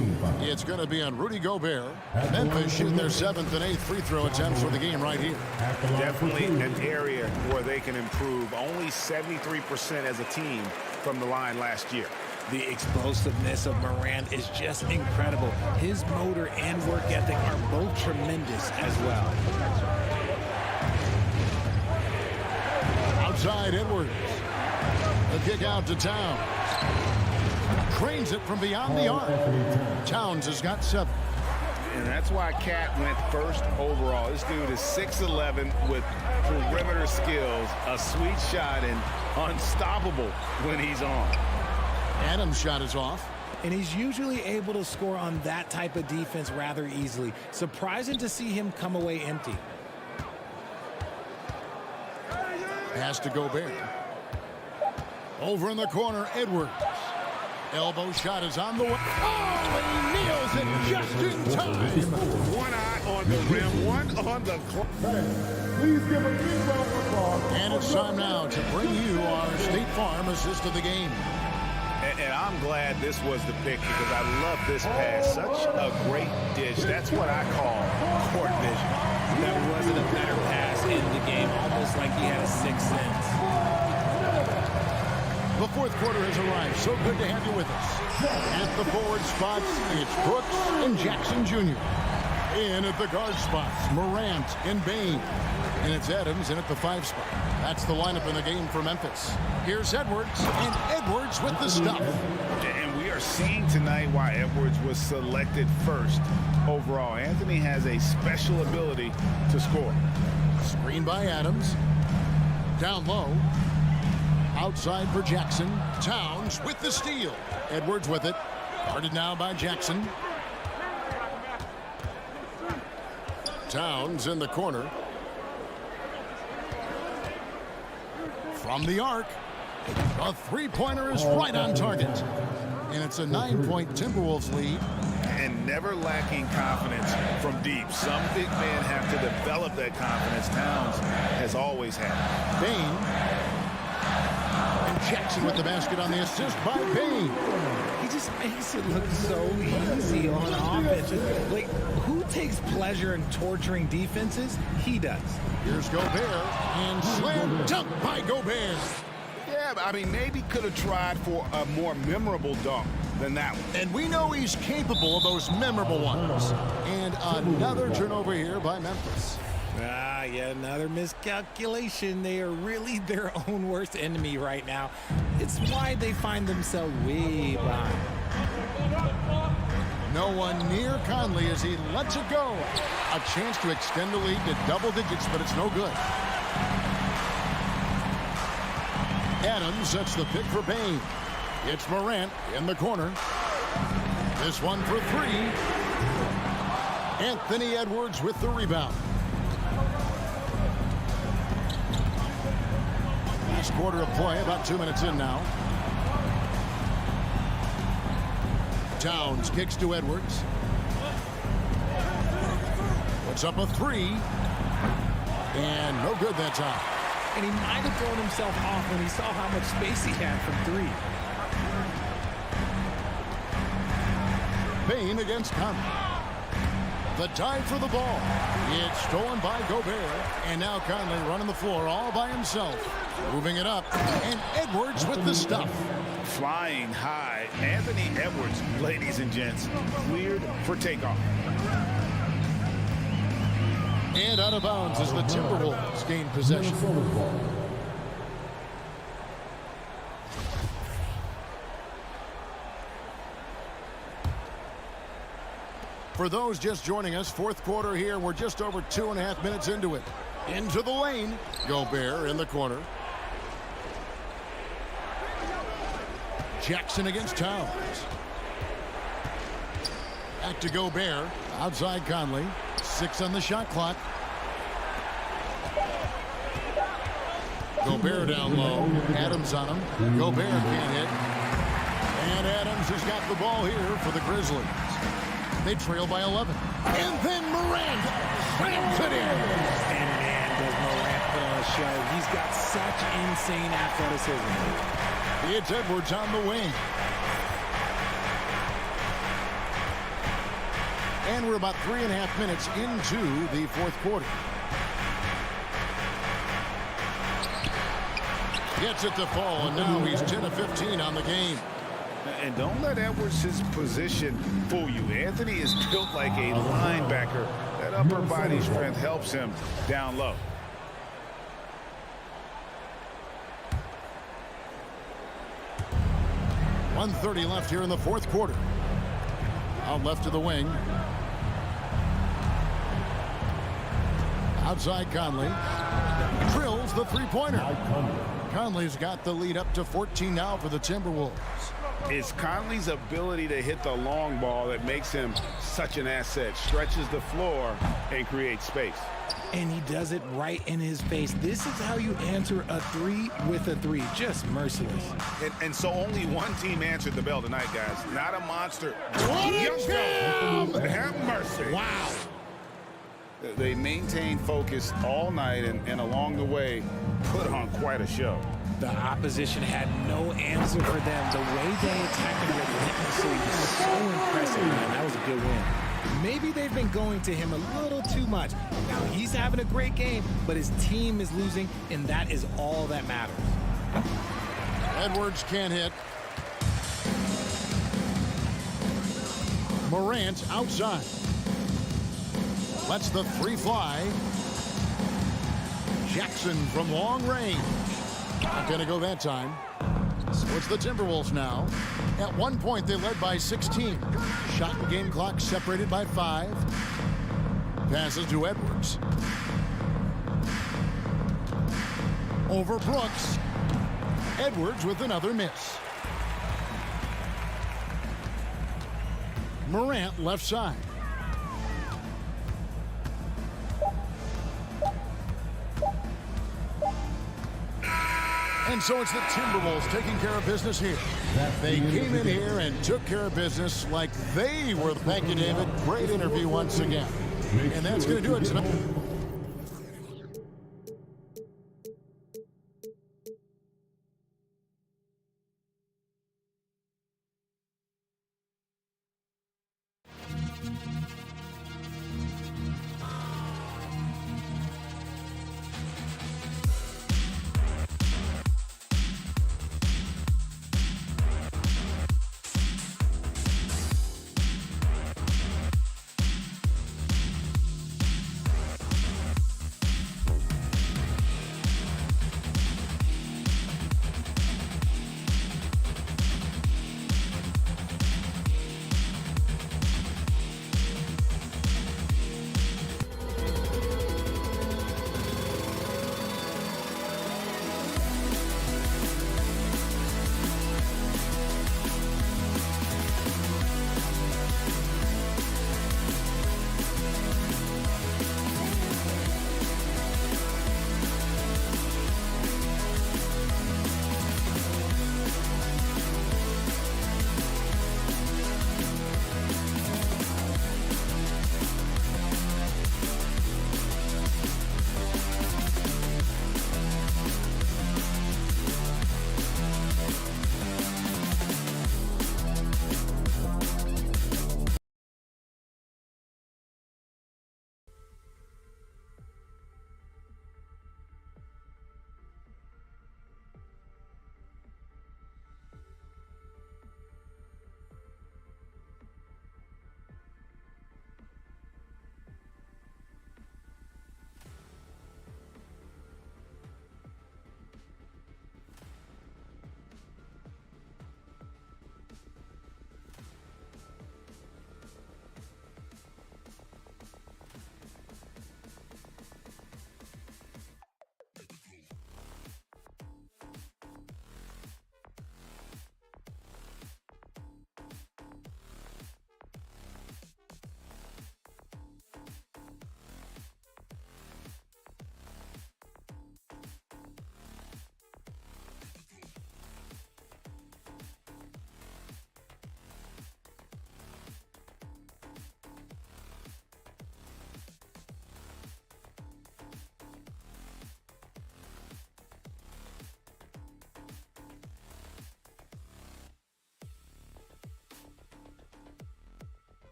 It's going to be on Rudy Gobert. Memphis shooting their 7th and 8th free throw attempts for the game right here. Definitely an area where they can improve. Only 73% as a team from the line last year. The explosiveness of Morant is just incredible. His motor and work ethic are both tremendous as well. Outside Edwards. The kick out to Towns. Cranes it from beyond the arc. Towns has got 7. And that's why Cat went 1st overall. This dude is 6'11" with perimeter skills, a sweet shot, and unstoppable when he's on. Adams' shot is off. And he's usually able to score on that type of defense rather easily. Surprising to see him come away empty. Pass to Gobert. Over in the corner, Edwards. Elbow shot is on the way. Oh, he nails it just in time. One eye on the rim, one on the clock. Please give a big round of applause. And it's time now to bring you our State Farm assist of the game. And I'm glad this was the pick because I love this pass. Such a great dish. That's what I call court vision. There wasn't a better pass in the game, almost like he had a 6th sense. The 4th quarter has arrived. So good to have you with us. At the forward spots, it's Brooks and Jackson Jr. In at the guard spots, Morant and Bane. And it's Adams in at the 5 spot. That's the lineup in the game for Memphis. Here's Edwards, and Edwards with the stuff. And we are seeing tonight why Edwards was selected 1st overall. Anthony has a special ability to score. Screen by Adams. Down low. Outside for Jackson. Towns with the steal. Edwards with it. Guarded now by Jackson. Towns in the corner. From the arc, a three-pointer is right on target. And it's a 9-point Timberwolves lead. And never lacking confidence from deep. Some big men have to develop that confidence. Towns has always had. Bane. And Jackson with the basket on the assist by Bane. He just makes it look so easy on offense. Like, who takes pleasure in torturing defenses? He does. Here's Gobert. And slam dunk by Gobert. Yeah, I mean, maybe could have tried for a more memorable dunk than that one. And we know he's capable of those memorable ones. And another turnover here by Memphis. Yet another miscalculation. They are really their own worst enemy right now. It's why they find themselves way behind. No one near Conley as he lets it go. A chance to extend the lead to double digits, but it's no good. Adams sets the pick for Bane. It's Morant in the corner. This one for three. Anthony Edwards with the rebound. Last quarter of play, about 2 minutes in now. Towns kicks to Edwards. Puts up a three. And no good that time. And he might have thrown himself off when he saw how much space he had from three. Bane against Conley. The dive for the ball. It's stolen by Gobert. And now Conley running the floor all by himself. Moving it up. And Edwards with the stuff. Flying high. Anthony Edwards, ladies and gents, cleared for takeoff. And out of bounds as the Timberwolves gain possession. For those just joining us, fourth quarter here. We're just over 2.5 minutes into it. Into the lane. Gobert in the corner. Jackson against Towns. Back to Gobert. Outside Conley. 6 on the shot clock. Gobert down low. Adams on him. Gobert can't hit. And Adams has got the ball here for the Grizzlies. They trail by 11. And then Morant slams it in. And man, does Morant put on a show. He's got such insane athleticism. It's Edwards on the wing. And we're about 3.5 minutes into the fourth quarter. Gets it to fall, and now he's 10 of 15 on the game. And don't let Edwards' position fool you. Anthony is built like a linebacker. That upper body strength helps him down low. .130 left here in the fourth quarter. Out left to the wing. Outside Conley. Drills the three-pointer. Conley's got the lead up to 14 now for the Timberwolves. It's Conley's ability to hit the long ball that makes him such an asset. Stretches the floor and creates space. And he does it right in his face. This is how you answer a three with a three. Just merciless. And so only one team answered the bell tonight, guys. Not a monster. Have mercy. Wow. They maintained focus all night and along the way put on quite a show. The opposition had no answer for them. The way they attacked him relentlessly was so impressive, man. That was a good win. Maybe they've been going to him a little too much. Now, he's having a great game, but his team is losing, and that is all that matters. Edwards can't hit. Morant outside. Lets the three fly. Jackson from long range. Not going to go that time. So it's the Timberwolves now. At one point, they led by 16. Shot and game clock separated by 5. Passes to Edwards. Over Brooks. Edwards with another miss. Morant left side. And so it's the Timberwolves taking care of business here. They came in here and took care of business like they were. Thank you, David. Great interview once again. And that's going to do it tonight.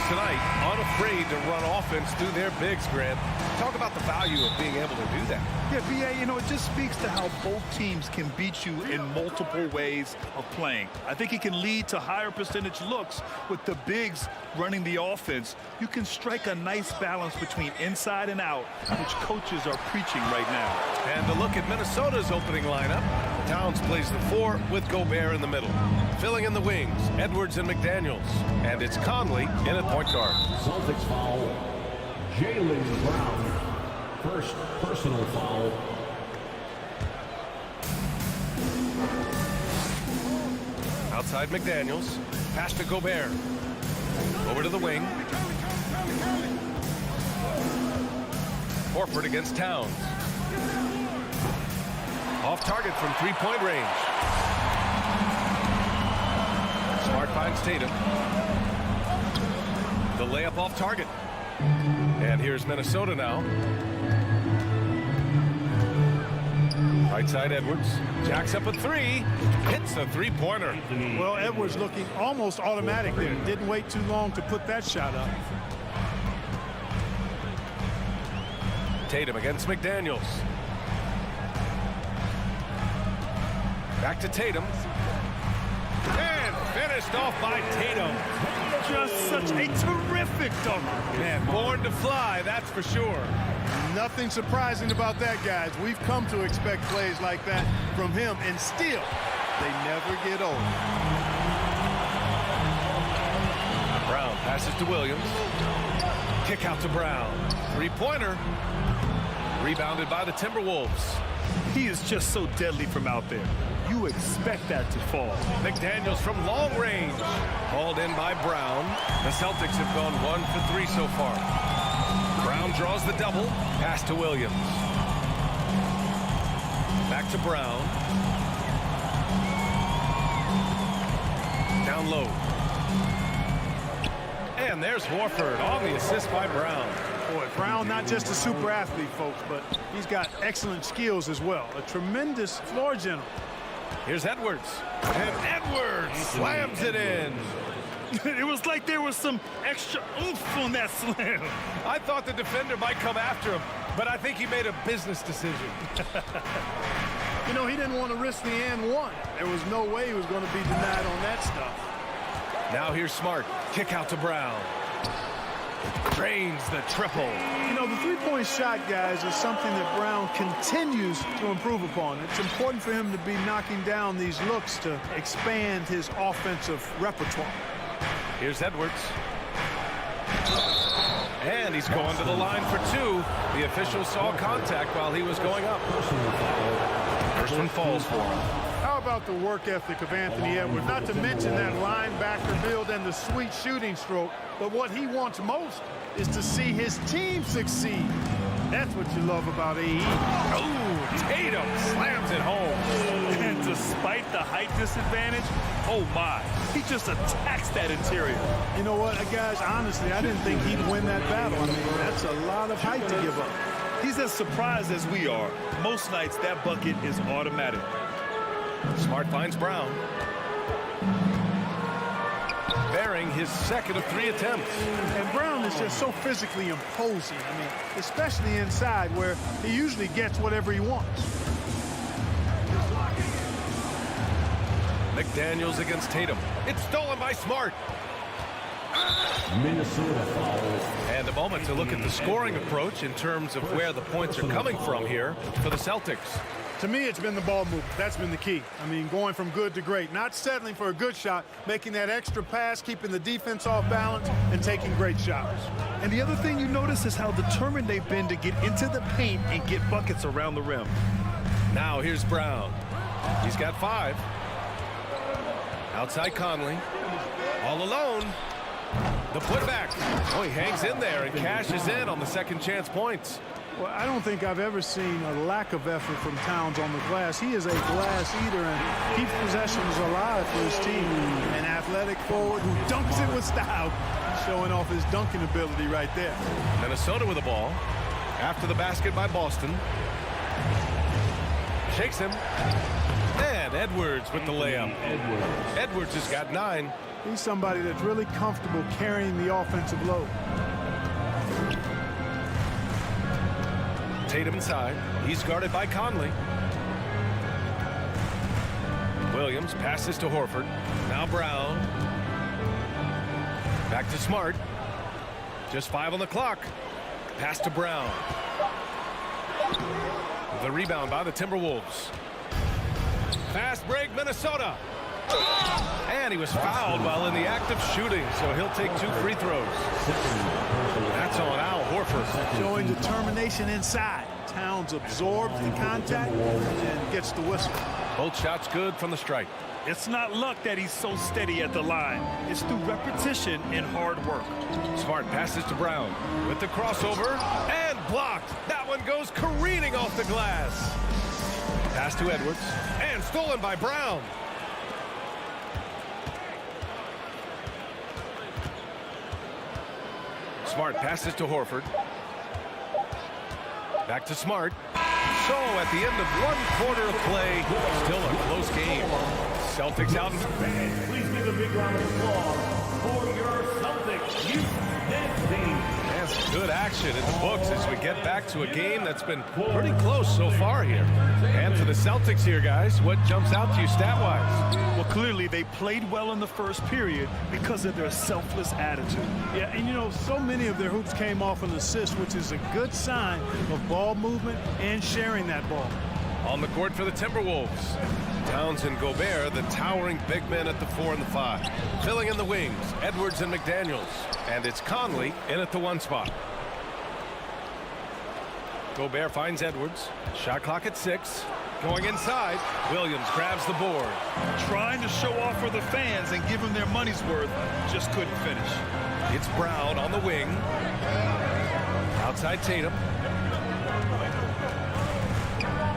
tonight, unafraid to run offense through their bigs, Grant. Talk about the value of being able to do that. Yeah, B.A., you know, it just speaks to how both teams can beat you in multiple ways of playing. I think it can lead to higher percentage looks with the bigs running the offense. You can strike a nice balance between inside and out, which coaches are preaching right now. And a look at Minnesota's opening lineup. Towns plays the 4 with Gobert in the middle. Filling in the wings, Edwards and McDaniels. And it's Conley in at point guard. Celtics foul. Jaylen Brown. First personal foul. Outside McDaniels. Pass to Gobert. Over to the wing. Horford against Towns. Off target from three-point range. Smart finds Tatum. The layup off target. And here's Minnesota now. Right side Edwards. Jacks up a 3. Hits a three-pointer. Well, Edwards looking almost automatic there. Didn't wait too long to put that shot up. Tatum against McDaniels. Back to Tatum. And finished off by Tatum. Just such a terrific dunk. Man, born to fly, that's for sure. Nothing surprising about that, guys. We've come to expect plays like that from him, and still, they never get old. Brown passes to Williams. Kick out to Brown. Three-pointer. Rebounded by the Timberwolves. He is just so deadly from out there. You expect that to fall. McDaniels from long range. Hauled in by Brown. The Celtics have gone 1 for 3 so far. Brown draws the double. Pass to Williams. Back to Brown. Down low. And there's Horford on the assist by Brown. Boy, Brown not just a super athlete, folks, but he's got excellent skills as well. A tremendous floor general. Here's Edwards. And Edwards slams it in. It was like there was some extra oomph on that slam. I thought the defender might come after him, but I think he made a business decision. You know, he didn't want to risk the and one. There was no way he was going to be denied on that stuff. Now here's Smart. Kick out to Brown. Drains the triple. You know, the three-point shot, guys, is something that Brown continues to improve upon. It's important for him to be knocking down these looks to expand his offensive repertoire. Here's Edwards. And he's going to the line for 2. The official saw contact while he was going up. First one falls for him. How about the work ethic of Anthony Edwards? Not to mention that linebacker build and the sweet shooting stroke. But what he wants most is to see his team succeed. That's what you love about AE. Oh, Tatum slams it home. And despite the height disadvantage, oh my, he just attacks that interior. You know what, guys, honestly, I didn't think he'd win that battle. I mean, that's a lot of height to give up. He's as surprised as we are. Most nights, that bucket is automatic. Smart finds Brown. Bearing his second of 3 attempts. And Brown is just so physically imposing. I mean, especially inside where he usually gets whatever he wants. McDaniels against Tatum. It's stolen by Smart. Minnesota foul. And a moment to look at the scoring approach in terms of where the points are coming from here for the Celtics. To me, it's been the ball movement. That's been the key. I mean, going from good to great. Not settling for a good shot, making that extra pass, keeping the defense off balance, and taking great shots. And the other thing you notice is how determined they've been to get into the paint and get buckets around the rim. Now here's Brown. He's got 5. Outside Conley. All alone. The putback. Oh, he hangs in there and cashes in on the second chance points. Well, I don't think I've ever seen a lack of effort from Towns on the glass. He is a glass eater and keeps possessions alive for his team. An athletic forward who dunks it with style. Showing off his dunking ability right there. Minnesota with the ball. After the basket by Boston. Shakes him. And Edwards with the layup. Edwards has got 9. He's somebody that's really comfortable carrying the offensive load. Tatum inside. He's guarded by Conley. Williams passes to Horford. Now Brown. Back to Smart. Just 5 on the clock. Pass to Brown. The rebound by the Timberwolves. Fast break, Minnesota. And he was fouled while in the act of shooting, so he'll take 2 free throws. That's on Al Horford. Showing determination inside. Towns absorbs the contact and gets the whistle. Both shots good from the strike. It's not luck that he's so steady at the line. It's through repetition and hard work. Smart passes to Brown with the crossover and blocked. That one goes careening off the glass. Pass to Edwards and stolen by Brown. Smart passes to Horford. Back to Smart. So at the end of 1 quarter of play, still a close game. Celtics out. Please give a big round of applause for your Celtics youth dance team. That's good action in the books as we get back to a game that's been pretty close so far here. And for the Celtics here, guys, what jumps out to you stat-wise? Well, clearly they played well in the first period because of their selfless attitude. Yeah, and you know, so many of their hoops came off an assist, which is a good sign of ball movement and sharing that ball. On the court for the Timberwolves, Towns and Gobert, the towering big men at the 4 and the 5. Filling in the wings, Edwards and McDaniels. And it's Conley in at the 1 spot. Gobert finds Edwards. Shot clock at 6. Going inside. Williams grabs the board. Trying to show off for the fans and give them their money's worth. Just couldn't finish. It's Brown on the wing. Outside Tatum.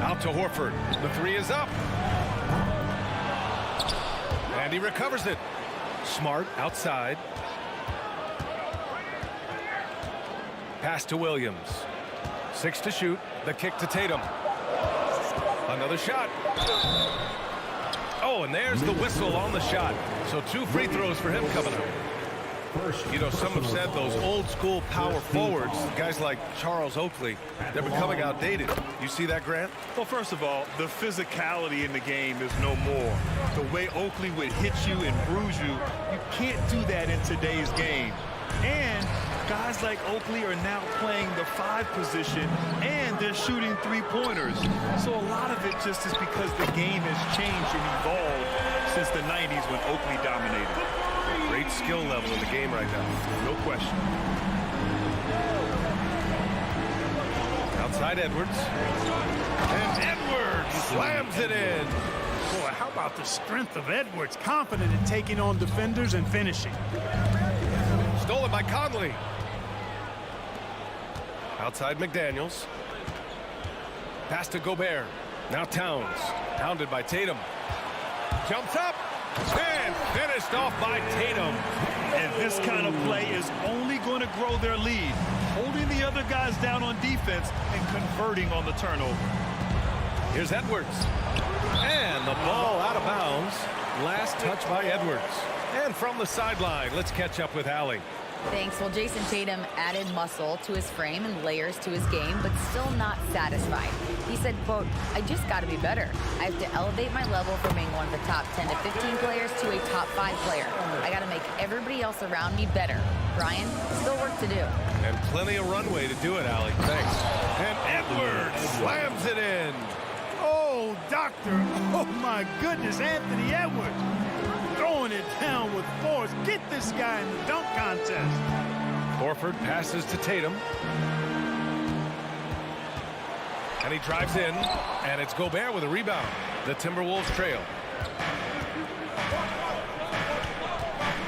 Out to Horford. The 3 is up. And he recovers it. Smart outside. Pass to Williams. 6 to shoot. The kick to Tatum. Another shot. Oh, and there's the whistle on the shot. So 2 free throws for him coming up. You know, some have said those old school power forwards, guys like Charles Oakley, they're becoming outdated. You see that, Grant? Well, first of all, the physicality in the game is no more. The way Oakley would hit you and bruise you, you can't do that in today's game. And guys like Oakley are now playing the 5 position, and they're shooting 3-pointers. So a lot of it just is because the game has changed and evolved since the 90s when Oakley dominated. Great skill level in the game right now. No question. Outside Edwards. And Edwards slams it in. Boy, how about the strength of Edwards? Confident in taking on defenders and finishing. Stolen by Conley. Outside McDaniels. Pass to Gobert. Now Towns. Hounded by Tatum. Jumps up. And finished off by Tatum. And this kind of play is only going to grow their lead. Holding the other guys down on defense and converting on the turnover. Here's Edwards. And the ball out of bounds. Last touch by Edwards. And from the sideline, let's catch up with Allie. Thanks. Well, Jason Tatum added muscle to his frame and layers to his game, but still not satisfied. He said, quote, "I just got to be better. I have to elevate my level from being one of the top 10 to 15 players to a top 5 player. I got to make everybody else around me better. Brian, still work to do." And plenty of runway to do it, Allie. Thanks. And Edwards slams it in. Oh, doctor. Oh, my goodness, Anthony Edwards. Throwing it down with force. Get this guy in the dunk contest. Horford passes to Tatum. And he drives in. And it's Gobert with a rebound. The Timberwolves trail.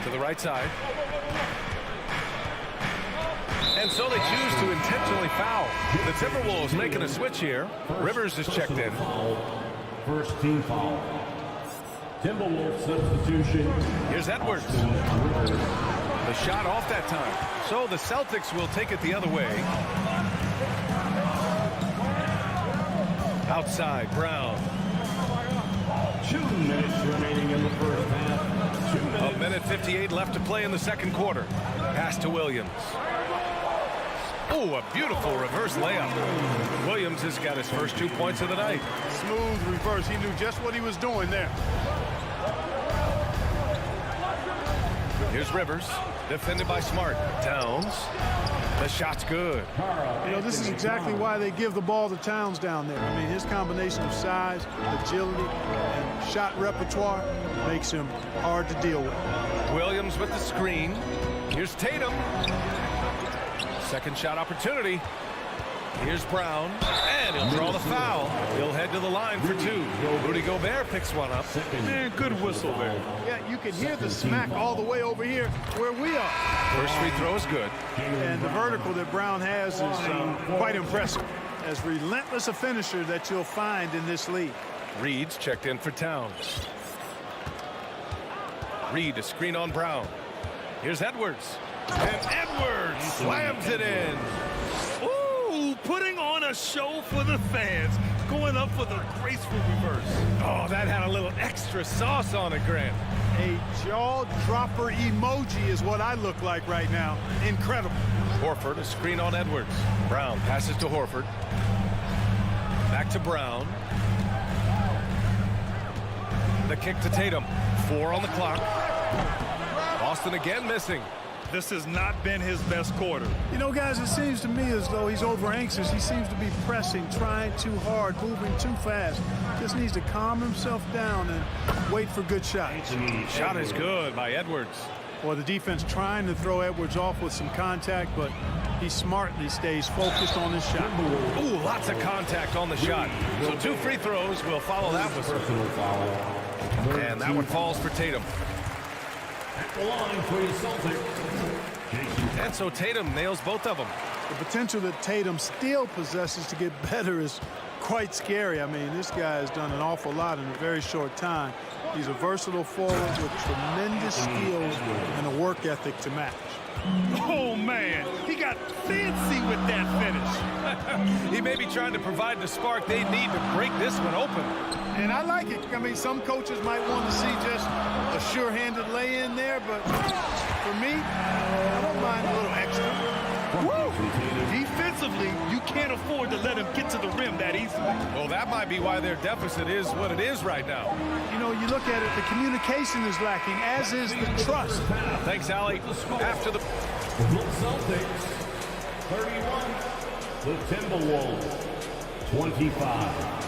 To the right side. And so they choose to intentionally foul. The Timberwolves making a switch here. Rivers is checked in. First team foul. Timberwolves substitution. Here's Edwards. The shot off that time. So the Celtics will take it the other way. Outside, Brown. 2 minutes remaining in the first half. A minute 58 left to play in the second quarter. Pass to Williams. Oh, a beautiful reverse layup. Williams has got his first 2 points of the night. Smooth reverse. He knew just what he was doing there. Here's Rivers, defended by Smart. Towns. The shot's good. You know, this is exactly why they give the ball to Towns down there. I mean, his combination of size, agility, and shot repertoire makes him hard to deal with. Williams with the screen. Here's Tatum. Second shot opportunity. Here's Brown, and he'll draw the foul. He'll head to the line for two. Rudy Gobert picks one up. Man, good whistle there. Yeah, you can hear the smack all the way over here where we are. First free throw is good. And the vertical that Brown has is quite impressive. As relentless a finisher that you'll find in this league. Reed's checked in for Towns. Reed, a screen on Brown. Here's Edwards. And Edwards slams it in. Ooh, putting on a show for the fans. Going up for the graceful reverse. Oh, that had a little extra sauce on it, Grant. A jaw-dropper emoji is what I look like right now. Incredible. Horford, a screen on Edwards. Brown passes to Horford. Back to Brown. The kick to Tatum. 4 on the clock. Boston again missing. This has not been his best quarter. You know, guys, it seems to me as though he's over anxious. He seems to be pressing, trying too hard, moving too fast. Just needs to calm himself down and wait for good shots. Shot is good by Edwards. Well, the defense trying to throw Edwards off with some contact, but he smartly stays focused on his shot. Ooh, lots of contact on the shot. So 2 free throws will follow that whistle. And that one falls for Tatum. The line for the Celtics. And so Tatum nails both of them. The potential that Tatum still possesses to get better is quite scary. I mean, this guy has done an awful lot in a very short time. He's a versatile forward with tremendous skills and a work ethic to match. Oh, man, he got fancy with that finish. He may be trying to provide the spark they need to break this one open. And I like it. I mean, some coaches might want to see just a sure-handed lay-in there, but for me, I don't mind a little extra. Woo! Defensively, you can't afford to let him get to the rim that easily. Well, that might be why their deficit is what it is right now. You know, you look at it, the communication is lacking, as is the trust. Thanks, Allie. After the Celtics, 31. The Timberwolves, 25.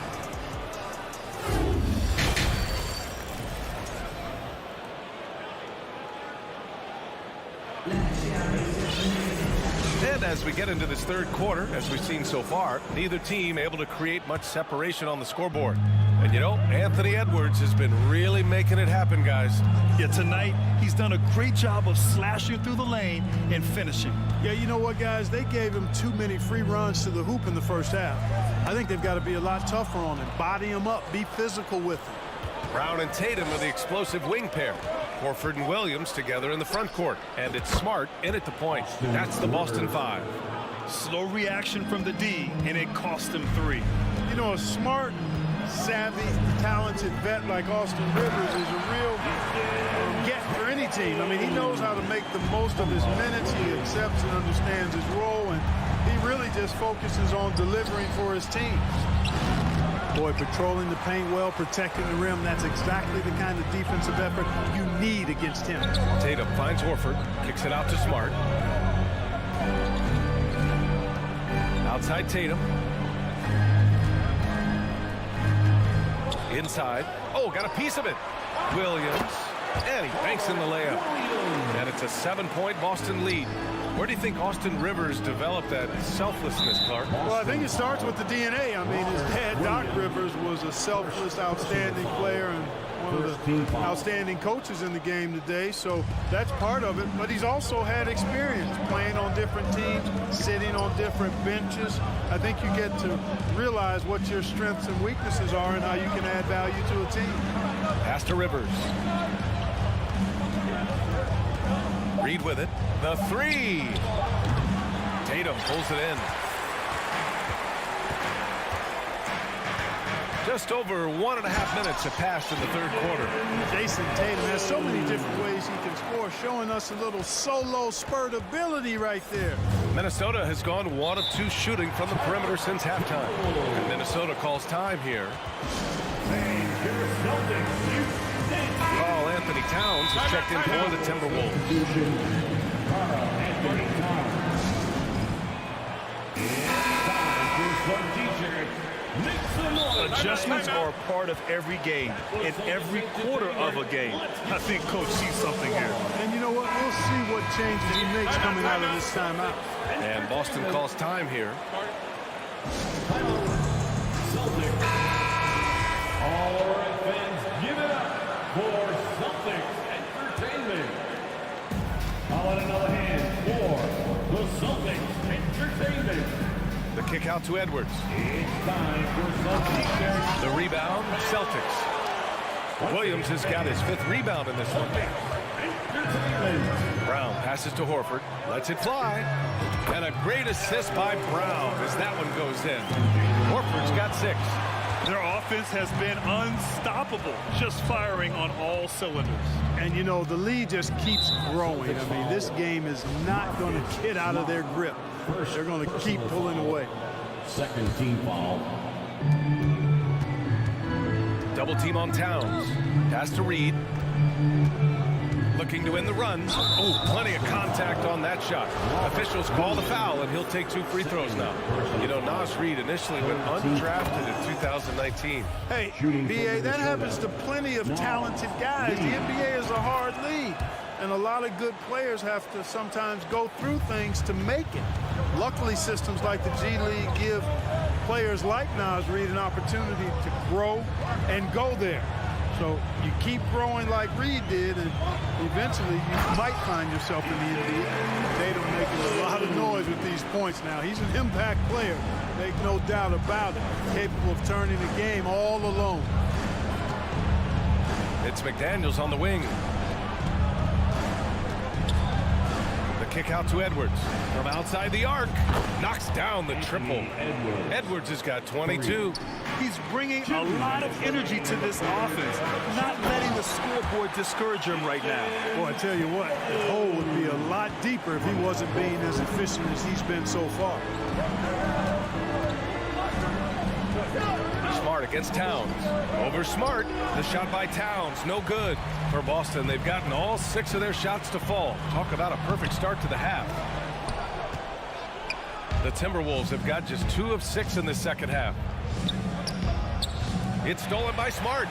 And as we get into this third quarter, as we've seen so far, neither team able to create much separation on the scoreboard. And you know, Anthony Edwards has been really making it happen, guys. Yeah, tonight, he's done a great job of slashing through the lane and finishing. Yeah, you know what, guys? They gave him too many free runs to the hoop in the first half. I think they've got to be a lot tougher on him. Body him up, be physical with him. Brown and Tatum are the explosive wing pair. Horford and Williams together in the front court. And it's Smart in at the point. That's the Boston 5. Slow reaction from the D, and it cost him 3. You know, a smart, savvy, talented vet like Austin Rivers is a real get for any team. I mean, he knows how to make the most of his minutes. He accepts and understands his role, and he really just focuses on delivering for his team. Boy, patrolling the paint well, protecting the rim, that's exactly the kind of defensive effort you need against him. Tatum finds Horford, kicks it out to Smart. Outside Tatum. Inside. Oh, got a piece of it. Williams. And he banks in the layup. And it's a 7-point Boston lead. Where do you think Austin Rivers developed that selflessness, Clark? Well, I think it starts with the DNA. I mean, his dad, Doc Rivers, was a selfless, outstanding player and one of the outstanding coaches in the game today. So that's part of it. But he's also had experience playing on different teams, sitting on different benches. I think you get to realize what your strengths and weaknesses are and how you can add value to a team. Pass to Rivers. Reed with it. The 3. Tatum pulls it in. Just over 1.5 minutes have passed in the third quarter. Jason Tatum has so many different ways he can score, showing us a little solo spurt ability right there. Minnesota has gone 1 of 2 shooting from the perimeter since halftime. And Minnesota calls time here. Carl Anthony Towns has checked in for the Timberwolves. Adjustments are a part of every game, in every quarter of a game. I think Coach sees something here. And you know what? We'll see what changes he makes coming out of this timeout. And Boston calls time here. All right, fans, give it up for Celtics Entertainment. How about another hand for the Celtics Entertainment? The kick out to Edwards. It's time for Celtics. The rebound, Celtics. Williams has got his 5th rebound in this one. Brown passes to Horford, lets it fly. And a great assist by Brown as that one goes in. Horford's got 6. Their offense has been unstoppable, just firing on all cylinders. And, you know, the lead just keeps growing. I mean, this game is not going to get out of their grip. They're going to keep pulling away. Second team foul. Double team on Towns. Pass to Reed. Looking to win the run. Oh, plenty of contact on that shot. Officials call the foul, and he'll take 2 free throws now. You know, Nas Reed initially went undrafted in 2019. Hey, B.A., that happens to plenty of talented guys. The NBA is a hard league, and a lot of good players have to sometimes go through things to make it. Luckily, systems like the G League give players like Nas Reed an opportunity to grow and go there. So you keep growing like Reed did, and eventually you might find yourself in the NBA. Tatum making a lot of noise with these points now. He's an impact player, make no doubt about it. Capable of turning the game all alone. It's McDaniels on the wing. The kick out to Edwards. From outside the arc. Knocks down the triple. Edwards has got 22. He's bringing a lot of energy to this offense, not letting the scoreboard discourage him right now. Boy, I tell you what, the hole would be a lot deeper if he wasn't being as efficient as he's been so far. Smart against Towns. Over Smart. The shot by Towns. No good. For Boston, they've gotten all 6 of their shots to fall. Talk about a perfect start to the half. The Timberwolves have got just 2 of 6 in the second half. It's stolen by Smart.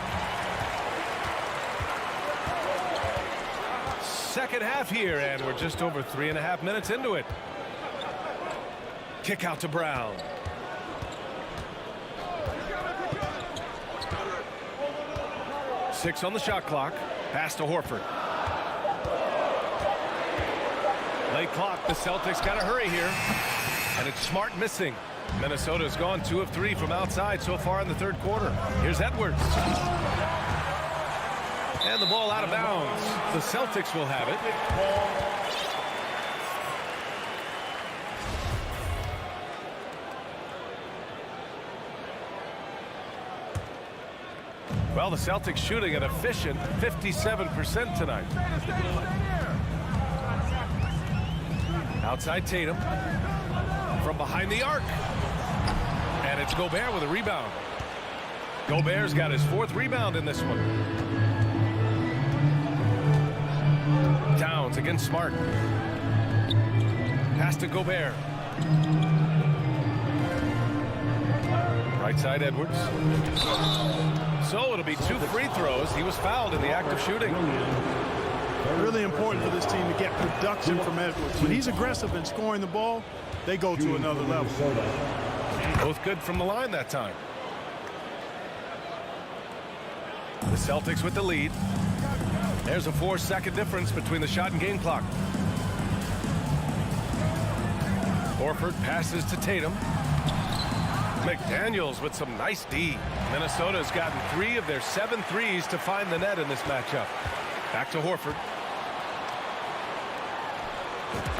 Second half here, and we're just over 3.5 minutes into it. Kick out to Brown. Six on the shot clock. Pass to Horford. Late clock. The Celtics got to hurry here. And it's Smart missing. Minnesota's gone 2 of 3 from outside so far in the third quarter. Here's Edwards. And the ball out of bounds. The Celtics will have it. Well, the Celtics shooting an efficient 57% tonight. Outside Tatum. From behind the arc. And it's Gobert with a rebound. Gobert's got his 4th rebound in this one. Towns against Smart. Pass to Gobert. Right side Edwards. So it'll be 2 free throws. He was fouled in the act of shooting. Really important for this team to get production from Edwards. When he's aggressive in scoring the ball, they go to another level. Both good from the line that time. The Celtics with the lead. There's a 4-second difference between the shot and game clock. Horford passes to Tatum. McDaniels with some nice D. Minnesota's gotten 3 of their 7 threes to find the net in this matchup. Back to Horford.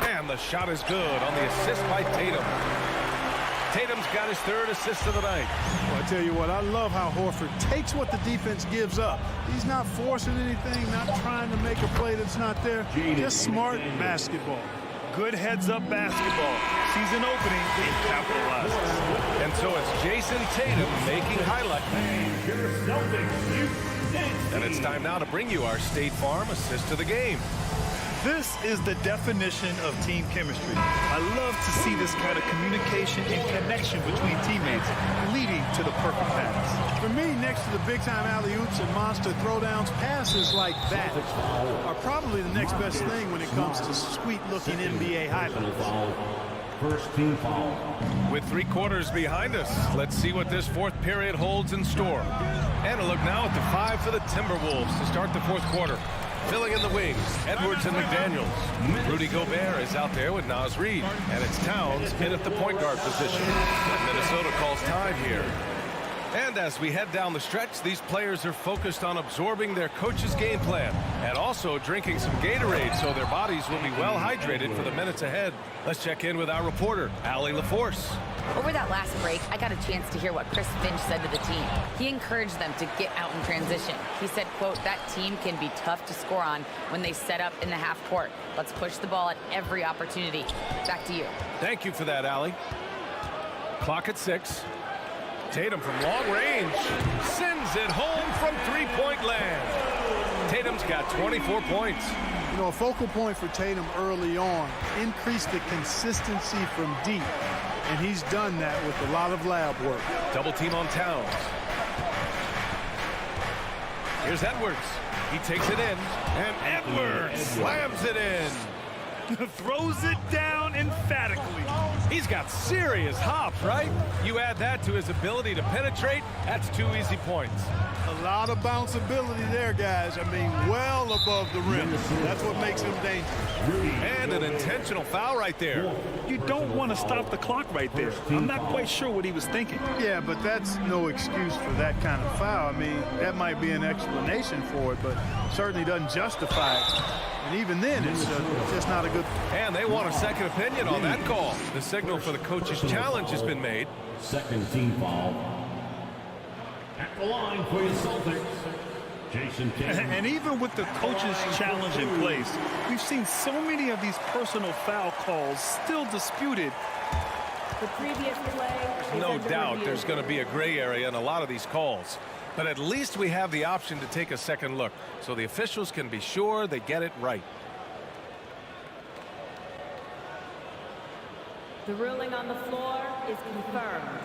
And the shot is good on the assist by Tatum. Tatum's got his 3rd assist of the night. Well, I tell you what, I love how Horford takes what the defense gives up. He's not forcing anything, not trying to make a play that's not there. Just smart basketball. Good heads-up basketball. Season opening, and capitalizes. And so it's Jason Tatum making highlights. And it's time now to bring you our State Farm assist of the game. This is the definition of team chemistry. I love to see this kind of communication and connection between teammates leading to the perfect pass. For me, next to the big-time alley-oops and monster throwdowns, passes like that are probably the next best thing when it comes to sweet-looking NBA highlights. First team foul. With 3 quarters behind us, let's see what this 4th period holds in store. And a look now at the 5 for the Timberwolves to start the 4th quarter. Filling in the wings, Edwards and McDaniels. Rudy Gobert is out there with Naz Reid. And it's Towns in at the point guard position. And Minnesota calls time here. And as we head down the stretch, these players are focused on absorbing their coach's game plan and also drinking some Gatorade so their bodies will be well hydrated for the minutes ahead. Let's check in with our reporter, Allie LaForce. Over that last break, I got a chance to hear what Chris Finch said to the team. He encouraged them to get out in transition. He said, quote, that team can be tough to score on when they set up in the half court. Let's push the ball at every opportunity. Back to you. Thank you for that, Allie. Clock at 6. Tatum from long range sends it home from 3-point land. Tatum's got 24 points. You know, a focal point for Tatum early on, increase the consistency from deep. And he's done that with a lot of lab work. Double team on Towns. Here's Edwards. He takes it in. And Edwards slams it in. Throws it down emphatically. He's got serious hops, right? You add that to his ability to penetrate, that's 2 easy points. A lot of bounceability there, guys. I mean, well above the rim. That's what makes him dangerous. And an intentional foul right there. You don't want to stop the clock right there. I'm not quite sure what he was thinking. Yeah, but that's no excuse for that kind of foul. I mean, that might be an explanation for it, but certainly doesn't justify it. And even then, it's just not a good... And they want a second opinion on that call. The signal for the coach's challenge has been made. Second team foul. At the line for your Celtics, Jason Tatum. And even with the coach's challenge in place, we've seen so many of these personal foul calls still disputed. The previous play. No doubt there's going to be a gray area in a lot of these calls. But at least we have the option to take a second look, so the officials can be sure they get it right. The ruling on the floor is confirmed.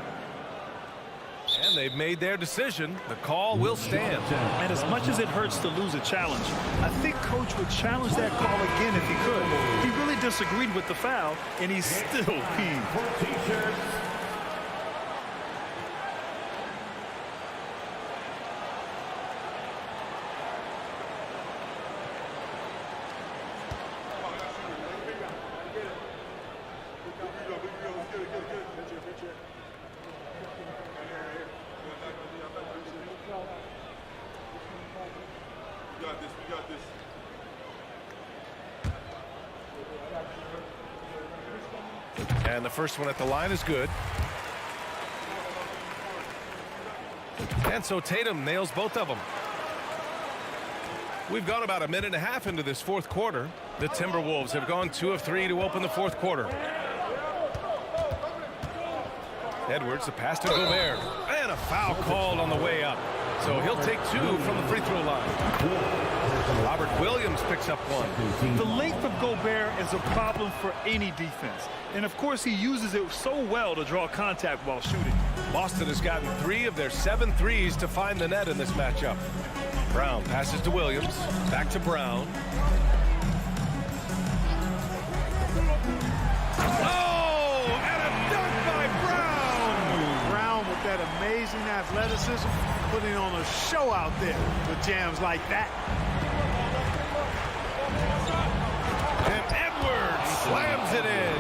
And they've made their decision. The call will stand. And as much as it hurts to lose a challenge, I think Coach would challenge that call again if he could. He really disagreed with the foul, and he's still peeved. And the first one at the line is good. And so Tatum nails both of them. We've gone about a minute and a half into this 4th quarter. The Timberwolves have gone 2 of 3 to open the 4th quarter. Edwards, the pass to Gobert. And a foul called on the way up. So he'll take 2 from the free throw line. Robert Williams picks up 1. The length of Gobert is a problem for any defense. And of course he uses it so well to draw contact while shooting. Boston has gotten 3 of their 7 threes to find the net in this matchup. Brown passes to Williams. Back to Brown. Oh, and a dunk by Brown. Brown with that amazing athleticism, putting on a show out there with jams like that. And Edwards slams it in.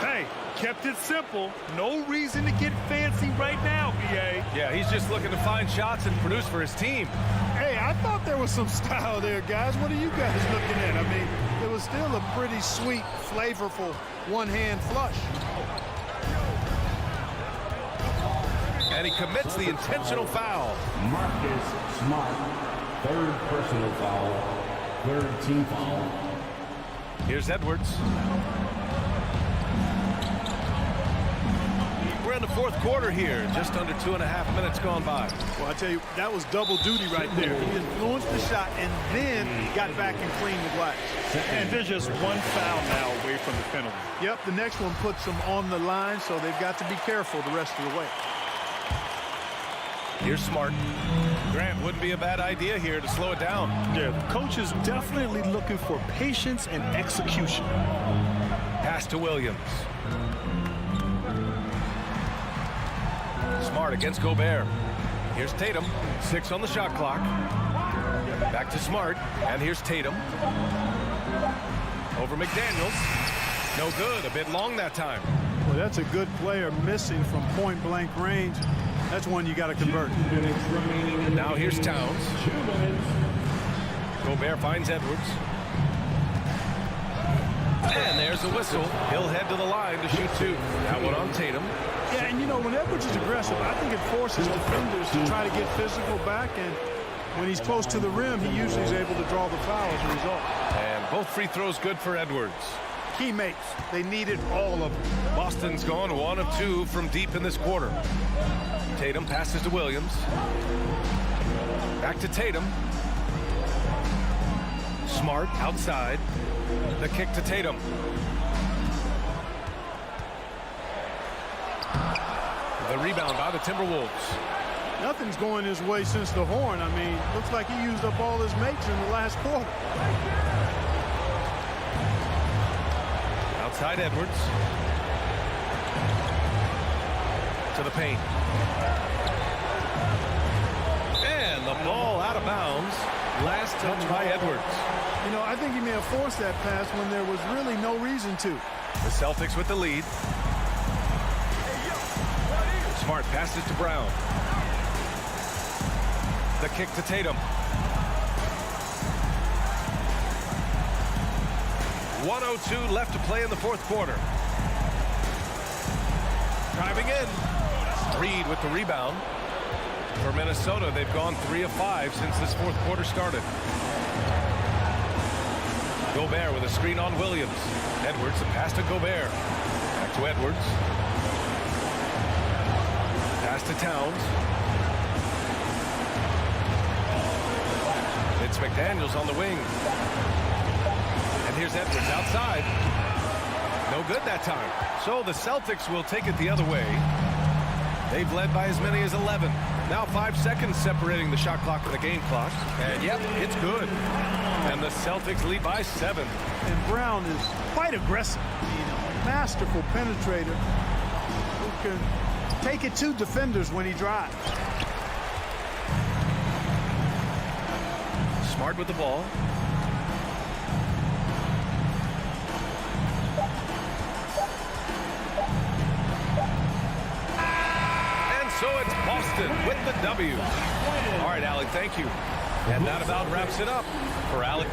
Hey, kept it simple. No reason to get fancy right now, BA. Yeah, he's just looking to find shots and produce for his team. Hey, I thought there was some style there, guys. What are you guys looking at? I mean, it was still a pretty sweet, flavorful one-hand flush. And he commits the intentional foul. Marcus Smart, third personal foul, third team foul. Here's Edwards. We're in the fourth quarter here, just under 2.5 minutes gone by. Well, I tell you, that was double duty right there. He influenced the shot and then got back and cleaned the glass. And there's just one foul now away from the penalty. Yep, the next one puts them on the line, so they've got to be careful the rest of the way. Here's Smart. Grant, wouldn't be a bad idea here to slow it down. Yeah, the coach is definitely looking for patience and execution. Pass to Williams. Smart against Gobert. Here's Tatum. 6 on the shot clock. Back to Smart. And here's Tatum. Over McDaniels. No good. A bit long that time. Well, that's a good player missing from point-blank range. That's one you got to convert. Now here's Towns. Gobert finds Edwards. And there's a whistle. He'll head to the line to shoot 2. That one on Tatum. Yeah, and you know, when Edwards is aggressive, I think it forces defenders to try to get physical back, and when he's close to the rim, he usually is able to draw the foul as a result. And both free throws good for Edwards. Key makes. They needed all of them. Boston's gone 1 of 2 from deep in this quarter. Tatum passes to Williams. Back to Tatum. Smart outside. The kick to Tatum. The rebound by the Timberwolves. Nothing's going his way since the horn. I mean, looks like he used up all his mates in the last quarter. Outside Edwards. To the paint. And the ball out of bounds. Last touch by Edwards. You know, I think he may have forced that pass when there was really no reason to. The Celtics with the lead. Smart passes to Brown. The kick to Tatum. 1:02 left to play in the fourth quarter. Driving in. Reed with the rebound. For Minnesota, they've gone 3 of 5 since this fourth quarter started. Gobert with a screen on Williams. Edwards, the pass to Gobert. Back to Edwards. Pass to Towns. It's McDaniels on the wing. And here's Edwards outside. No good that time. So the Celtics will take it the other way. They've led by as many as 11. Now 5 seconds separating the shot clock and the game clock. And yep, it's good. And the Celtics lead by 7. And Brown is quite aggressive. Masterful penetrator who can take it to defenders when he drives. Smart with the ball. And so it's Boston with the W. All right, Alec, thank you. And that about wraps it up for Alec.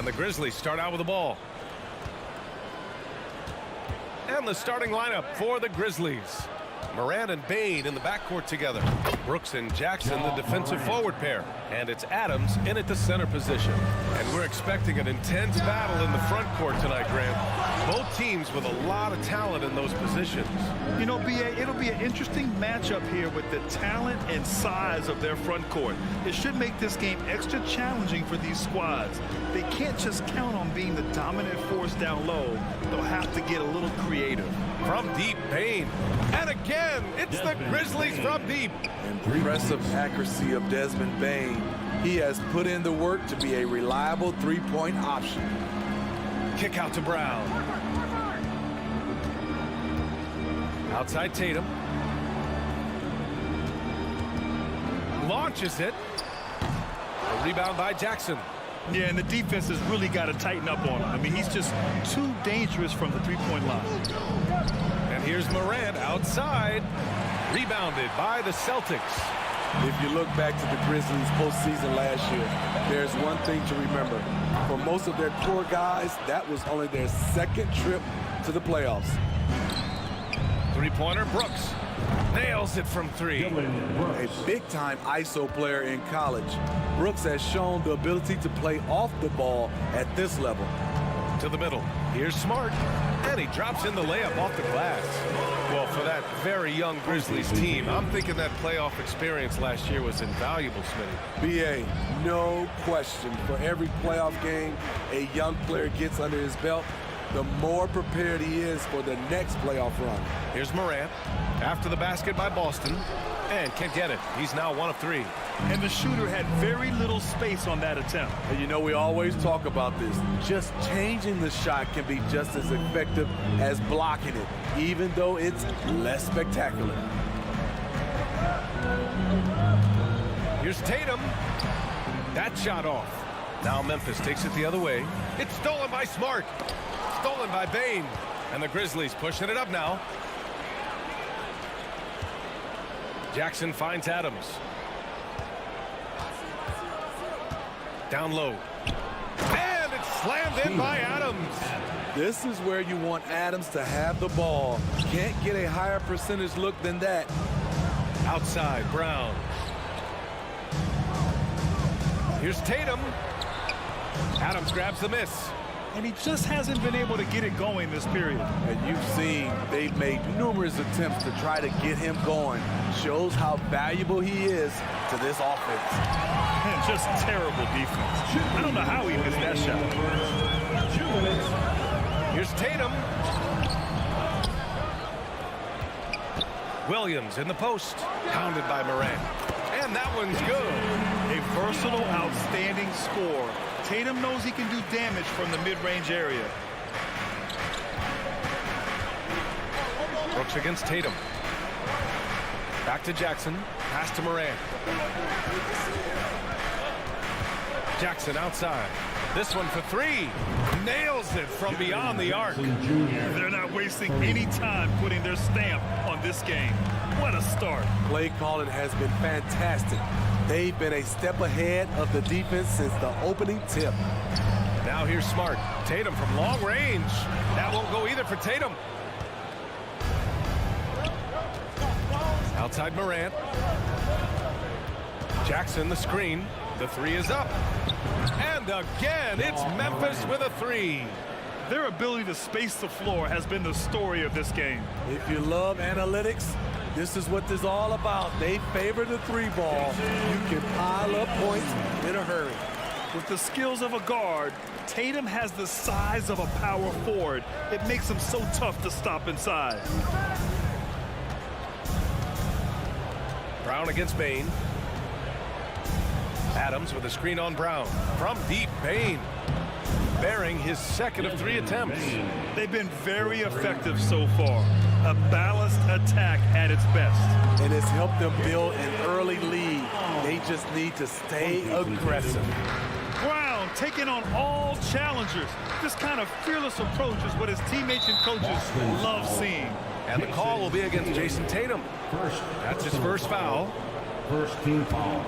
And the Grizzlies start out with the ball. And the starting lineup for the Grizzlies. Morant and Bane in the backcourt together. Brooks and Jackson, the defensive forward pair. And it's Adams in at the center position. And we're expecting an intense battle in the front court tonight, Grant. Both teams with a lot of talent in those positions. You know, B.A., it'll be an interesting matchup here with the talent and size of their front court. It should make this game extra challenging for these squads. They can't just count on being the dominant force down low. They'll have to get a little creative. From deep, Bane. And again, it's the Grizzlies from deep. Impressive accuracy of Desmond Bane. He has put in the work to be a reliable three-point option. Kick out to Brown. Outside Tatum. Launches it. A rebound by Jackson. Yeah, and the defense has really got to tighten up on him. I mean, he's just too dangerous from the three-point line. And here's Morant outside. Rebounded by the Celtics. If you look back to the Grizzlies postseason last year, there's one thing to remember. For most of their core guys, that was only their second trip to the playoffs. Three-pointer, Brooks. Nails it from three. A big-time ISO player in college, Brooks has shown the ability to play off the ball at this level. To the middle. Here's Smart. And he drops in the layup off the glass. Well, for that very young Grizzlies team, I'm thinking that playoff experience last year was invaluable, Smitty. B.A., no question. For every playoff game a young player gets under his belt, the more prepared he is for the next playoff run. Here's Morant. After the basket by Boston. And can't get it. He's now 1 of 3. And the shooter had very little space on that attempt. And you know, we always talk about this. Just changing the shot can be just as effective as blocking it, even though it's less spectacular. Here's Tatum. That shot off. Now Memphis takes it the other way. It's stolen by Smart. Stolen by Bane. And the Grizzlies pushing it up now. Jackson finds Adams. Down low. And it's slammed in by Adams. This is where you want Adams to have the ball. Can't get a higher percentage look than that. Outside, Brown. Here's Tatum. Adams grabs the miss. And he just hasn't been able to get it going this period. And you've seen they've made numerous attempts to try to get him going. Shows how valuable he is to this offense. And just terrible defense. I don't know how he missed that shot. Here's Tatum. Williams in the post. Pounded by Morant. And that one's good. A versatile, outstanding score. Tatum knows he can do damage from the mid-range area. Brooks against Tatum. Back to Jackson. Pass to Morant. Jackson outside. This one for three. Nails it from beyond the arc. They're not wasting any time putting their stamp on this game. What a start. Play calling has been fantastic. They've been a step ahead of the defense since the opening tip. Now here's Smart. Tatum from long range. That won't go either for Tatum. Outside Morant. Jackson the screen. The three is up. And again, it's Memphis with a three. Their ability to space the floor has been the story of this game. If you love analytics, this is what this is all about. They favor the three ball. You can pile up points in a hurry. With the skills of a guard, Tatum has the size of a power forward. It makes him so tough to stop inside. Brown against Bane. Adams with a screen on Brown. From deep, Bane. Bearing his second of 3 attempts. They've been very effective so far. A balanced attack at its best. And it's helped them build an early lead. They just need to stay aggressive. Brown taking on all challengers. This kind of fearless approach is what his teammates and coaches love seeing. And the call will be against Jason Tatum. That's his first foul. First team foul.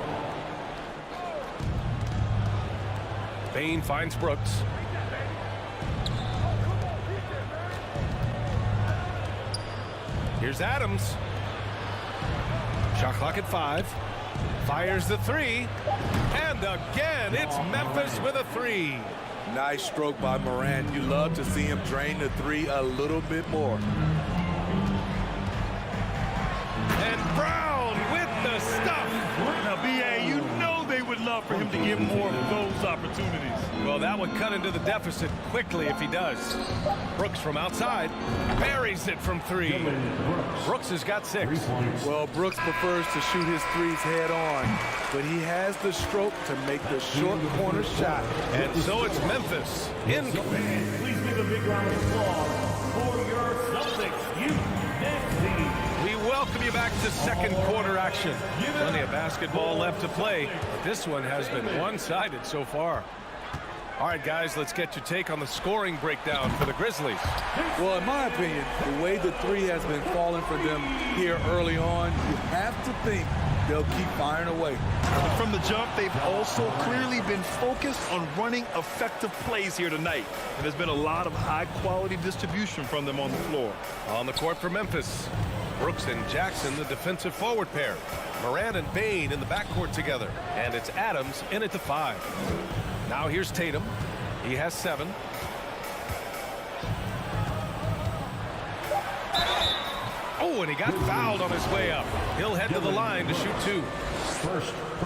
Bane finds Brooks. Here's Adams. Shot clock at 5. Fires the 3. And again, it's Memphis with a 3. Nice stroke by Morant. You love to see him drain the 3 a little bit more. And Brown with the stuff. Now, B.A., you know they would love for him to get more of those opportunities. Well, that would cut into the deficit quickly if he does. Brooks from outside buries it from 3. Brooks has got 6. Well, Brooks prefers to shoot his 3s head on, but he has the stroke to make the short corner shot. And so it's Memphis in. Please give a big round of applause for your Celtics youth next team. We welcome you back to second quarter action. Plenty of basketball left to play, but this one has been one-sided so far. All right, guys, let's get your take on the scoring breakdown for the Grizzlies. Well, in my opinion, the way the 3 has been falling for them here early on, you have to think they'll keep firing away. From the jump, they've also clearly been focused on running effective plays here tonight. And there's been a lot of high-quality distribution from them on the floor. On the court for Memphis, Brooks and Jackson, the defensive forward pair. Morant and Bane in the backcourt together. And it's Adams in at the 5. Now here's Tatum. He has 7. Oh, and he got fouled on his way up. He'll head to the line to shoot 2.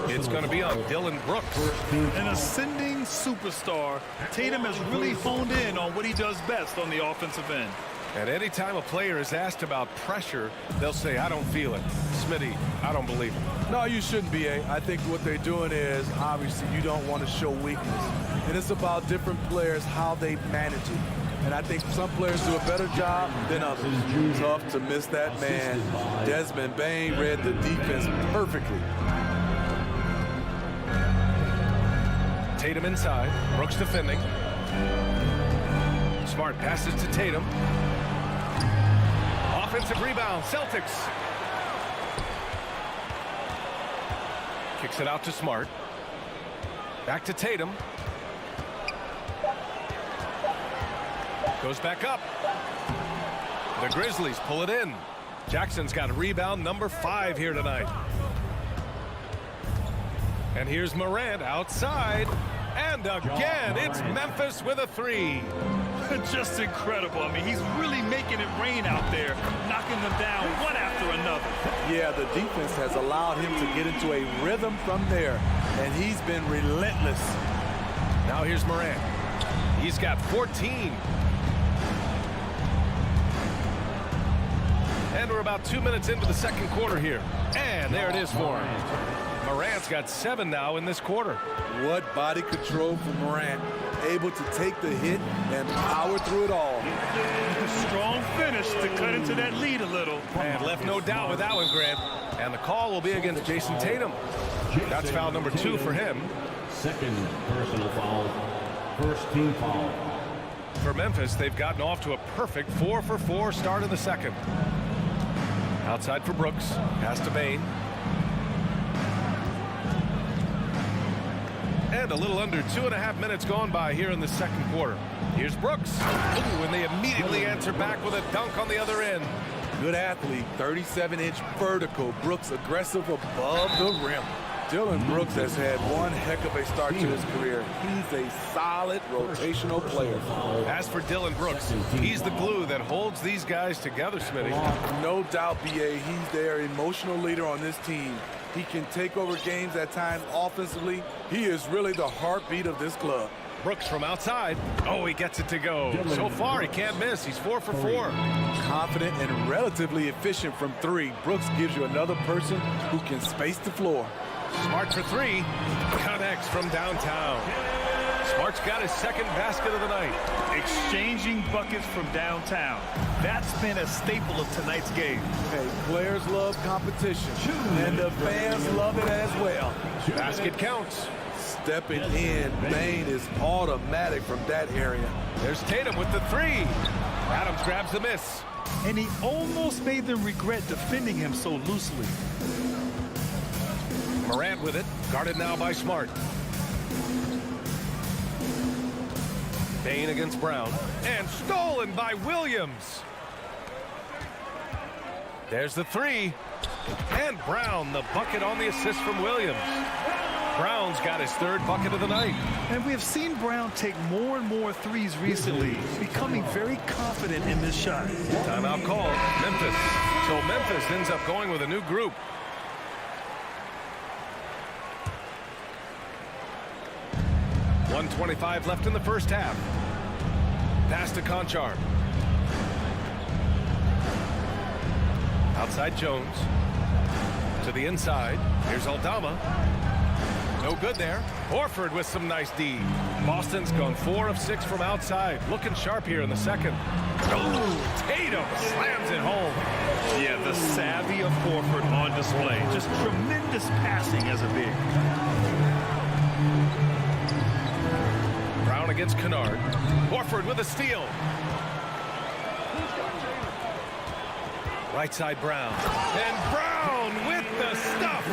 It's going to be on Dillon Brooks. An ascending superstar, Tatum has really honed in on what he does best on the offensive end. And anytime a player is asked about pressure, they'll say, I don't feel it. Smitty, I don't believe it. No, you shouldn't be, A. I think what they're doing is, obviously, you don't want to show weakness. And it's about different players, how they manage it. And I think some players do a better job than others. Tough to miss that man. Desmond Bane read the defense perfectly. Tatum inside. Brooks defending. Smart passes to Tatum. Offensive rebound, Celtics. Kicks it out to Smart. Back to Tatum. Goes back up. The Grizzlies pull it in. Jackson's got rebound number 5 here tonight. And here's Morant outside. And again, it's Memphis with a 3. Just incredible. I mean, he's really making it rain out there, knocking them down one after another. Yeah, the defense has allowed him to get into a rhythm from there, and he's been relentless. Now here's Morant. He's got 14. And we're about 2 minutes into the second quarter here. And there it is for him. Morant's got 7 now in this quarter. What body control from Morant. Able to take the hit and power through it all. Strong finish to cut into that lead a little. And left no doubt with that one, Grant. And the call will be against Jason Tatum. That's foul number 2 for him. Second personal foul. First team foul. For Memphis, they've gotten off to a perfect 4-for-4 start of the second. Outside for Brooks. Pass to Bane. And a little under 2.5 minutes gone by here in the second quarter. Here's Brooks. Ooh, and they immediately answer back with a dunk on the other end. Good athlete, 37-inch vertical. Brooks aggressive above the rim. Dillon Brooks has had one heck of a start to his career. He's a solid rotational player. As for Dillon Brooks, he's the glue that holds these guys together, Smitty. No doubt, B.A., he's their emotional leader on this team. He can take over games at times offensively. He is really the heartbeat of this club. Brooks from outside. Oh, he gets it to go. So far, he can't miss. He's 4-for-4. Confident and relatively efficient from 3. Brooks gives you another person who can space the floor. Smart for 3. Connects from downtown. Smart's got his second basket of the night. Exchanging buckets from downtown. That's been a staple of tonight's game. Hey, players love competition, and the fans love it as well. Basket counts. Stepping in, Bane is automatic from that area. There's Tatum with the 3. Adams grabs the miss. And he almost made them regret defending him so loosely. Morant with it, guarded now by Smart. Payne against Brown. And stolen by Williams. There's the three. And Brown, the bucket on the assist from Williams. Brown's got his third bucket of the night. And we have seen Brown take more and more threes recently, becoming very confident in this shot. Timeout called. Memphis. So Memphis ends up going with a new group. .125 left in the first half. Pass to Conchar. Outside Jones. To the inside. Here's Aldama. No good there. Horford with some nice D. Boston's gone 4 of 6 from outside. Looking sharp here in the second. Oh, Tatum slams it home. Yeah, the savvy of Horford on display. Just tremendous passing as a big. Brown against Kennard. Horford with a steal. Right side Brown. And Brown with the stuff.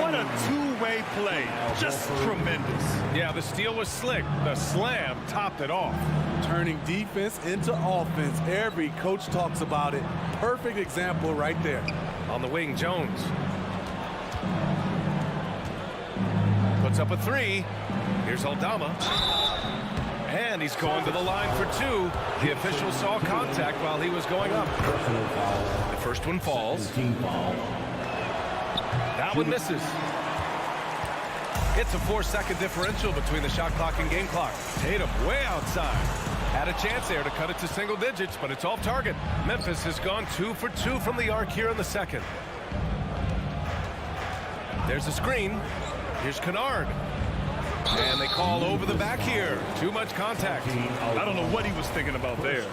What a two-way play. Just tremendous. Yeah, the steal was slick. The slam topped it off. Turning defense into offense. Every coach talks about it. Perfect example right there. On the wing, Jones. Puts up a three. Here's Aldama. And he's going to the line for two. The official saw contact while he was going up. The first one falls. That one misses. It's a 4-second differential between the shot clock and game clock. Tatum way outside. Had a chance there to cut it to single digits, but it's off target. Memphis has gone 2 for 2 from the arc here in the second. There's a screen. Here's Kennard. And they call over the back here. Too much contact. I don't know what he was thinking about there.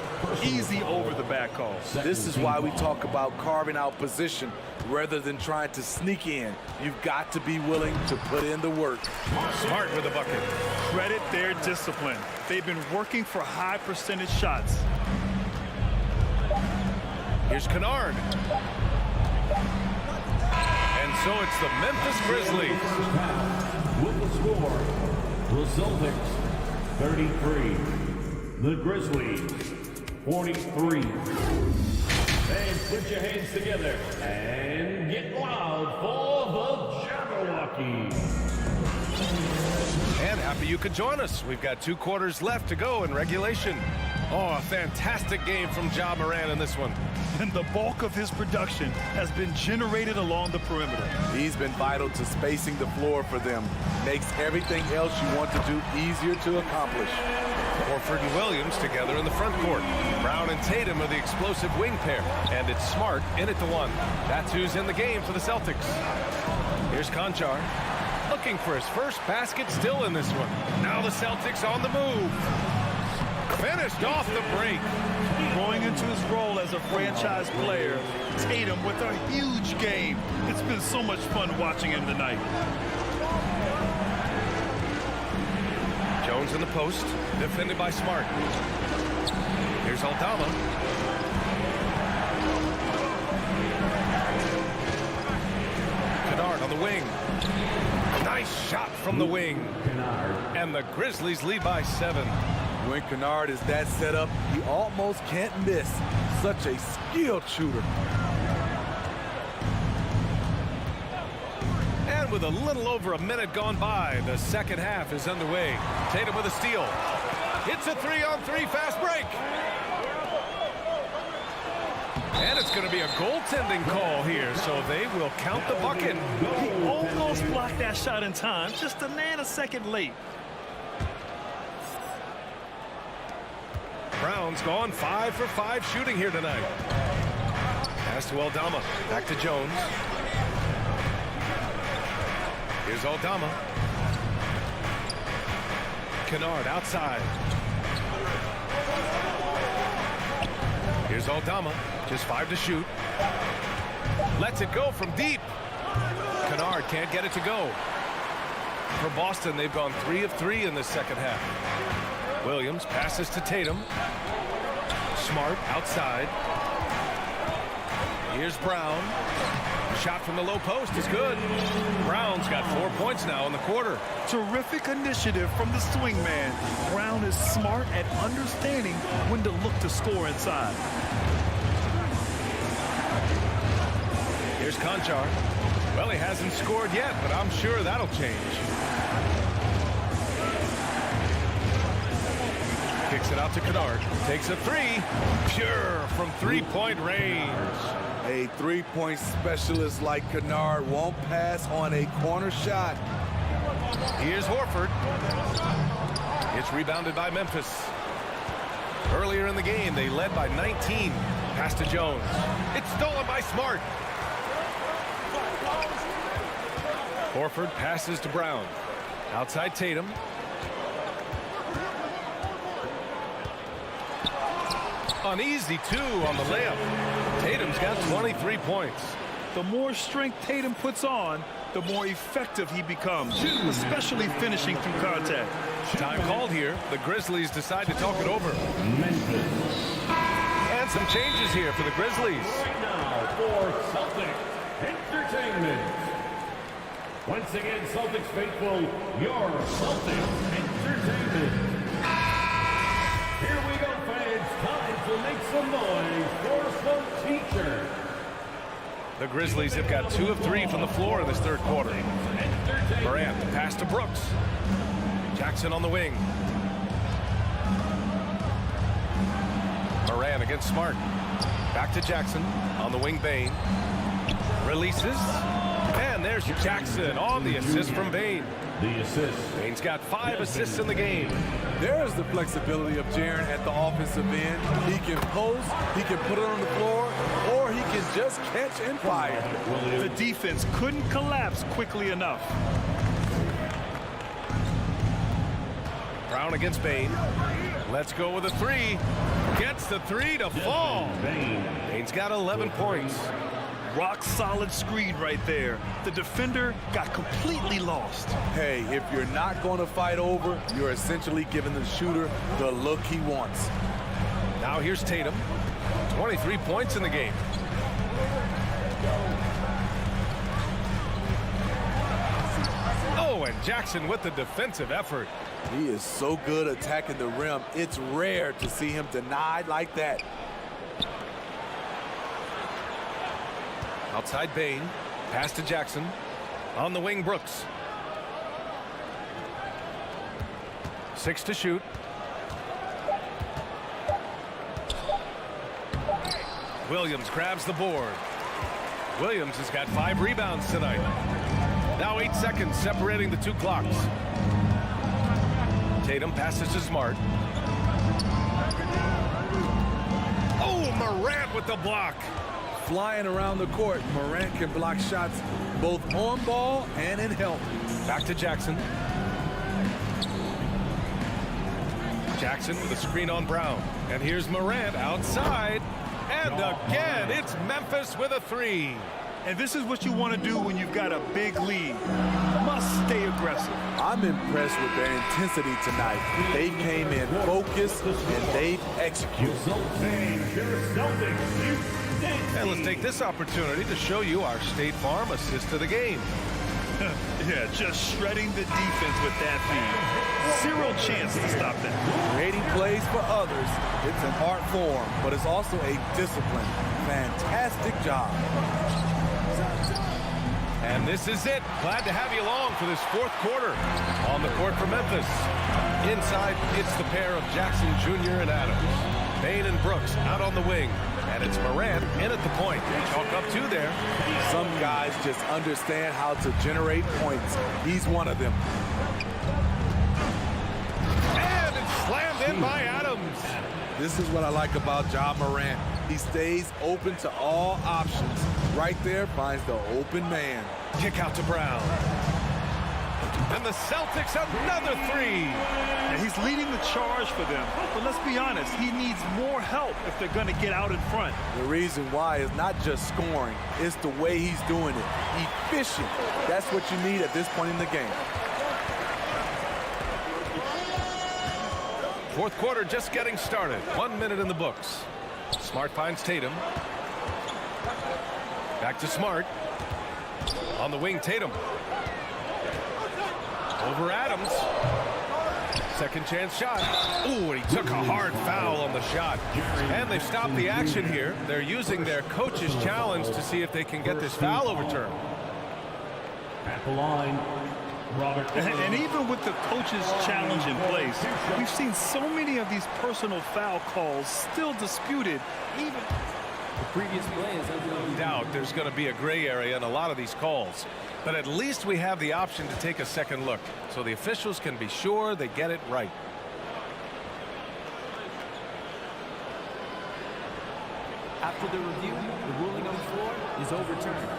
Easy over the back call. This is why we talk about carving out position rather than trying to sneak in. You've got to be willing to put in the work. Smart with the bucket. Credit their discipline. They've been working for high percentage shots. Here's Kennard. And so it's the Memphis Grizzlies. With the score, the Celtics 33, the Grizzlies 43. And put your hands together and get loud for the Jabberwocky. And happy you could join us. We've got 2 quarters left to go in regulation. Oh, a fantastic game from Ja Morant in this one. And the bulk of his production has been generated along the perimeter. He's been vital to spacing the floor for them. Makes everything else you want to do easier to accomplish. Horford and Williams together in the front court. Brown and Tatum are the explosive wing pair. And it's Smart in at the 1. That's who's in the game for the Celtics. Here's Conchar. Looking for his first basket still in this one. Now the Celtics on the move. Finished off the break. Growing into his role as a franchise player, Tatum with a huge game. It's been so much fun watching him tonight. Jones in the post, defended by Smart. Here's Aldama. Kennard on the wing. Nice shot from the wing. And the Grizzlies lead by 7. When Kennard is that set up, he almost can't miss. Such a skilled shooter. And with a little over a minute gone by, the second half is underway. Tatum with a steal. It's a 3-on-3 fast break. And it's going to be a goaltending call here, so they will count the bucket. He almost blocked that shot in time, just a nanosecond late. Brown's gone 5 for 5 shooting here tonight. Pass to Aldama. Back to Jones. Here's Aldama. Kennard outside. Here's Aldama. Just 5 to shoot. Lets it go from deep. Kennard can't get it to go. For Boston, they've gone 3 of 3 in this second half. Williams passes to Tatum. Smart outside. Here's Brown. Shot from the low post is good. Brown's got got 4 points now in the quarter. Terrific initiative from the swing man. Brown is smart at understanding when to look to score inside. Here's Conchar. Well, he hasn't scored yet, but I'm sure that'll change. Kicks it out to Kennard. Takes a three. Pure from three-point range. A three-point specialist like Kennard won't pass on a corner shot. Here's Horford. It's rebounded by Memphis. Earlier in the game, they led by 19. Pass to Jones. It's stolen by Smart. Horford passes to Brown. Outside Tatum. An easy two on the layup. Tatum's got 23 points. The more strength Tatum puts on, the more effective he becomes, especially finishing through contact. Time called here. The Grizzlies decide to talk it over. And some changes here for the Grizzlies. Right now for Celtics Entertainment. Once again, Celtics faithful, your Celtics Entertainment. Here we go, fans. Time to make some noise for some teacher. The Grizzlies have got 2 of 3 from the floor in this third quarter. Morant, pass to Brooks. Jackson on the wing. Morant against Smart. Back to Jackson. On the wing, Bane. Releases. And there's Jackson on the assist from Bane. The assist. Bane's got 5 assists in the game. There's the flexibility of Jaren at the offensive end. He can post, he can put it on the floor, or he can just catch and fire. The defense couldn't collapse quickly enough. Brown against Bane. Let's go with a three. Gets the three to fall. Bane's got 11 points. Rock solid screen right there. The defender got completely lost. Hey, if you're not going to fight over, you're essentially giving the shooter the look he wants. Now here's Tatum. 23 points in the game. Oh, and Jackson with the defensive effort. He is so good attacking the rim. It's rare to see him denied like that. Outside Bane. Pass to Jackson. On the wing, Brooks. 6 to shoot. Williams grabs the board. Williams has got 5 rebounds tonight. Now 8 seconds separating the 2 clocks. Tatum passes to Smart. Oh, Morant with the block. Flying around the court, Morant can block shots both on ball and in help. Back to Jackson. Jackson with a screen on Brown. And here's Morant outside. And again, it's Memphis with a three. And this is what you want to do when you've got a big lead. Must stay aggressive. I'm impressed with their intensity tonight. They came in focused and they executed. And let's take this opportunity to show you our State Farm assist of the game. Yeah, just shredding the defense with that feed. Zero chance to stop that. Creating plays for others, it's an art form, but it's also a discipline. Fantastic job. And this is it. Glad to have you along for this 4th quarter. On the court for Memphis. Inside, it's the pair of Jackson Jr. and Adams. Bane and Brooks out on the wing. And it's Morant in at the point. Chalk up 2 there. Some guys just understand how to generate points. He's one of them. And it's slammed in by Adams. This is what I like about Ja Morant. He stays open to all options. Right there finds the open man. Kick out to Brown. And the Celtics another three. And he's leading the charge for them. But let's be honest, he needs more help if they're going to get out in front. The reason why is not just scoring. It's the way he's doing it. Efficient. That's what you need at this point in the game. 4th quarter just getting started. 1 minute in the books. Smart finds Tatum. Back to Smart. On the wing, Tatum. Over Adams. Second chance shot. Ooh, and he took a hard foul on the shot. And they've stopped the action here. They're using their coach's challenge to see if they can get this foul overturned. At the line, Robert. And even with the coach's challenge in place, we've seen so many of these personal foul calls still disputed. Even The previous play is no doubt there's going to be a gray area in a lot of these calls. But at least we have the option to take a second look, so the officials can be sure they get it right. After the review, the ruling on the floor is overturned.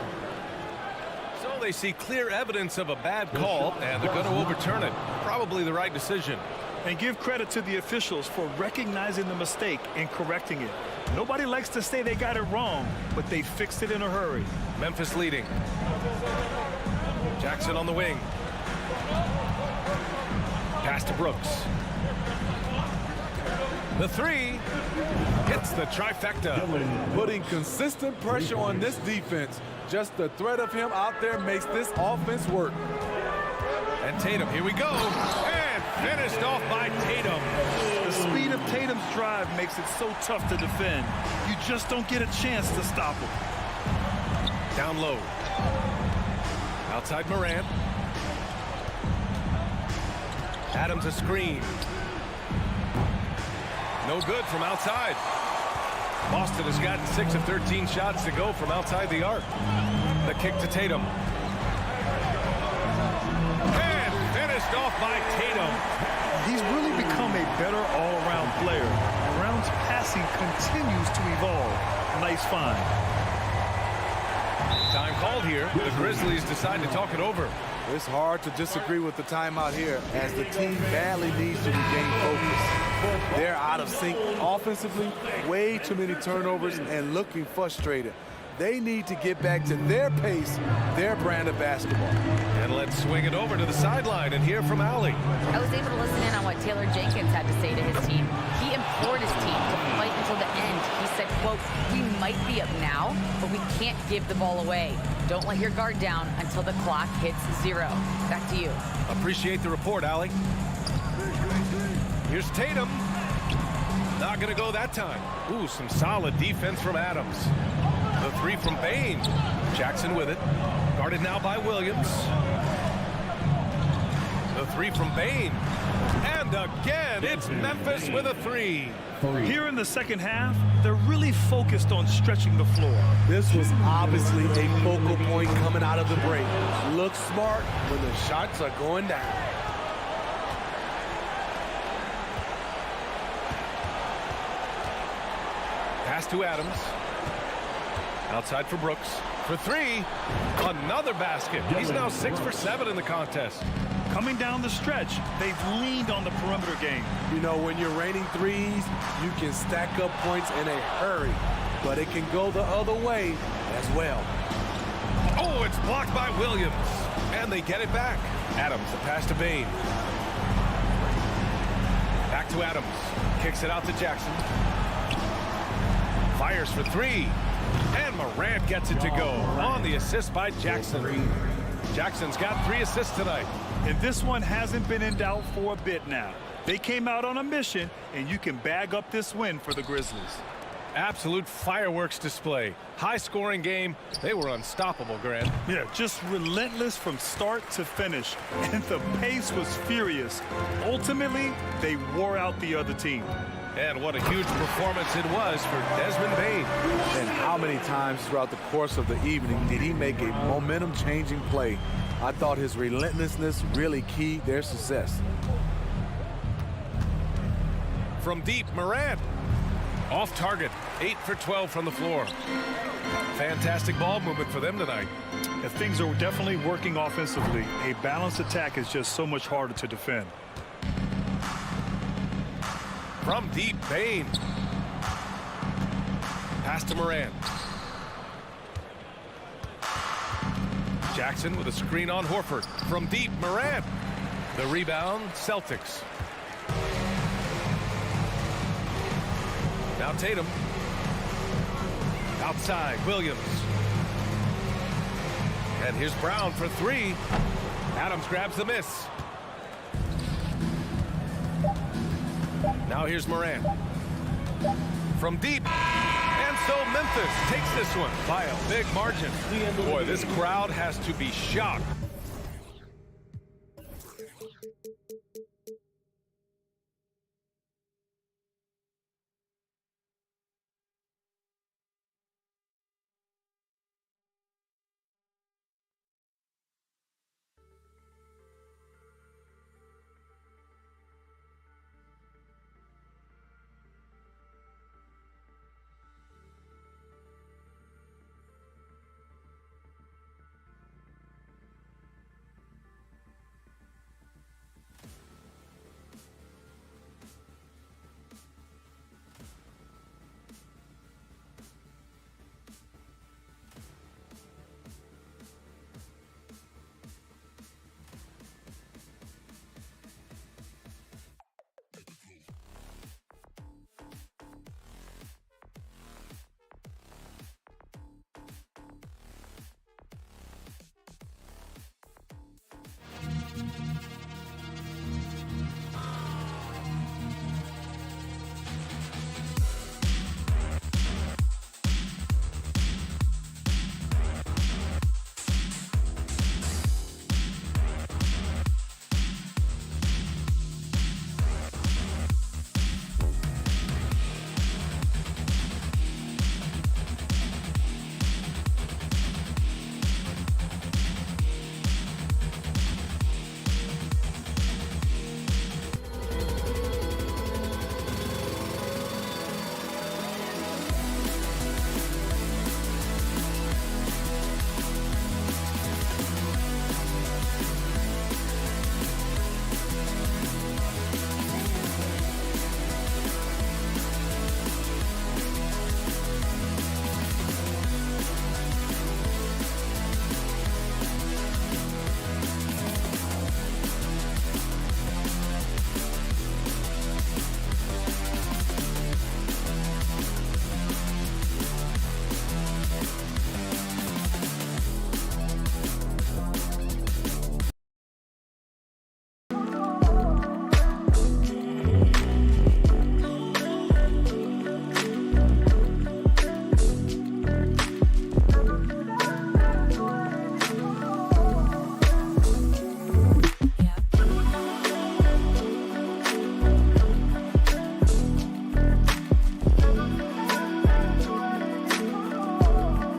So they see clear evidence of a bad call, and they're going to overturn it. Probably the right decision. And give credit to the officials for recognizing the mistake and correcting it. Nobody likes to say they got it wrong, but they fixed it in a hurry. Memphis leading. Jackson on the wing. Pass to Brooks. The three hits the trifecta. Putting consistent pressure on this defense. Just the threat of him out there makes this offense work. And Tatum, here we go. And finished off by Tatum. The speed of Tatum's drive makes it so tough to defend. You just don't get a chance to stop him. Down low. Outside Morant. Adams a screen. No good from outside. Boston has gotten 6 of 13 shots to go from outside the arc. The kick to Tatum. And finished off by Tatum. He's really become a better all-around player. Brown's passing continues to evolve. Nice find. Time called here. The Grizzlies decide to talk it over. It's hard to disagree with the timeout here, as the team badly needs to regain focus. They're out of sync offensively, way too many turnovers, and looking frustrated. They need to get back to their pace, their brand of basketball. And let's swing it over to the sideline and hear from Allie. I was able to listen in on what Taylor Jenkins had to say to his team. He implored his team to fight until the end. He said, quote, "We might be up now, but we can't give the ball away. Don't let your guard down until the clock hits 0. Back to you." Appreciate the report, Allie. Here's Tatum. Not going to go that time. Ooh, some solid defense from Adams. The three from Bain. Jackson with it. Guarded now by Williams. The three from Bain. And again, it's Memphis with a three. Here in the second half, they're really focused on stretching the floor. This was obviously a focal point coming out of the break. Look smart when the shots are going down. Pass to Adams. Outside for Brooks. For three. Another basket. He's now 6 for 7 in the contest. Coming down the stretch, they've leaned on the perimeter game. You know, when you're raining threes, you can stack up points in a hurry, but it can go the other way as well. Oh, it's blocked by Williams. And they get it back. Adams, the pass to Bain. Back to Adams. Kicks it out to Jackson. Fires for three. And Morant gets it to go on the assist by Jackson. Jackson's got 3 assists tonight. And this one hasn't been in doubt for a bit now. They came out on a mission, and you can bag up this win for the Grizzlies. Absolute fireworks display. High-scoring game. They were unstoppable, Grant. Yeah, just relentless from start to finish. And the pace was furious. Ultimately, they wore out the other team. And what a huge performance it was for Desmond Bain. And how many times throughout the course of the evening did he make a momentum-changing play? I thought his relentlessness really keyed their success. From deep, Morant. Off target, 8 for 12 from the floor. Fantastic ball movement for them tonight. If things are definitely working offensively, a balanced attack is just so much harder to defend. From deep, Bain. Pass to Morant. Jackson with a screen on Horford. From deep, Morant. The rebound, Celtics. Now Tatum. Outside, Williams. And here's Brown for three. Adams grabs the miss. Now here's Morant. From deep. And so Memphis takes this one by a big margin. Boy, this crowd has to be shocked